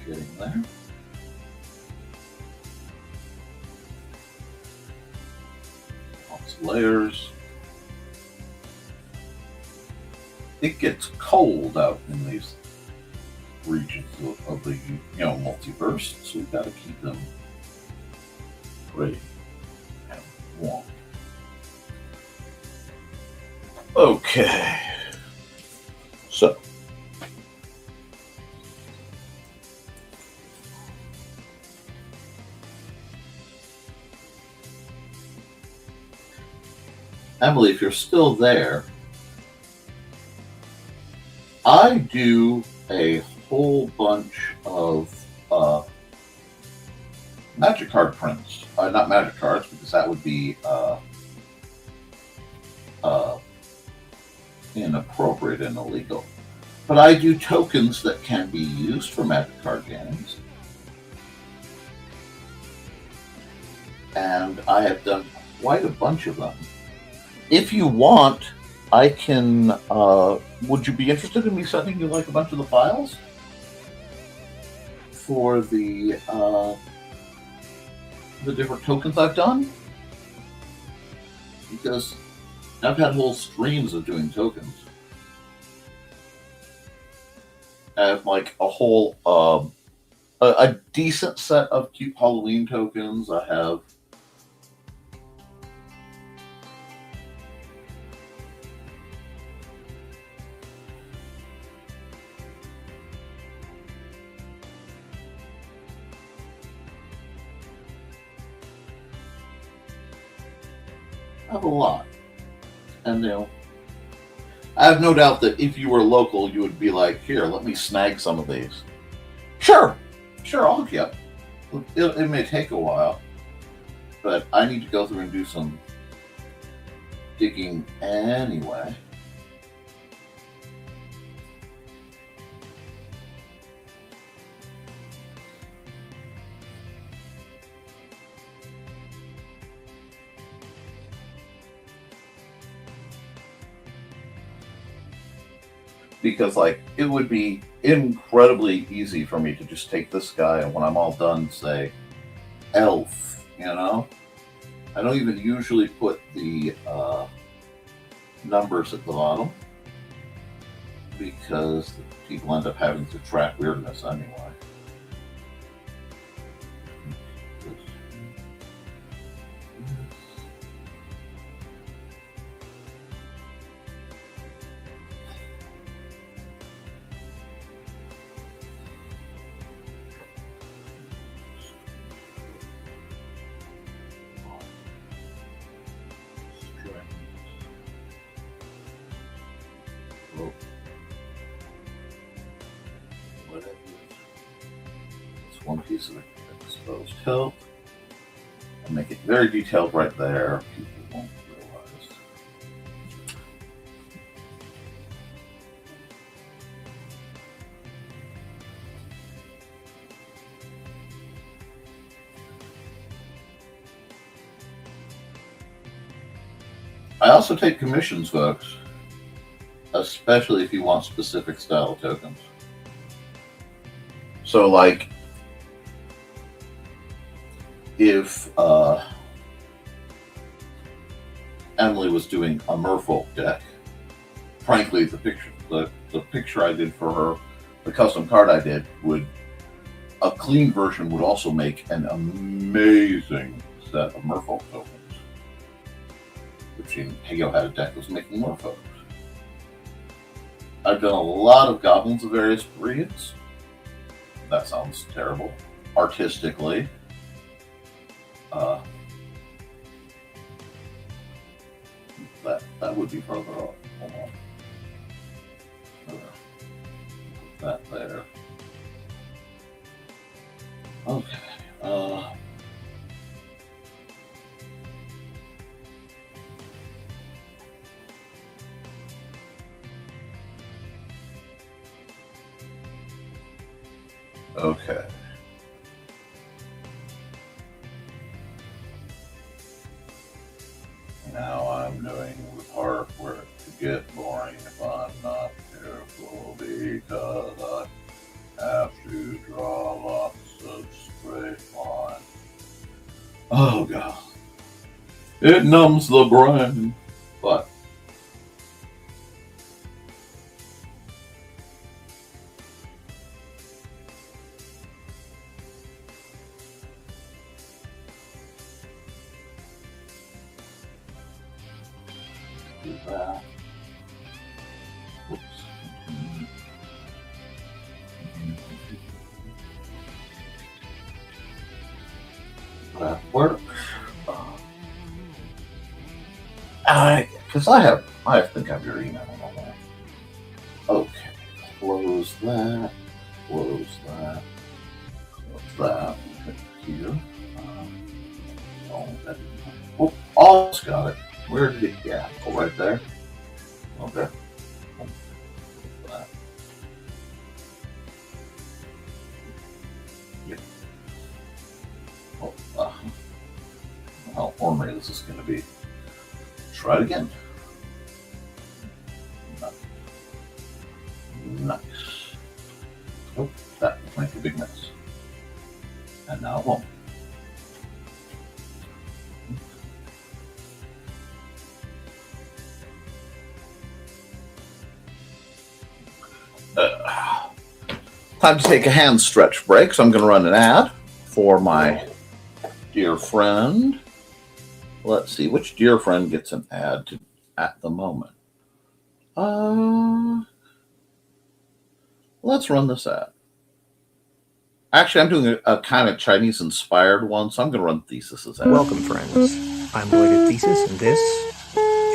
Getting there. Lots of layers. It gets cold out in these regions of the multiverse, so we've got to keep them pretty and warm. Okay, so. Emily, if you're still there, I do a whole bunch of magic card prints. Not magic cards, because that would be inappropriate and illegal. But I do tokens that can be used for magic card games. And I have done quite a bunch of them. If you want, I can, would you be interested in me sending you like a bunch of the files? For the different tokens I've done? Because I've had whole streams of doing tokens. I have like a whole, a decent set of cute Halloween tokens. I have a lot. And I have no doubt that if you were local, you would be like, here, let me snag some of these. Sure, I'll hook you up. It may take a while, but I need to go through and do some digging anyway. Because it would be incredibly easy for me to just take this guy and when I'm all done say elf, I don't even usually put the numbers at the bottom because people end up having to track weirdness anyway. One piece of exposed hilt and make it very detailed right there. People won't realize. I also take commissions, folks, especially if you want specific style tokens. So, like, if Emily was doing a merfolk deck, frankly, the picture I did for her, the custom card I did, a clean version would also make an amazing set of merfolk tokens. Which Hego had a deck that was making merfolks. I've done a lot of goblins of various breeds. That sounds terrible. Artistically. That would be further up. Hold on. Put that there. Okay. Okay. Now I'm doing the part where it could get boring if I'm not careful, because I have to draw lots of straight lines. Oh god. It numbs the brain. But do that. Whoops. That works. Because I think I have your email on that. Okay, close that. Close that. Close that. Here. Oh, almost got it. Where did it? Yeah, oh, right there. Okay. Yeah. Oh, how ornery this is going to be. Try it again. Nice. Oh, that will make a big mess. And now it won't. Time to take a hand stretch break, so I'm going to run an ad for my dear friend. Let's see, which dear friend gets an ad at the moment? Let's run this ad. Actually, I'm doing a kind of Chinese-inspired one, so I'm going to run Thesis' ad. Welcome, friends. I'm Lloyd Thesis, and this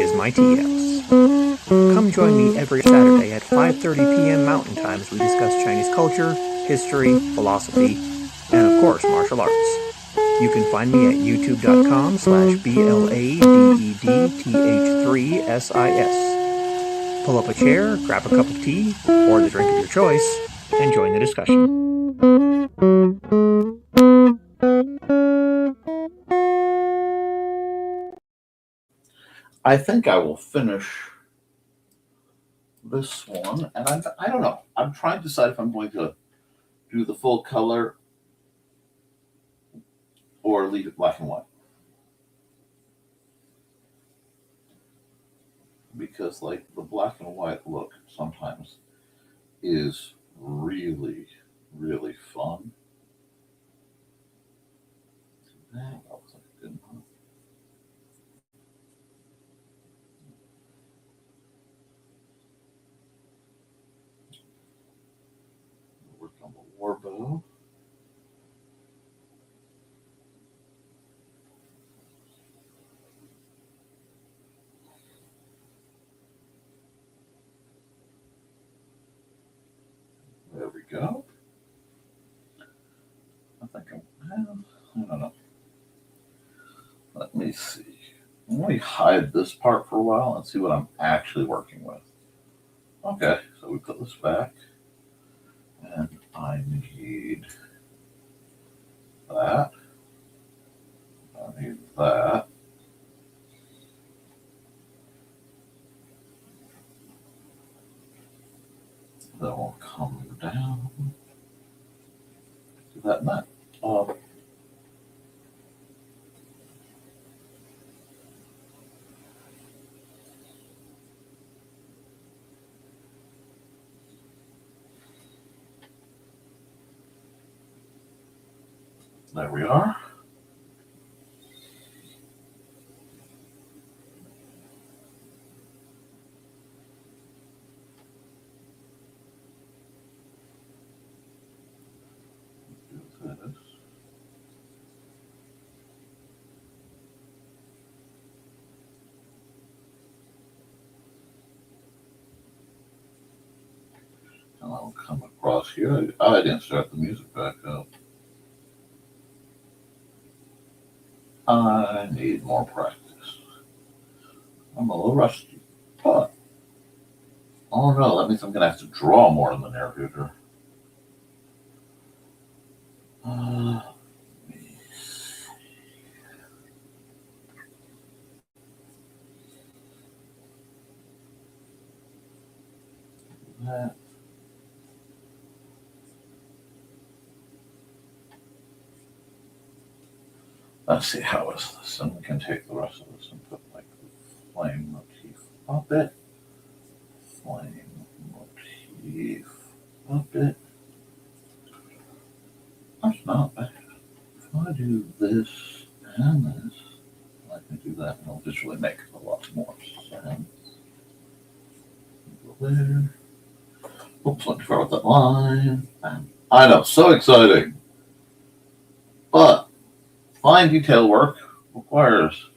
is my tea house. Come join me every Saturday at 5:30 p.m. Mountain Time as we discuss Chinese culture, history, philosophy, and of course, martial arts. You can find me at youtube.com/BLADDTH3SIS. Pull up a chair, grab a cup of tea, or the drink of your choice, and join the discussion. I think I will finish this one, and I don't know. I'm trying to decide if I'm going to do the full color or leave it black and white. Because like the black and white look sometimes is really, really fun. That looks like a good one. Work on the war bow. There we go. I think I don't know. Let me see. Let me hide this part for a while and see what I'm actually working with. Okay, so we put this back. And I need that. I need that. And Then we'll come down to that nut. There we are. And I'll come across here. I didn't start the music back up. I need more practice. I'm a little rusty, but oh no, that means I'm going to have to draw more in the near future. That. Let's see, how is this? And we can take the rest of this and put like the flame motif up it. Flame motif up it. That's not bad. If I do this and this, I can do that and it'll visually make a lot more sense. Go there. Oops, let me start with that line. And I know, so exciting. But fine detail work requires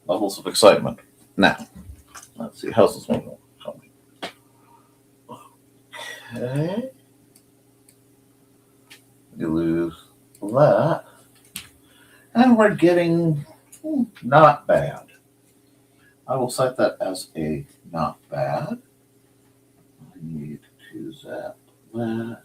levels of excitement. Now, let's see, how's this one going? Okay. You lose that. And we're getting not bad. I will cite that as a not bad. I need to zap that.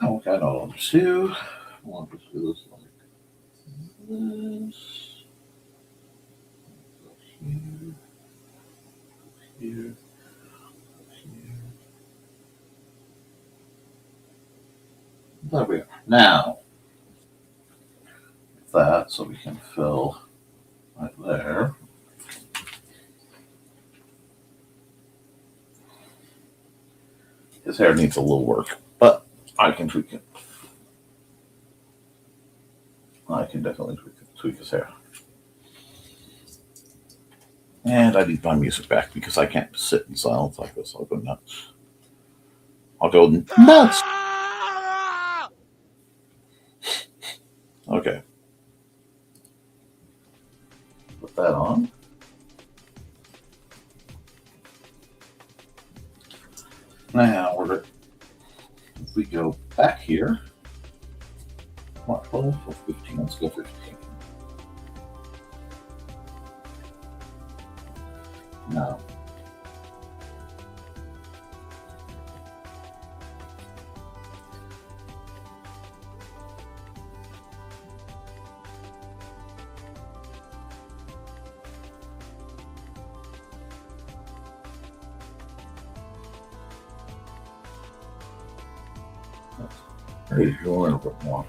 Okay, I know what to do. I want to do this like this. Go here. Go here. Go here. There we are. Now, that so we can fill right there. His hair needs a little work, but I can tweak it. I can definitely tweak his hair. And I need my music back because I can't sit in silence like this. I'll go nuts. I'll go nuts. Okay. Put that on. Now if we go back here, what, 12 or 15? Let's go 15. Now, maybe a little bit more.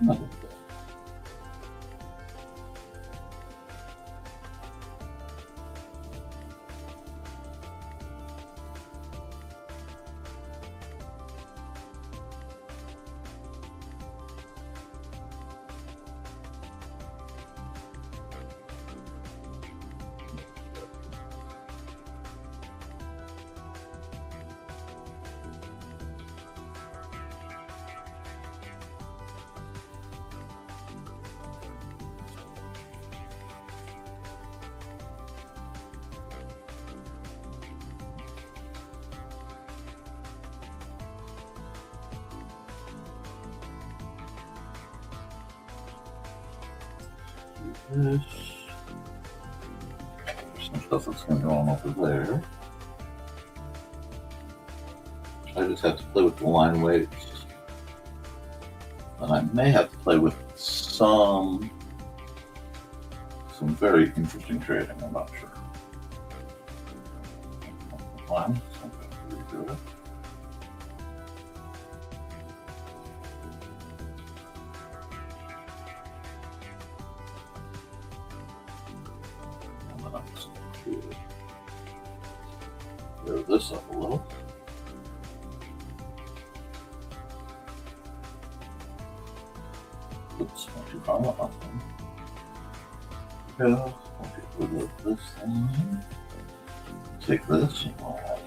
Not a little bit. This. Some stuff that's going to go on over there. I just have to play with the line weights. And I may have to play with some some very interesting trading, I'm not sure. Line, so I'm going to redo it. And then I'm just going to clear this up a little. Oops, not too far up. Go. I'll get rid of this thing. Take this and I'll have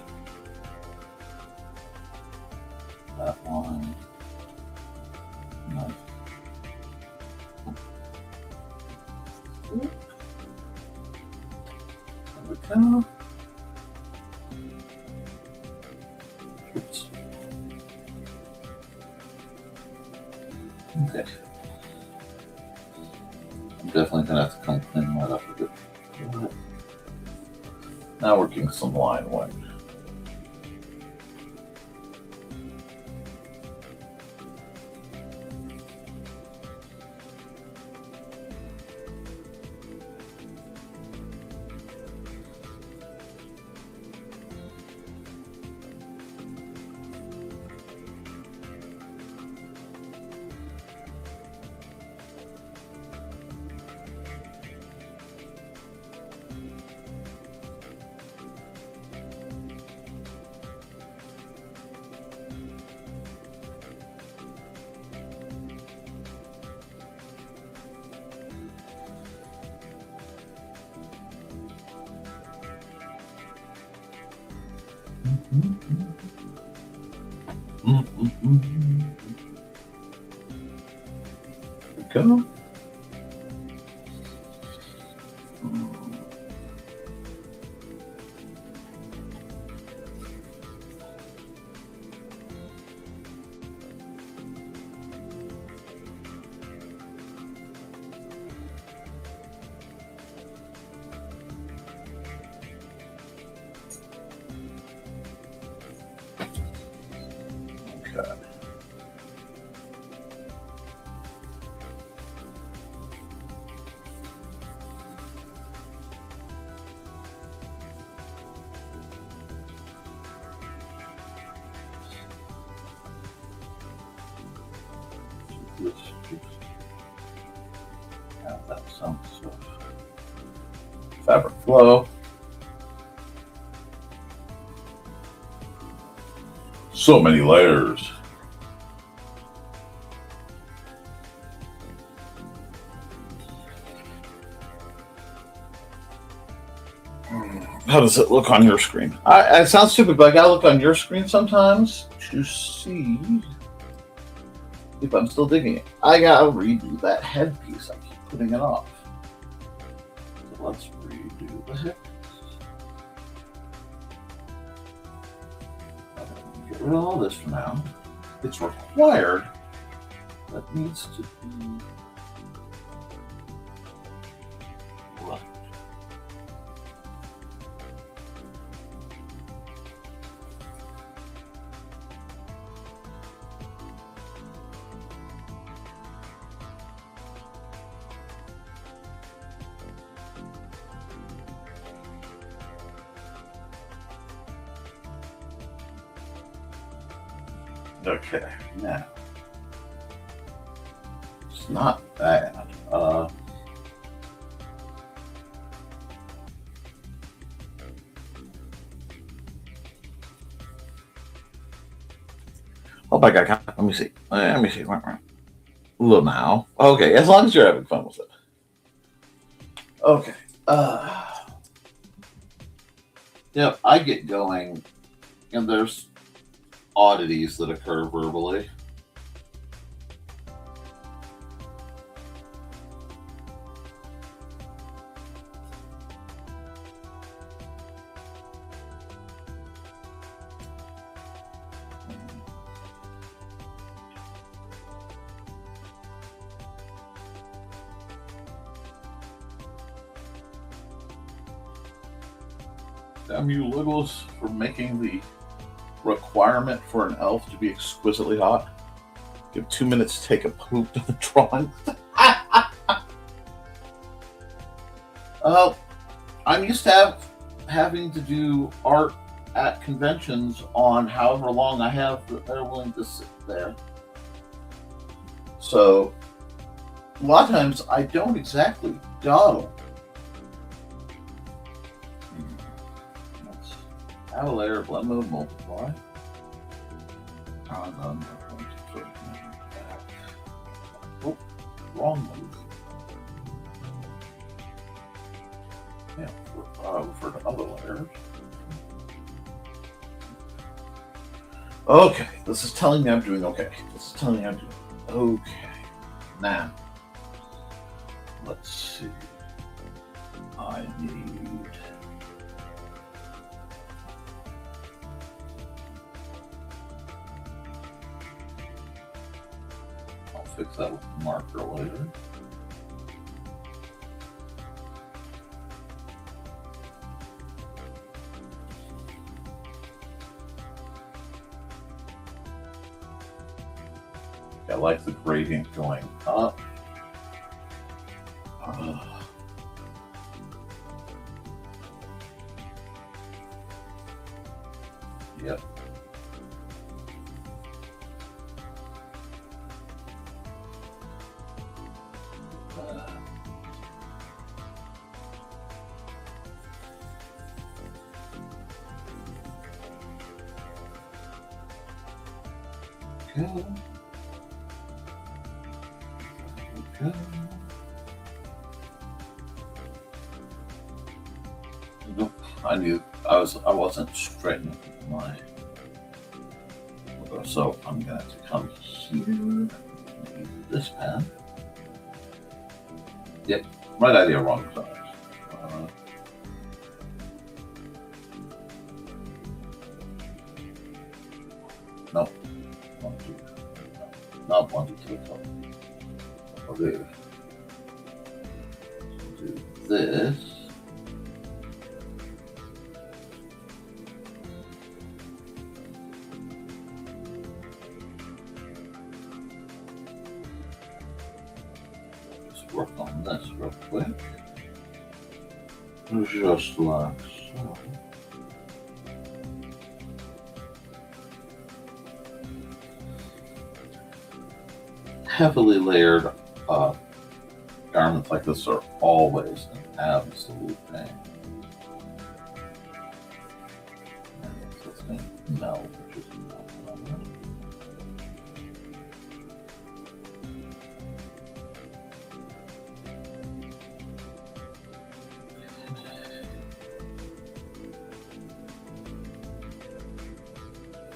that line. Nice. There we go. Oops. Okay. I'm definitely going to have to come clean that up a bit. Now we're getting some line weight. Go. Okay. Let's just have that some stuff. Fabric flow. So many layers. How does it look on your screen? It sounds stupid, but I gotta look on your screen sometimes to see if I'm still digging it. I gotta redo that headpiece. I keep putting it off. So let's redo the headpiece. Get rid of all this for now. It's required. That needs to be left. Okay, now it's not bad. Oh my God! Let me see. Let me see. A little now. Okay, as long as you're having fun with it. Okay. Yeah, I get going, and there's oddities that occur verbally. Damn you littles for making the requirement for an elf to be exquisitely hot. Give 2 minutes to take a poop to the drawing. I'm used to having to do art at conventions on however long I have that they're willing to sit there. So a lot of times I don't exactly go. Let's add a layer, blend mode, multiply. Oh, wrong move. Yeah, refer to other layers. Okay, this is telling me I'm doing okay. This is telling me I'm doing okay. Now, let's see. I need... I'll fix that with the marker later. I like the gradient going up. Yep. Okay. I wasn't straightening my, so I'm going to come here, use this pen. Yep, right idea, wrong size. No, not one to the top. I'll do this. Just work on this real quick. Just like so. Heavily layered garments like this are always an absolute pain. It's going to melt, which is not fun.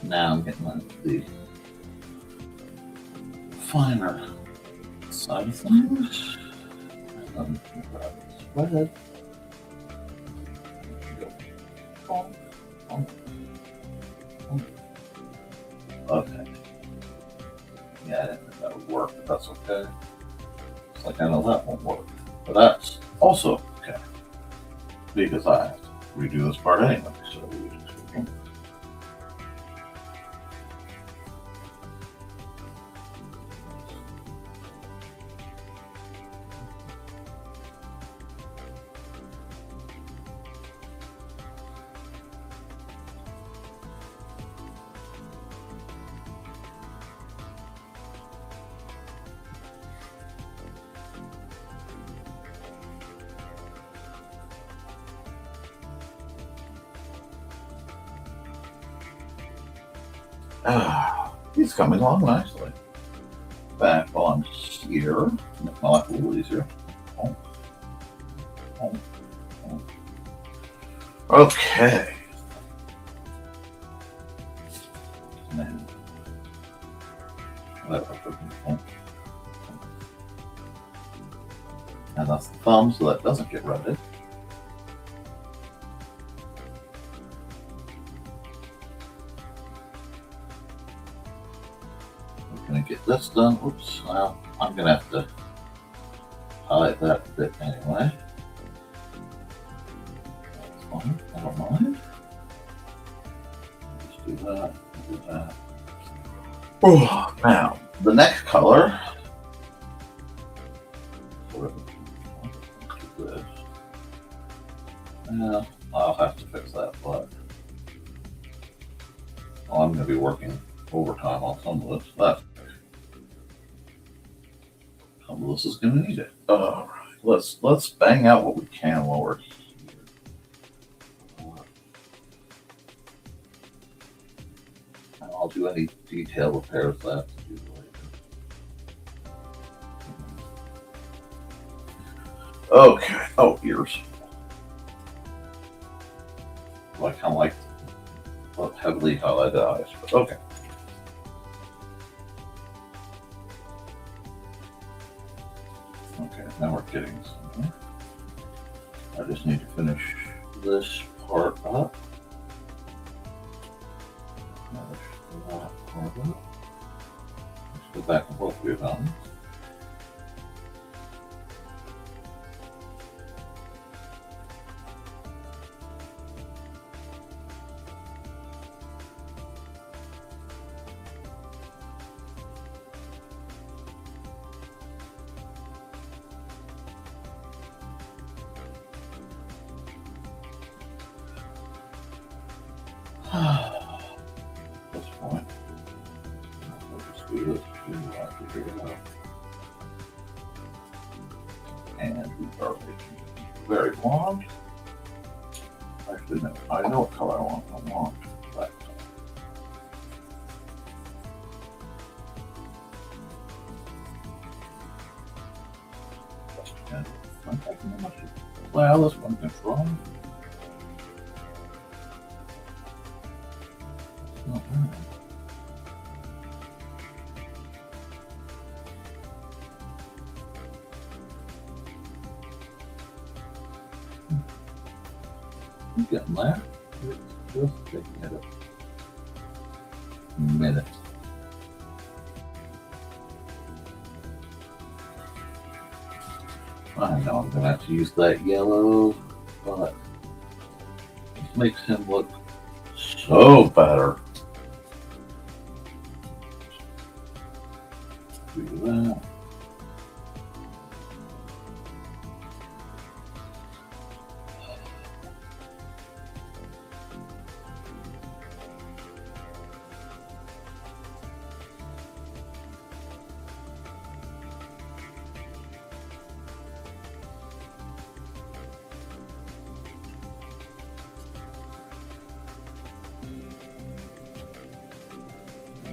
Now I'm getting the finer side of things. And then grab the spread. Okay. Yeah, I didn't think that would work, but that's okay. It's like I know that won't work. But that's also okay. Because I have to redo this part anyway, so we just he's coming along nicely. Back on here, make my life a little easier. Okay. Now, and that's the thumb, so that doesn't get rounded. Gonna get this done. Oops, well, I'm gonna have to hide that bit anyway. That's fine, I don't mind. Just do that, do that. Oh, now, the next color. This. Melissa's gonna need it. All right, let's bang out what we can while we're here. And I'll do any detail repairs that I have to do later. Okay. Oh, ears. Well, I kind of like heavily highlighted eyes, but okay. Okay, now we're getting somewhere. I just need to finish this part up. Finish that part up. Let's go back and what we've done. At this point, we'll just do this to figure it out. And we are making it very blonde. Actually, no, I know what color I want. I want that color. And I'm taking the much. Well, this one control. Not bad. I'm getting there. It's just taking it a minute. I know I'm gonna have to use that yellow, but it makes him look so better. Do that.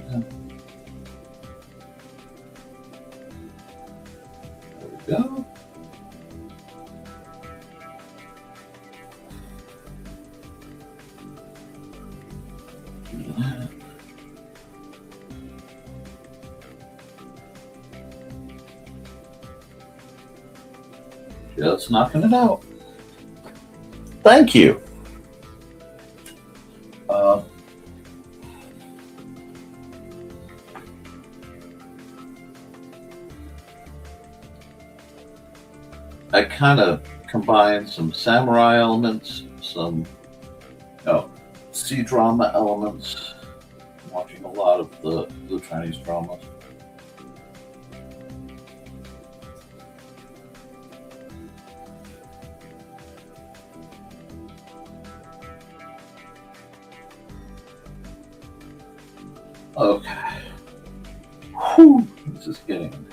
There we go. Do that. Just knocking it out. Thank you. I kind of combined some samurai elements, some C-drama elements. I'm watching a lot of the Chinese dramas. Okay. Whew, this is getting.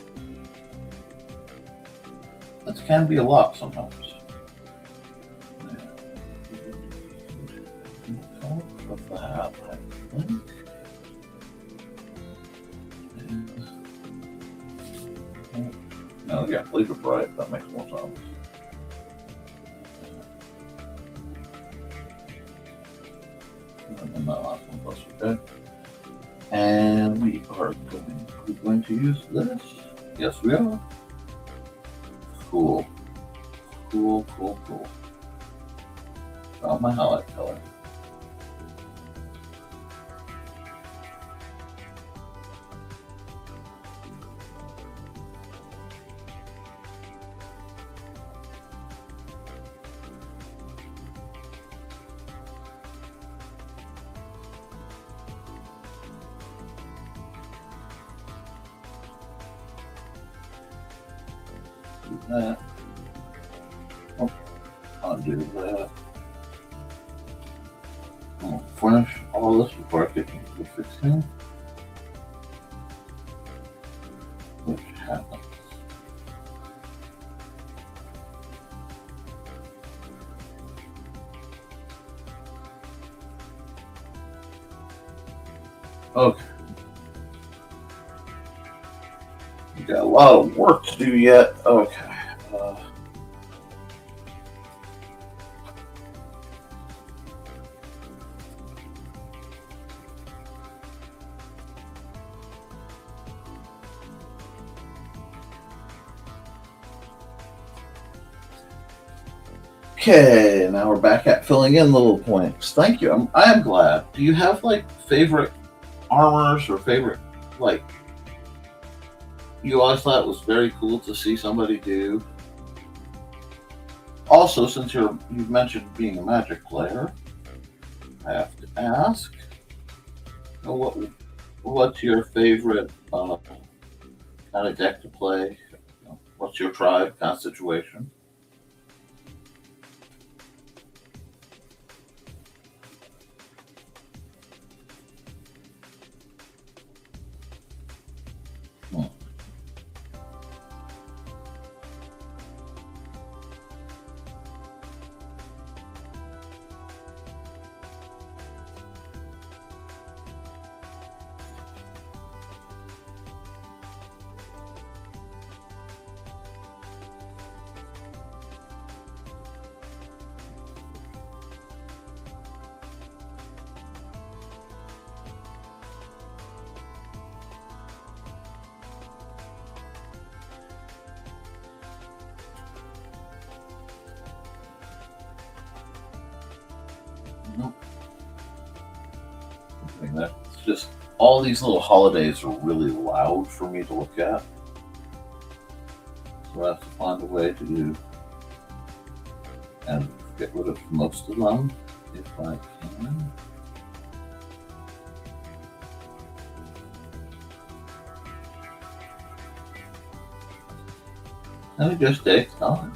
This can be a lot sometimes. Of that, I think. No, yeah, leave it bright. That makes more sense. And then that last one was okay. And we are going to use this. Yes, we are. Cool. Cool, cool, cool. Found my highlight color. Do that. Oh, undo that. I'll finish all this before I get into the fixing. Which happens. Okay. You got a lot of work to do yet. Okay. Okay, now we're back at filling in the little points. Thank you. I am glad. Do you have like favorite armors or favorite like you always thought it was very cool to see somebody do? Also, since you've mentioned being a Magic player, I have to ask, what's your favorite kind of deck to play? What's your tribe kind of situation? That's just all these little holidays are really loud for me to look at. So I have to find a way to do and get rid of most of them if I can. And it just takes time.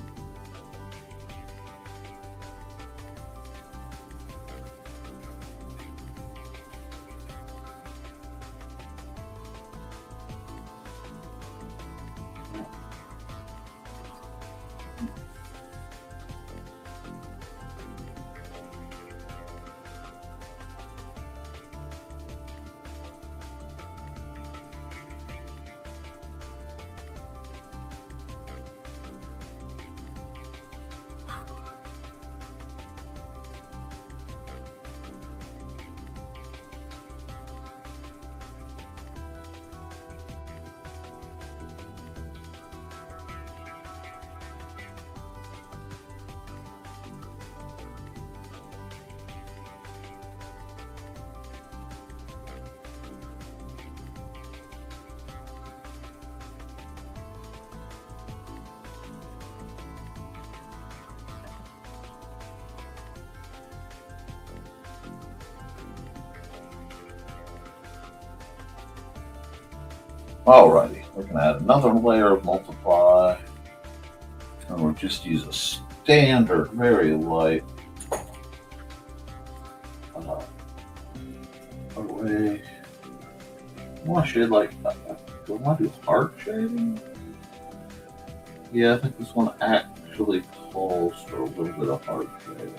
Alrighty, we're going to add another layer of multiply, and we'll just use a standard, very light array. I want to shade like, do I want to do hard shading? Yeah, I think this one actually calls for a little bit of hard shading.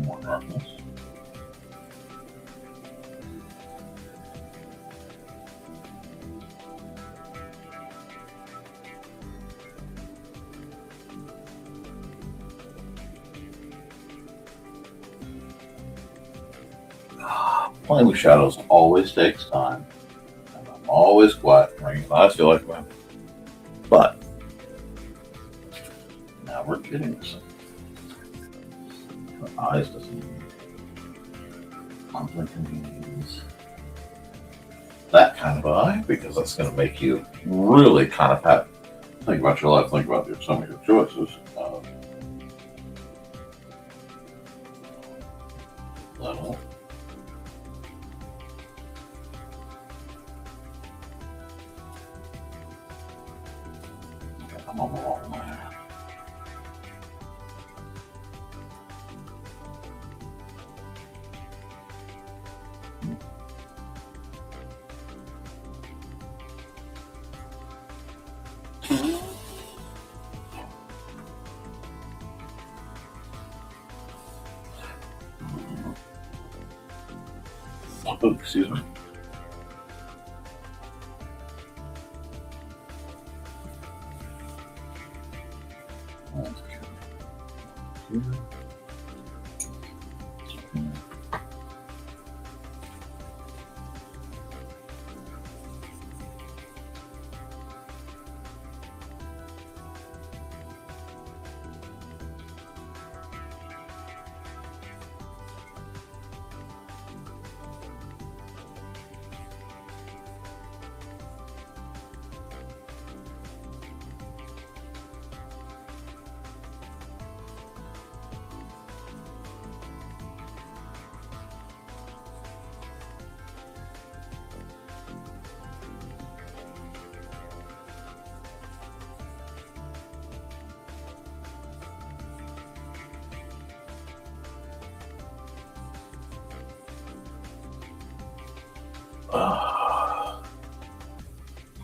More darkness. Playing with shadows always takes time. And I'm always quiet. I feel like that. But now we're getting some. Her eyes doesn't use that kind of eye because that's going to make you really kind of have Think about your life. Think about some of your choices. I don't know. I'm on the wrong line. Oh, excuse me.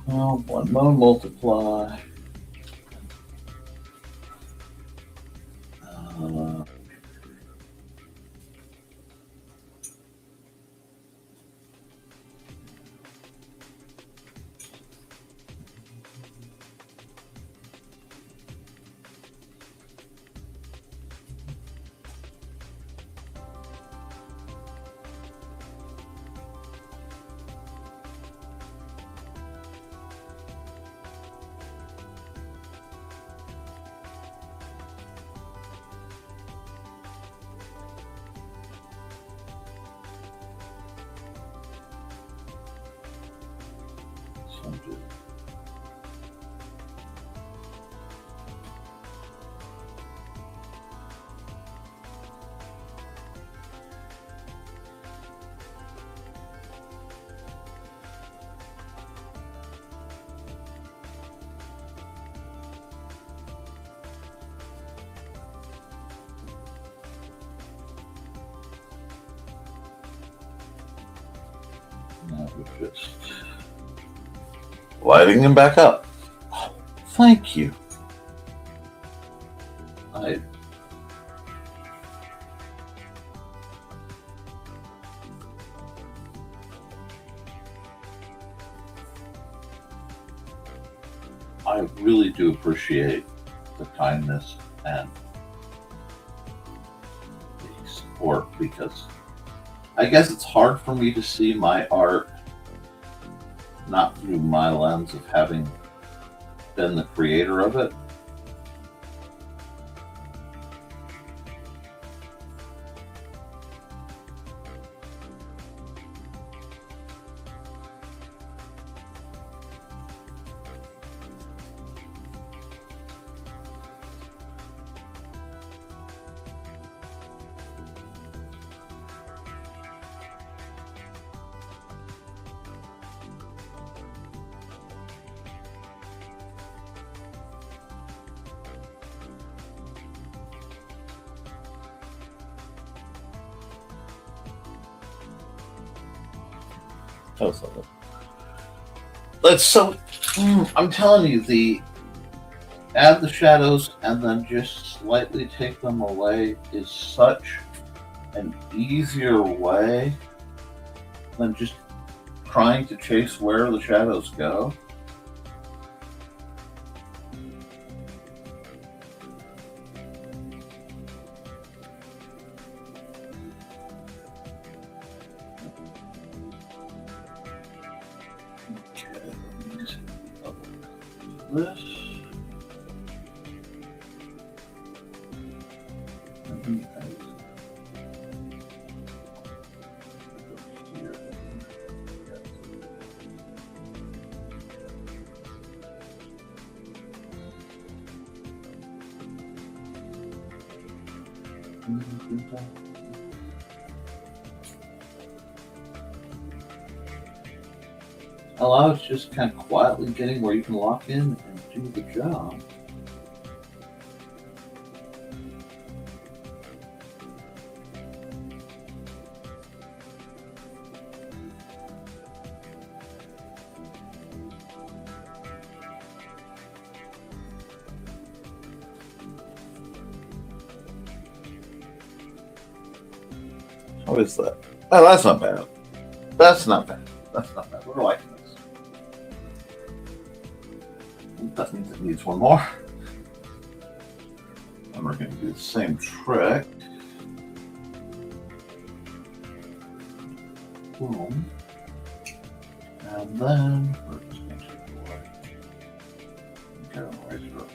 Well, one more multiply. Now we're just lighting them back up. Oh, thank you. I really do appreciate the kindness and the support, because I guess it's hard for me to see my art not through my lens of having been the creator of it. Let's I'm telling you, the add the shadows and then just slightly take them away is such an easier way than just trying to chase where the shadows go. This. Allow it's just kind of quietly getting where you can lock in and do the job. How is that? Oh, that's not bad. That's not bad. That's not bad. We're liking this. That means it needs one more. And we're going to do the same trick. Boom. And then we're just going to take it away. Okay, right here.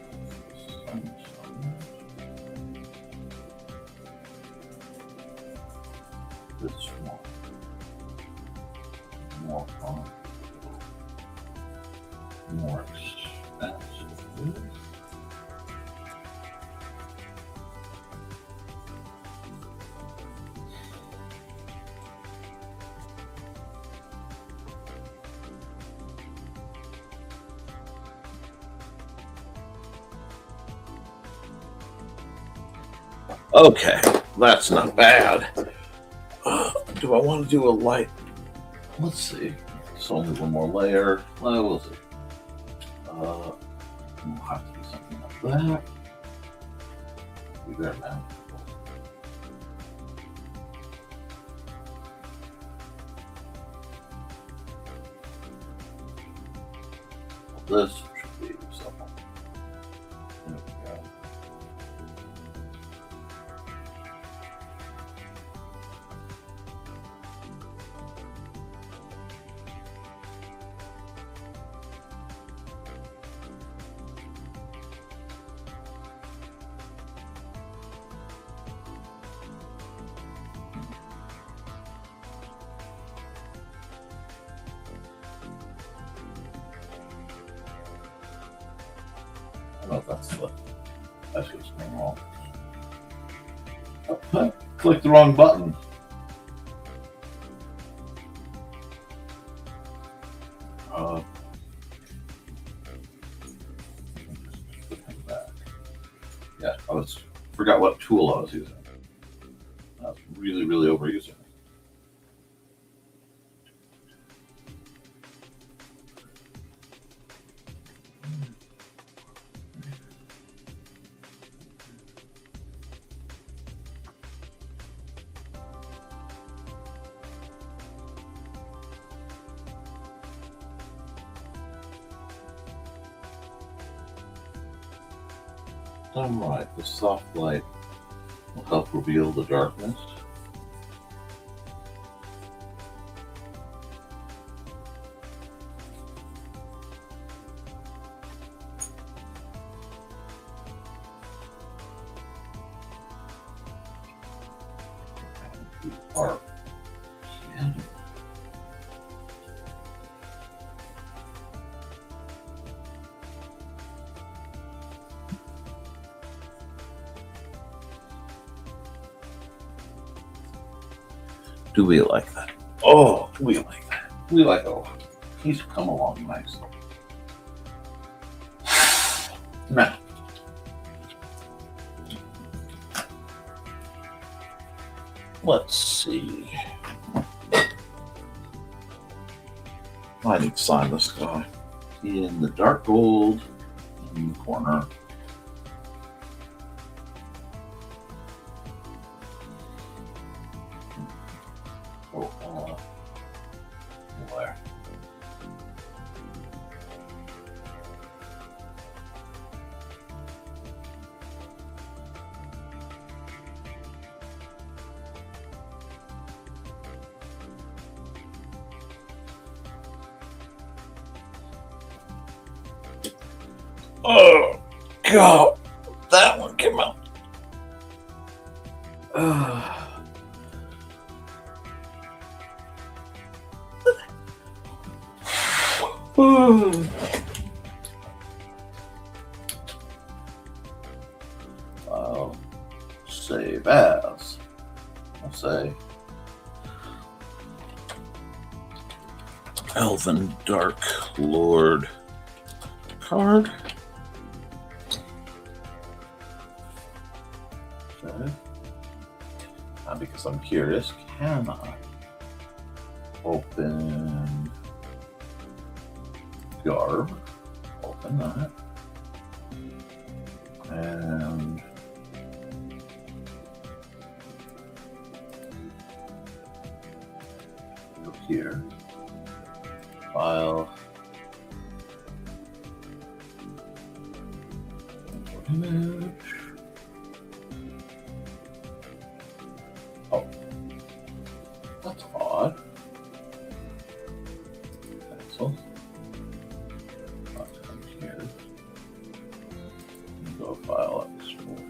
This one. More fun. More expensive. Okay, that's not bad. Do I want to do a light? Let's see. It's only one more layer. Well, we'll see. We'll have to do something like that. Be there, man. This should be simple. There we go. Oh, that's just going wrong. Oh, clicked the wrong button. Yeah, forgot what tool I was using. I was really overusing it. I'm right. The soft light will help reveal the darkness. Our candle. Do we like that? Oh, we like that. We like it a lot. He's come along nicely. Now, let's see. I need to sign this guy in the dark gold in the corner. There. Oh, God, that one came out. I'll save as. Elven Dark Lord card. Okay. Because I'm curious, can I open Garb? Open that. And go here. File. Image. Oh, that's odd. Cancel. That's come here. Go file export.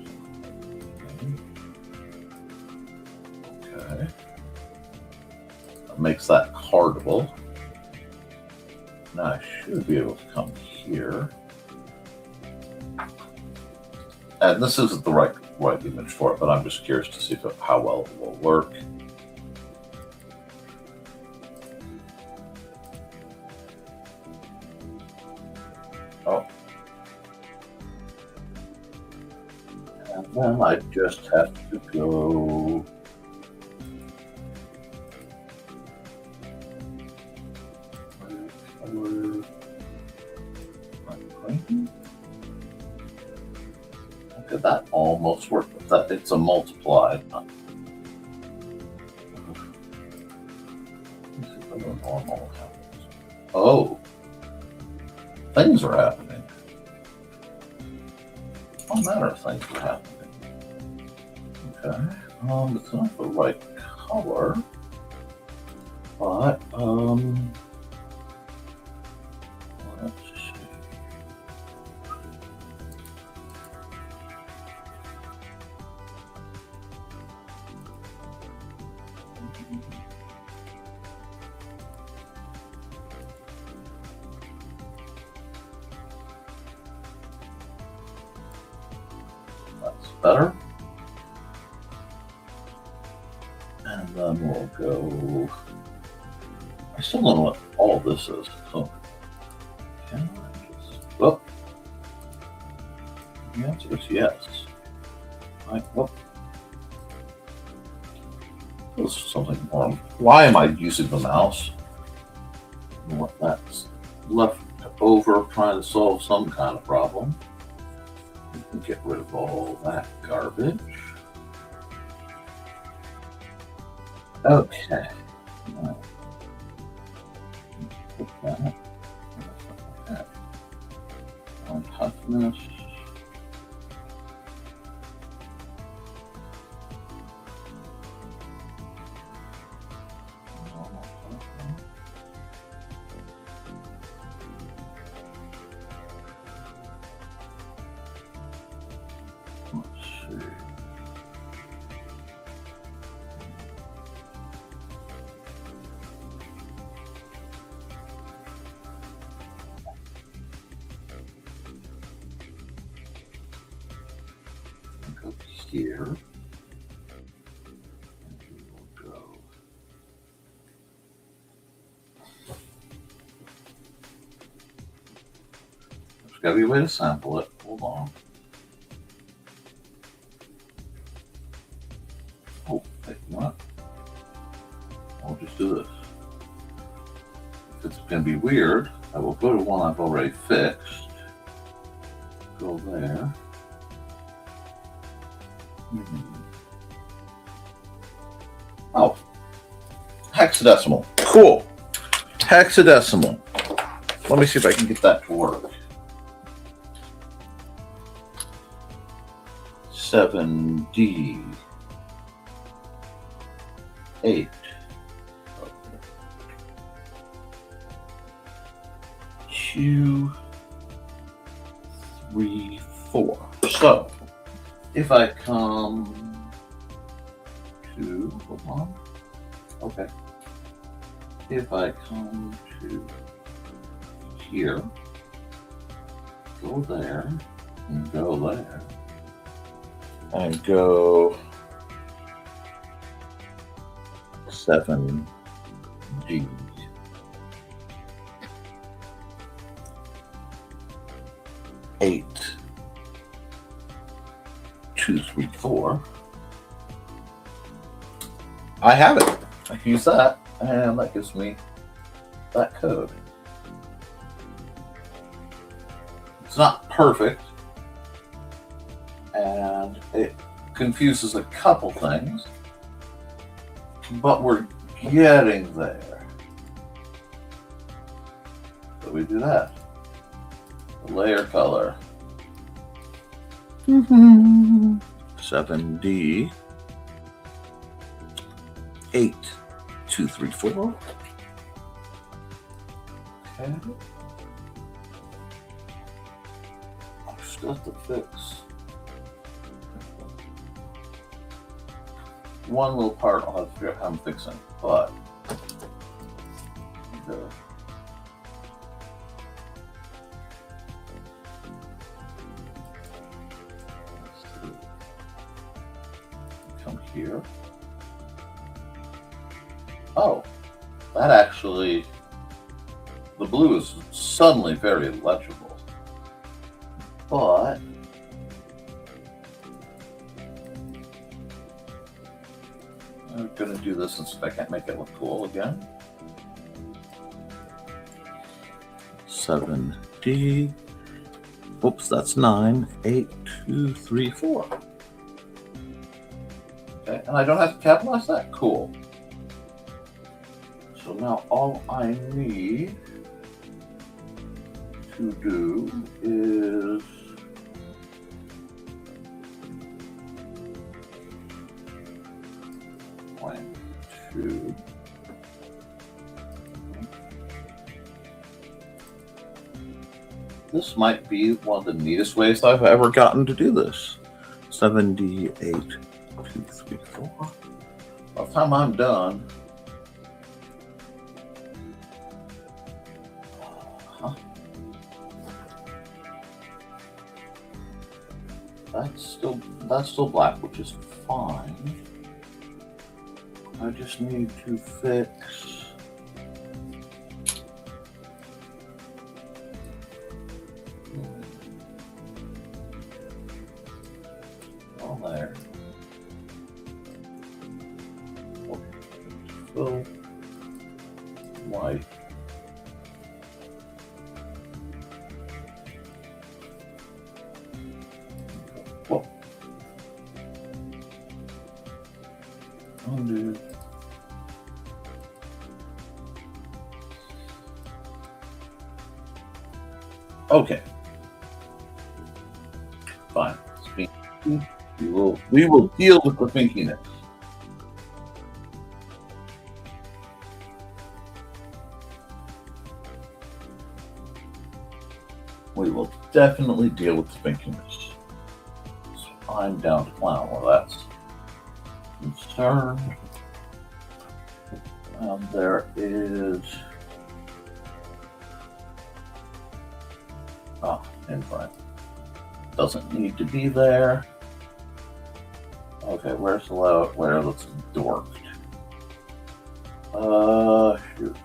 Okay. That makes that cardable. Now I should be able to come here. And this isn't the right image for it, but I'm just curious to see how well it will work. Oh. And then I just have to go. Okay, that almost worked, but it's a multiplied. Oh, things are happening. All manner of things are happening. Okay, it's not the right color, but let's see. That's better. And then we'll go. I still don't know what all this is. So, can I just. Oh. The answer is yes. This is something more. Why am I using the mouse? What that's left over trying to solve some kind of problem. We can get rid of all that garbage. Okay. Put that. On toughness. Go here. And we will go. There's got to be a way to sample it. Hold on. Oh, wait, what? I'll just do this. If it's going to be weird, I will go to one I've already fixed. Go there. Oh, hexadecimal. Cool. Hexadecimal. Let me see if I can get that to work. 7D 8. 2, 3, 4. So, if I come to, hold on, okay. If I come to here, go there, and go there, and go 7D. 8, 2, 3, 4. I have it. I can use that, and that gives me that code. It's not perfect, and it confuses a couple things, but we're getting there. So we do that. Layer color. 7D. 8, 2, 3, 4. Okay. I still have to fix one little part. I'll have to figure out how I'm fixing, but okay. Let's see. Come here. Oh, that actually, the blue is suddenly very legible, but I'm going to do this and see if I can't make it look cool again. 7D. Oops, that's 9, 8, 2, 3, 4. Okay, and I don't have to capitalize that? Cool. So now all I need to do is point to this might be one of the neatest ways I've ever gotten to do this. 7D, 8, 2, 3, 4. By the time I'm done, that's still black, which is fine. I just need to fix all there. Fill white. Whoa. Undo. Okay. Fine. We will deal with the pinkiness. We will definitely deal with the pinkiness. So I'm down to clown where that's concerned. There is in front. Doesn't need to be there. Okay, where's the layout layer that's dorked? Shoot.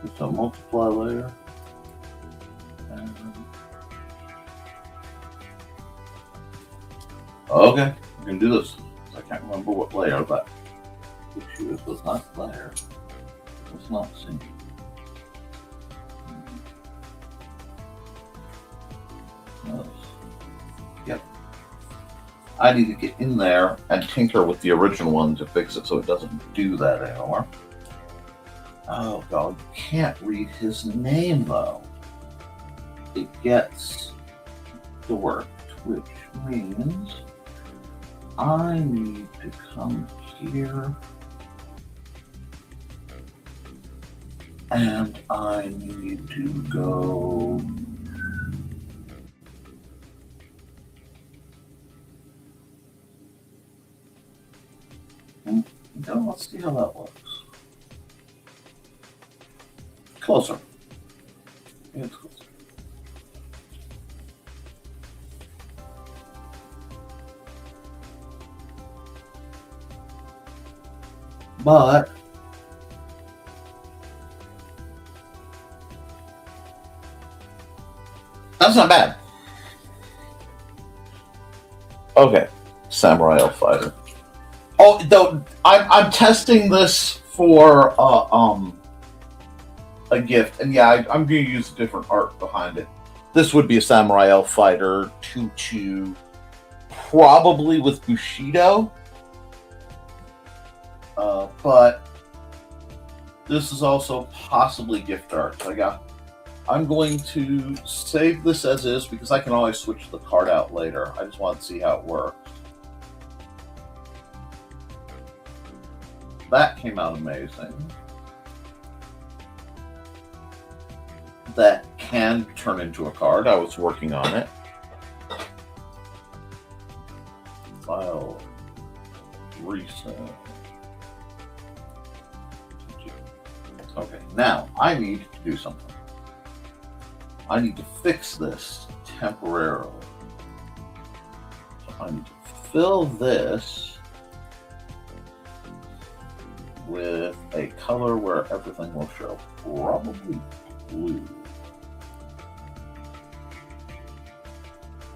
It's a multiply layer. Okay, we can do this. I can't remember what layer that issue is. Was not layer. It's not seen. Yep. I need to get in there and tinker with the original one to fix it so it doesn't do that anymore. Oh god, you can't read his name though. It gets dorked, which means I need to come here and I need to go let's see how that looks. Closer. It's closer. But That's not bad. Okay, Samurai Elf Fighter. Oh, though I'm testing this for a gift, and yeah, I'm going to use different art behind it. This would be a Samurai Elf Fighter 2-2, probably with Bushido, but this is also possibly gift art. I'm going to save this as is because I can always switch the card out later. I just want to see how it works. That came out amazing. That can turn into a card. I was working on it. File. Recent. Okay, now I need to do something. I need to fix this temporarily. So I need to fill this with a color where everything will show. Probably blue.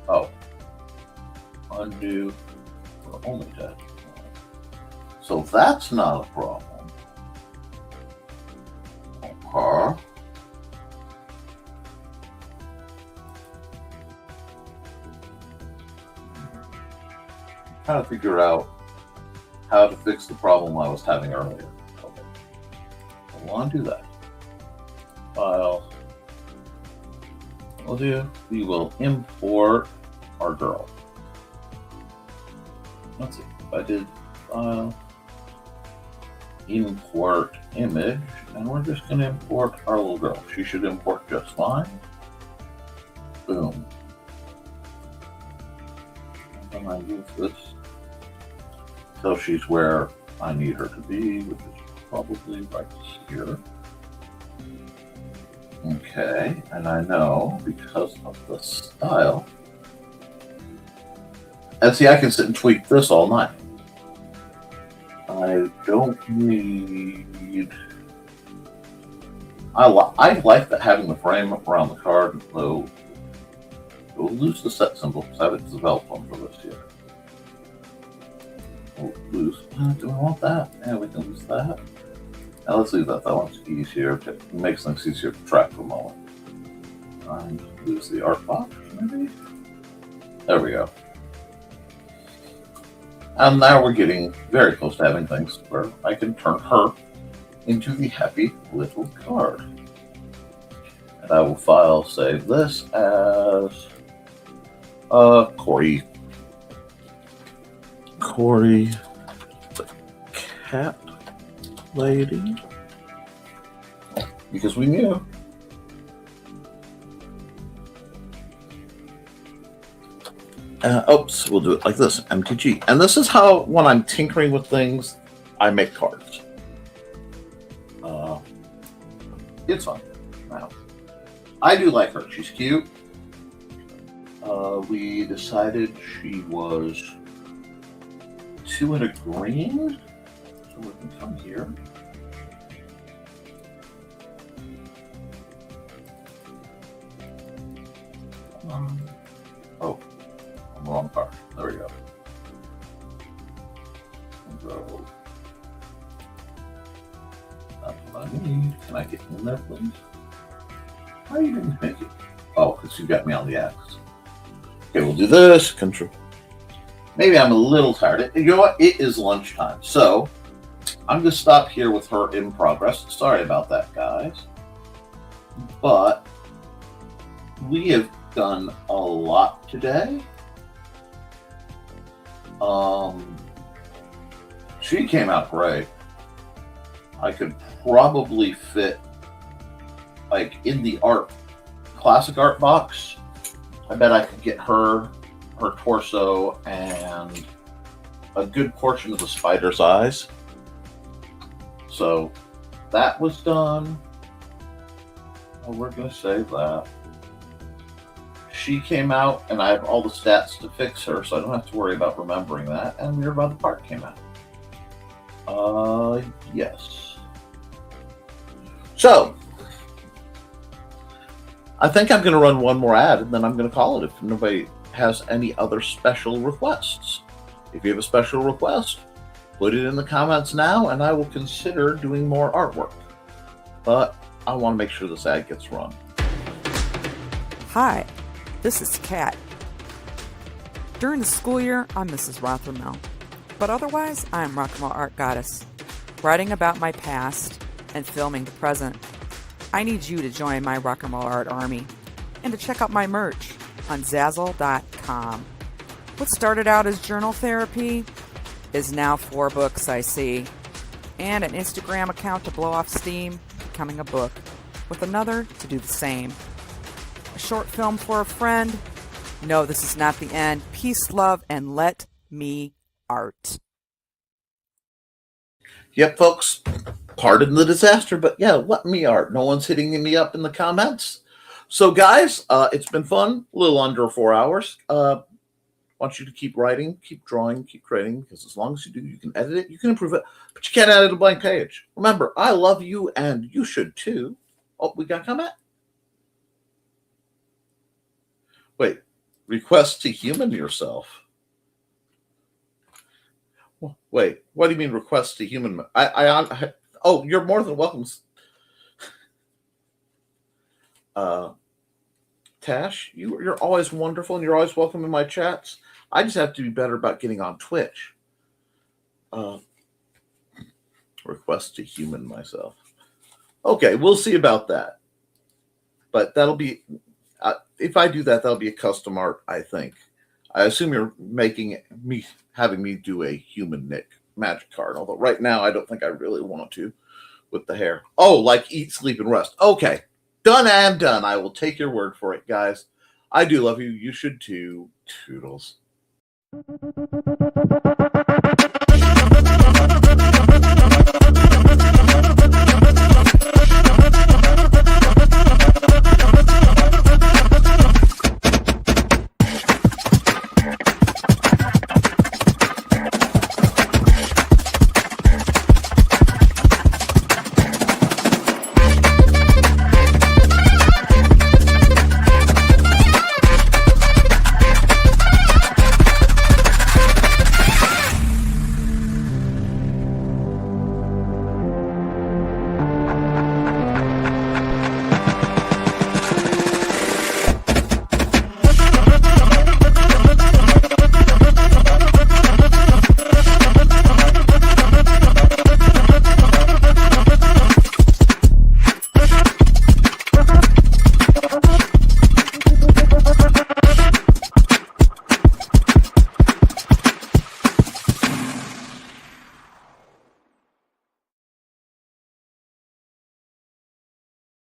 Oh. Undo for only that. So that's not a problem. Okay. Trying to figure out how to fix the problem I was having earlier. Okay. I want to do that. File. We'll do. We will import our girl. Let's see. If I did file, import image, and we're just going to import our little girl. She should import just fine. Boom. And I use this so she's where I need her to be, which is probably right here. Okay, and I know because of the style. And see, I can sit and tweak this all night. I don't need. I like that having the frame around the card, though. We'll lose the set symbol because I haven't developed one for this yet. We'll lose. Do I want that? Yeah, we can lose that. Now let's leave that. That one's easier. It makes things easier to track for a moment. And lose the art box, maybe? There we go. And now we're getting very close to having things where I can turn her into the happy little card. And I will file save this as Corey. Corey, the cat lady. Because we knew. Oops, we'll do it like this, MTG. And this is how, when I'm tinkering with things, I make cards. It's fun. Now, I do like her. She's cute. We decided she was 2 and a green. So we can come here. Oh. Wrong card. There we go. So that's what I need. Can I get in there, please? Why are you didn't make it? Oh, because you got me on the X. Okay, we'll do this. Control. Maybe I'm a little tired. You know what? It is lunchtime. So I'm going to stop here with her in progress. Sorry about that, guys. But we have done a lot today. She came out great. I could probably fit, like, in the art, classic art box. I bet I could get her torso, and a good portion of the spider's eyes. So that was done. Oh, we're going to save that. She came out, and I have all the stats to fix her, so I don't have to worry about remembering that. And Mirror by the Park came out. Yes. So, I think I'm going to run one more ad, and then I'm going to call it if nobody has any other special requests. If you have a special request, put it in the comments now, and I will consider doing more artwork. But I want to make sure this ad gets run. Hi, this is Kat. During the school year, I'm Mrs. Rothermel, but otherwise, I'm Rock and Roll Art Goddess, writing about my past and filming the present. I need you to join my Rock and Roll Art army and to check out my merch on Zazzle.com. What started out as journal therapy is now 4 books, I see, and an Instagram account to blow off steam, becoming a book, with another to do the same. A short film for a friend. No, this is not the end. Peace, love, and let me art. Yep, folks, pardon the disaster, but yeah, let me art. No one's hitting me up in the comments. So, guys, it's been fun. A little under 4 hours. Want you to keep writing, keep drawing, keep creating, because as long as you do, you can edit it, you can improve it, but you can't edit a blank page. Remember, I love you, and you should too. Oh, we got a comment? Wait, request to human yourself. Wait, what do you mean request to human? Oh, you're more than welcome. Tash, you're always wonderful, and you're always welcome in my chats. I just have to be better about getting on Twitch. Request to human myself. Okay, we'll see about that. But that'll be, if I do that, that'll be a custom art, I think. I assume you're having me do a human Nick magic card. Although right now, I don't think I really want to with the hair. Oh, like eat, sleep, and rest. Okay. Done and done. I will take your word for it, guys. I do love you. You should too. Toodles.